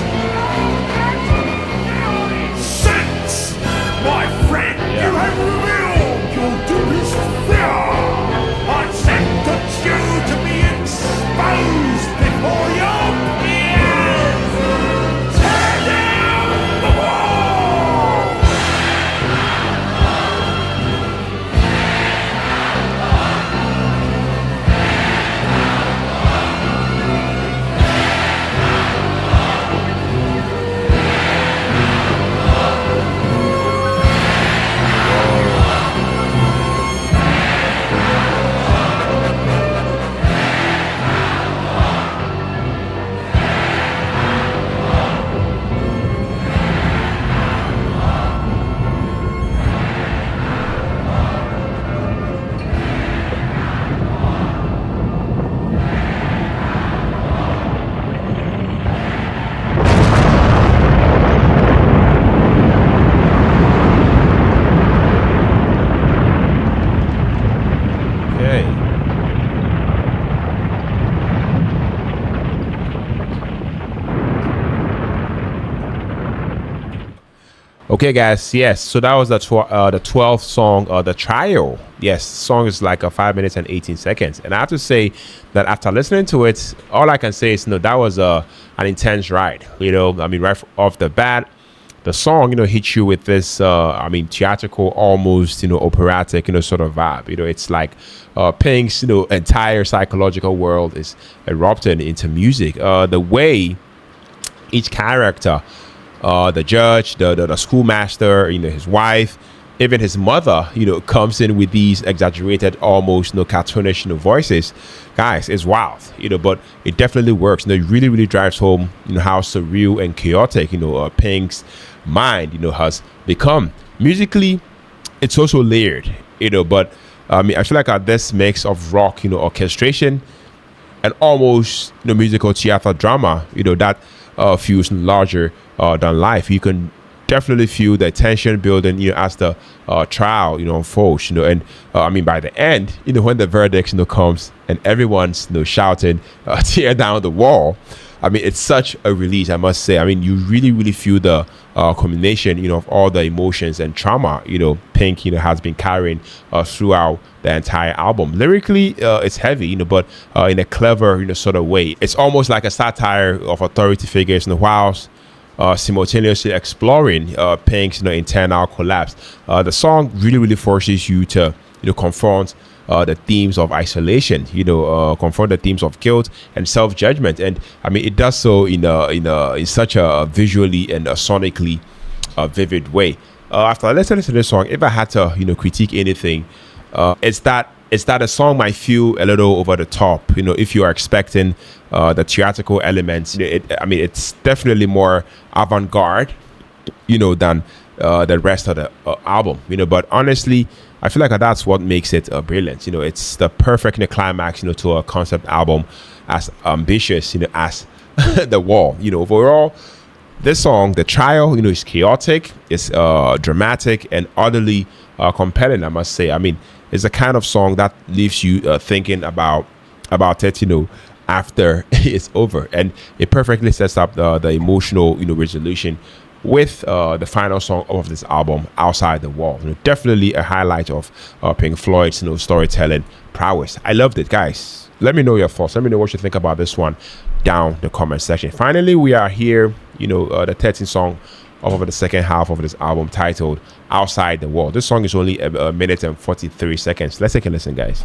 Since, my friend, you have revealed your deepest fear, I sentence you to be exposed before your peers. Tear down the wall. Okay, guys. Yes. So that was the 12th song, the trial. Yes, song is like a 5 minutes and 18 seconds, and I have to say that after listening to it, all I can say is, that was an intense ride. I mean, right off the bat, the song, hits you with this, I mean, theatrical, almost, operatic, sort of vibe. It's like Pink's, entire psychological world is erupting into music. The way each character, the judge, the schoolmaster, his wife, even his mother, comes in with these exaggerated, almost, cartoonish, voices. Guys, it's wild, but it definitely works. It really, really drives home, how surreal and chaotic, Pink's mind, has become. Musically, it's also layered, but I mean, I feel like this mix of rock, orchestration, and almost, musical theater drama, that feels larger than life. You can definitely feel the tension building, as the trial, unfolds, and I mean, by the end, when the verdict, comes and everyone's, shouting, tear down the wall. I mean, it's such a release, I must say. I mean, you really, really feel the combination, of all the emotions and trauma, Pink, has been carrying throughout the entire album. Lyrically, it's heavy, but in a clever, sort of way. It's almost like a satire of authority figures, whilst simultaneously exploring Pink's, internal collapse. The song really, really forces you to, confront the themes of isolation, confront the themes of guilt and self-judgment, and I mean, it does so in such a visually and a sonically vivid way. After listening to this song, if I had to, critique anything, it's that a song might feel a little over the top. If you are expecting the theatrical elements, I mean, it's definitely more avant-garde, than the rest of the album. But honestly, I feel like that's what makes it brilliant. It's the perfect climax, to a concept album as ambitious, as The Wall. Overall, this song, The Trial, is chaotic, it's dramatic, and utterly compelling, I must say. I mean, it's the kind of song that leaves you thinking about it, after it's over, and it perfectly sets up the emotional, resolution with the final song of this album, Outside the Wall. Definitely a highlight of Pink Floyd's storytelling prowess. I loved it, guys. Let me know your thoughts. Let me know what you think about this one down the comment section. Finally, we are here, the 13th song of the second half of this album, titled Outside the Wall. This song is only a minute and 43 seconds. Let's take a listen, guys.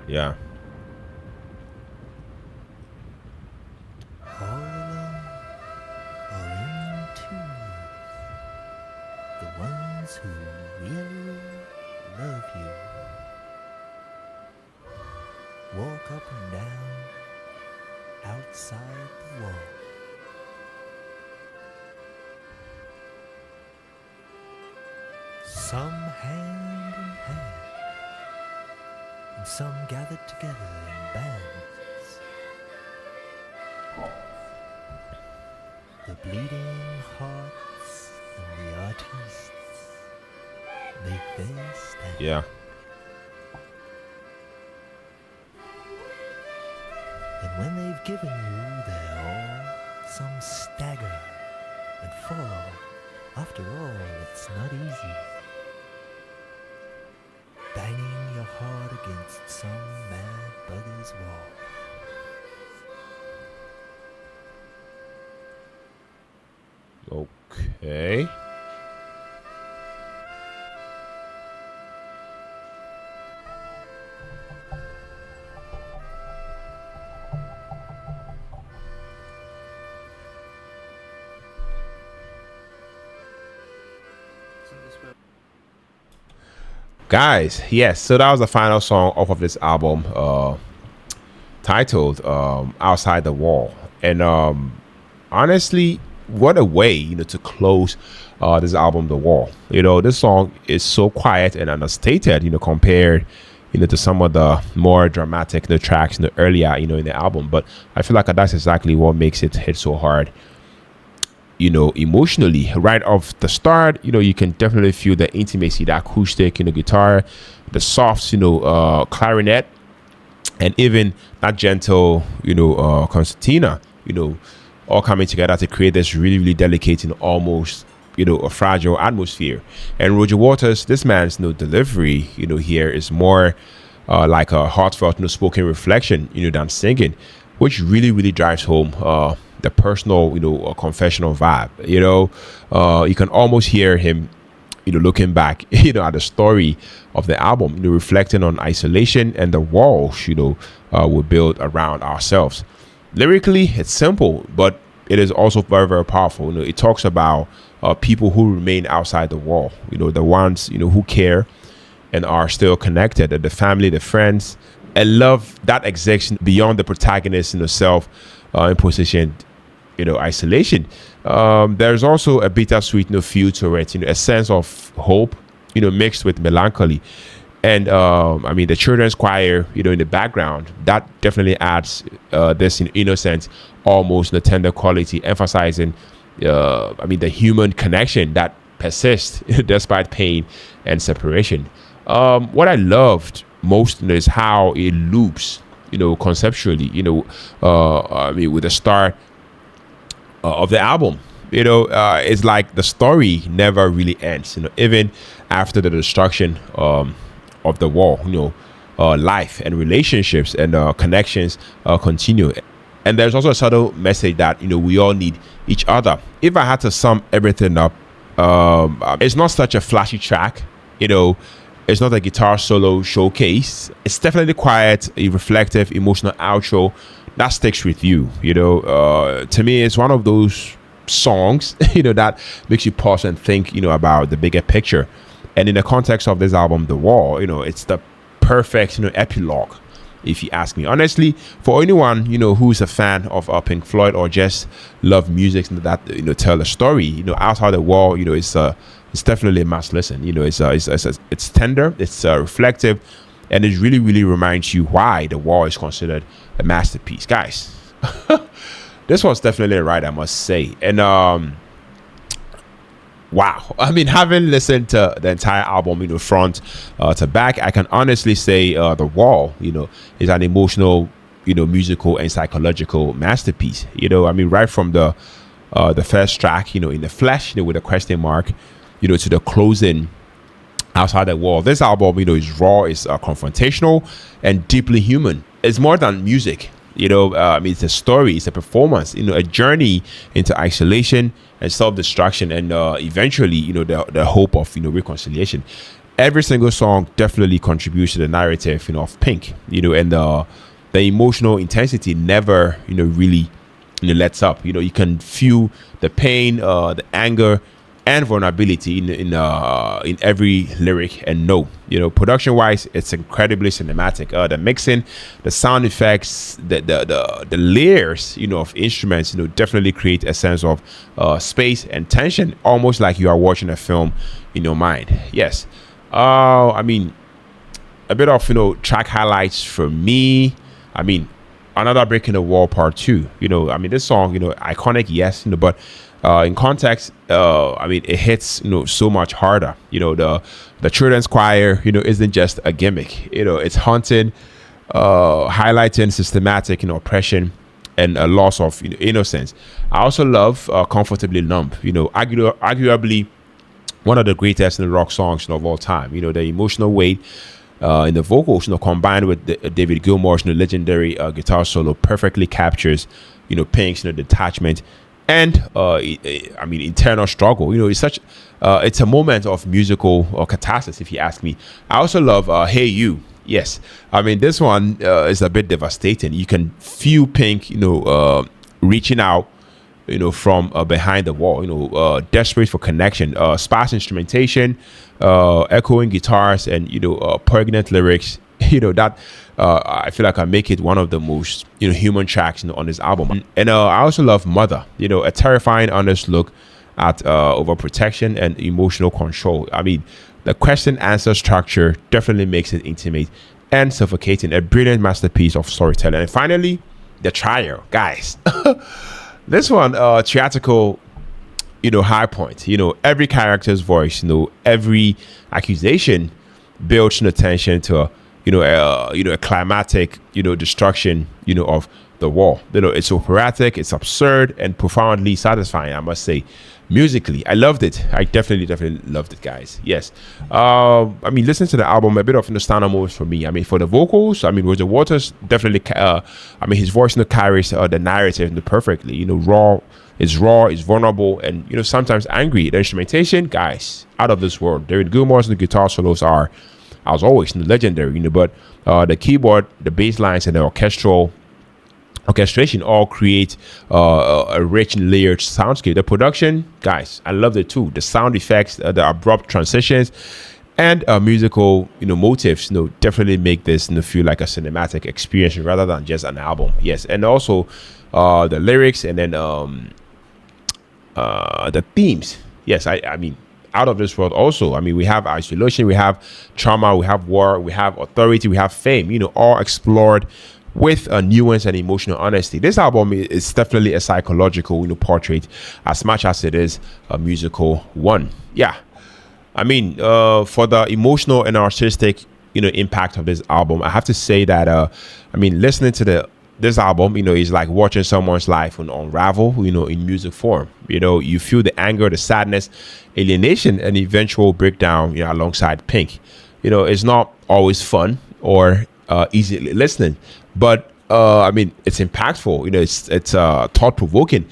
Yeah. All alone or in twos, the ones who really love you walk up and down outside the wall. Some hand in hand, and some gathered together in bands. The bleeding hearts and the artists make their stand. Yeah. And when they've given you their all, some stagger and fall. After all, it's not easy. Banging your heart against some mad bugger's wall. Okay. Guys, yes, so that was the final song off of this album, titled Outside the Wall. And honestly, what a way, to close this album, The Wall. This song is so quiet and understated, compared, to some of the more dramatic tracks earlier, in the album. But I feel like that's exactly what makes it hit so hard. emotionally right off the start. You can definitely feel the intimacy, the acoustic, guitar, the soft, clarinet, and even that gentle, concertina, all coming together to create this really, really delicate and almost, a fragile atmosphere. And Roger Waters, this man's delivery, here is more like a heartfelt, spoken reflection, than singing, which really, really drives home the personal, confessional vibe. You can almost hear him, looking back, at the story of the album, reflecting on isolation and the walls, we build around ourselves. Lyrically, it's simple, but it is also very, very powerful. It talks about people who remain outside the wall, the ones, who care and are still connected, the family, the friends, and love that exists beyond the protagonist, self imposition, isolation. There's also a bittersweet feel to it, a sense of hope, mixed with melancholy. And the children's choir, in the background, that definitely adds this innocent, almost tender quality, emphasizing the human connection that persists despite pain and separation. What I loved most is how it loops, conceptually, with the start of the album. It's like the story never really ends, even after the destruction of the wall. Life and relationships and connections continue. And there's also a subtle message that we all need each other. If I had to sum everything up, it's not such a flashy track. It's not a guitar solo showcase. It's definitely quiet, a reflective, emotional outro that sticks with you. To me, it's one of those songs that makes you pause and think about the bigger picture. And in the context of this album, The Wall, it's the perfect epilogue, if you ask me. Honestly, for anyone who's a fan of Pink Floyd or just love music that tell a story, Outside the Wall, it's definitely a must listen. It's tender, it's reflective, and it really, really reminds you why The Wall is considered a masterpiece, guys. This was definitely a ride, I must say. And wow, having listened to the entire album, front to back, I can honestly say The Wall, is an emotional, musical and psychological masterpiece. Right from the first track, in the flesh, with a question mark, to the closing, Outside the Wall. This album, is raw, is confrontational, and deeply human. It's more than music. It's a story, it's a performance, a journey into isolation and self-destruction, and eventually, the hope of, reconciliation. Every single song definitely contributes to the narrative, of Pink, and the emotional intensity never, really, lets up. You can feel the pain, the anger, and vulnerability in every lyric and note. Production wise, it's incredibly cinematic. The mixing, the sound effects, the layers of instruments definitely create a sense of space and tension, almost like you are watching a film in your mind. Yes. A bit of track highlights for me. Another Breaking the Wall Part 2. This song, iconic, yes, but in context, it hits so much harder. The children's choir isn't just a gimmick. It's haunting, highlighting systematic oppression and a loss of innocence. I also love Comfortably Numb. Arguably one of the greatest rock songs of all time. The emotional weight in the vocals, combined with David Gilmour's legendary guitar solo, perfectly captures Pink's detachment and internal struggle. It's a moment of musical catharsis, if you ask me. I also love Hey You. Yes, this one is a bit devastating. You can feel Pink reaching out from behind the wall, desperate for connection, sparse instrumentation, echoing guitars, and poignant lyrics that I feel like I make it one of the most human tracks on this album. And I also love Mother, a terrifying honest look at overprotection and emotional control. The question answer structure definitely makes it intimate and suffocating, a brilliant masterpiece of storytelling. And finally, The Trial, guys. This one, theatrical high points. Every character's voice, every accusation builds tension to a climatic destruction of the wall. It's operatic, it's absurd, and profoundly satisfying, I must say. Musically, I loved it. I definitely loved it, guys. Yes. I mean, listen to the album, a bit of standout moments for me. I mean, for the vocals, I mean, Roger Waters definitely I mean, his voice carries the narrative perfectly. Raw, it's vulnerable, and sometimes angry. The instrumentation, guys, out of this world. David Gilmour's guitar solos are, as always, legendary. But the keyboard, the bass lines, and the orchestration all create a rich and layered soundscape. The production, guys, I loved it too. The sound effects, the abrupt transitions, and musical motifs definitely make this feel like a cinematic experience rather than just an album. Yes. And also the lyrics, and then the themes. Yes, I mean, out of this world also. I mean, we have isolation, we have trauma, we have war, we have authority, we have fame, all explored with a nuance and emotional honesty. This album is definitely a psychological portrait as much as it is a musical one. Yeah, I mean, for the emotional and artistic impact of this album, I have to say that I mean, listening to this album is like watching someone's life unravel in music form. You feel the anger, the sadness, alienation, and eventual breakdown alongside Pink. It's not always fun or easily listening, but I mean, it's impactful. It's thought-provoking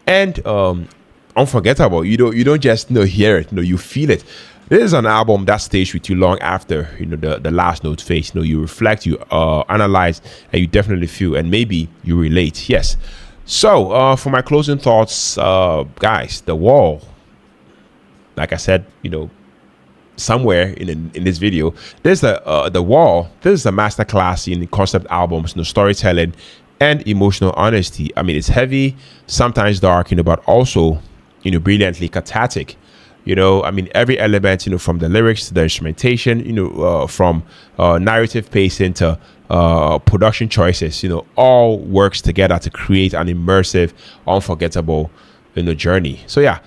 and unforgettable. You don't just hear it, you feel it. This is an album that stays with you long after the last note fades. You reflect, you analyze, and you definitely feel, and maybe you relate. Yes. So for my closing thoughts, guys, The Wall, like I said, somewhere in this video, there's The Wall. This is a masterclass in concept albums, storytelling, and emotional honesty. I mean, it's heavy, sometimes dark, but also brilliantly cathartic. I mean, every element, from the lyrics to the instrumentation, from narrative pacing to production choices, all works together to create an immersive, unforgettable journey. So yeah,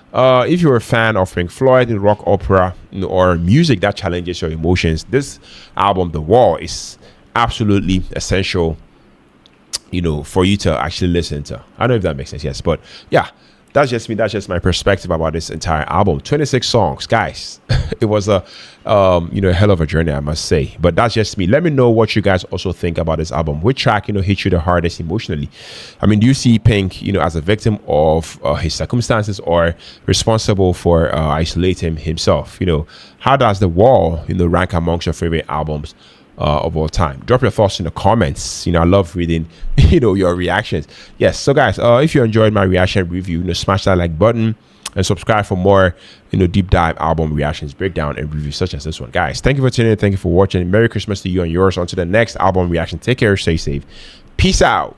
if you're a fan of Pink Floyd, rock opera, or music that challenges your emotions, this album, The Wall, is absolutely essential for you to actually listen to. I don't know if that makes sense. Yes, but yeah, that's just me. That's just my perspective about this entire album. 26 songs, guys. It was a a hell of a journey, I must say. But that's just me. Let me know what you guys also think about this album. Which track hit you the hardest emotionally? I mean, do you see Pink as a victim of his circumstances, or responsible for isolating himself? How does The Wall rank amongst your favorite albums of all time? Drop your thoughts in the comments. I love reading your reactions. Yes, so guys, if you enjoyed my reaction review, smash that like button and subscribe for more deep dive album reactions, breakdown, and reviews such as this one. Guys, thank you for tuning in, thank you for watching. Merry Christmas to you and yours. On to the next album reaction. Take care, stay safe, peace out.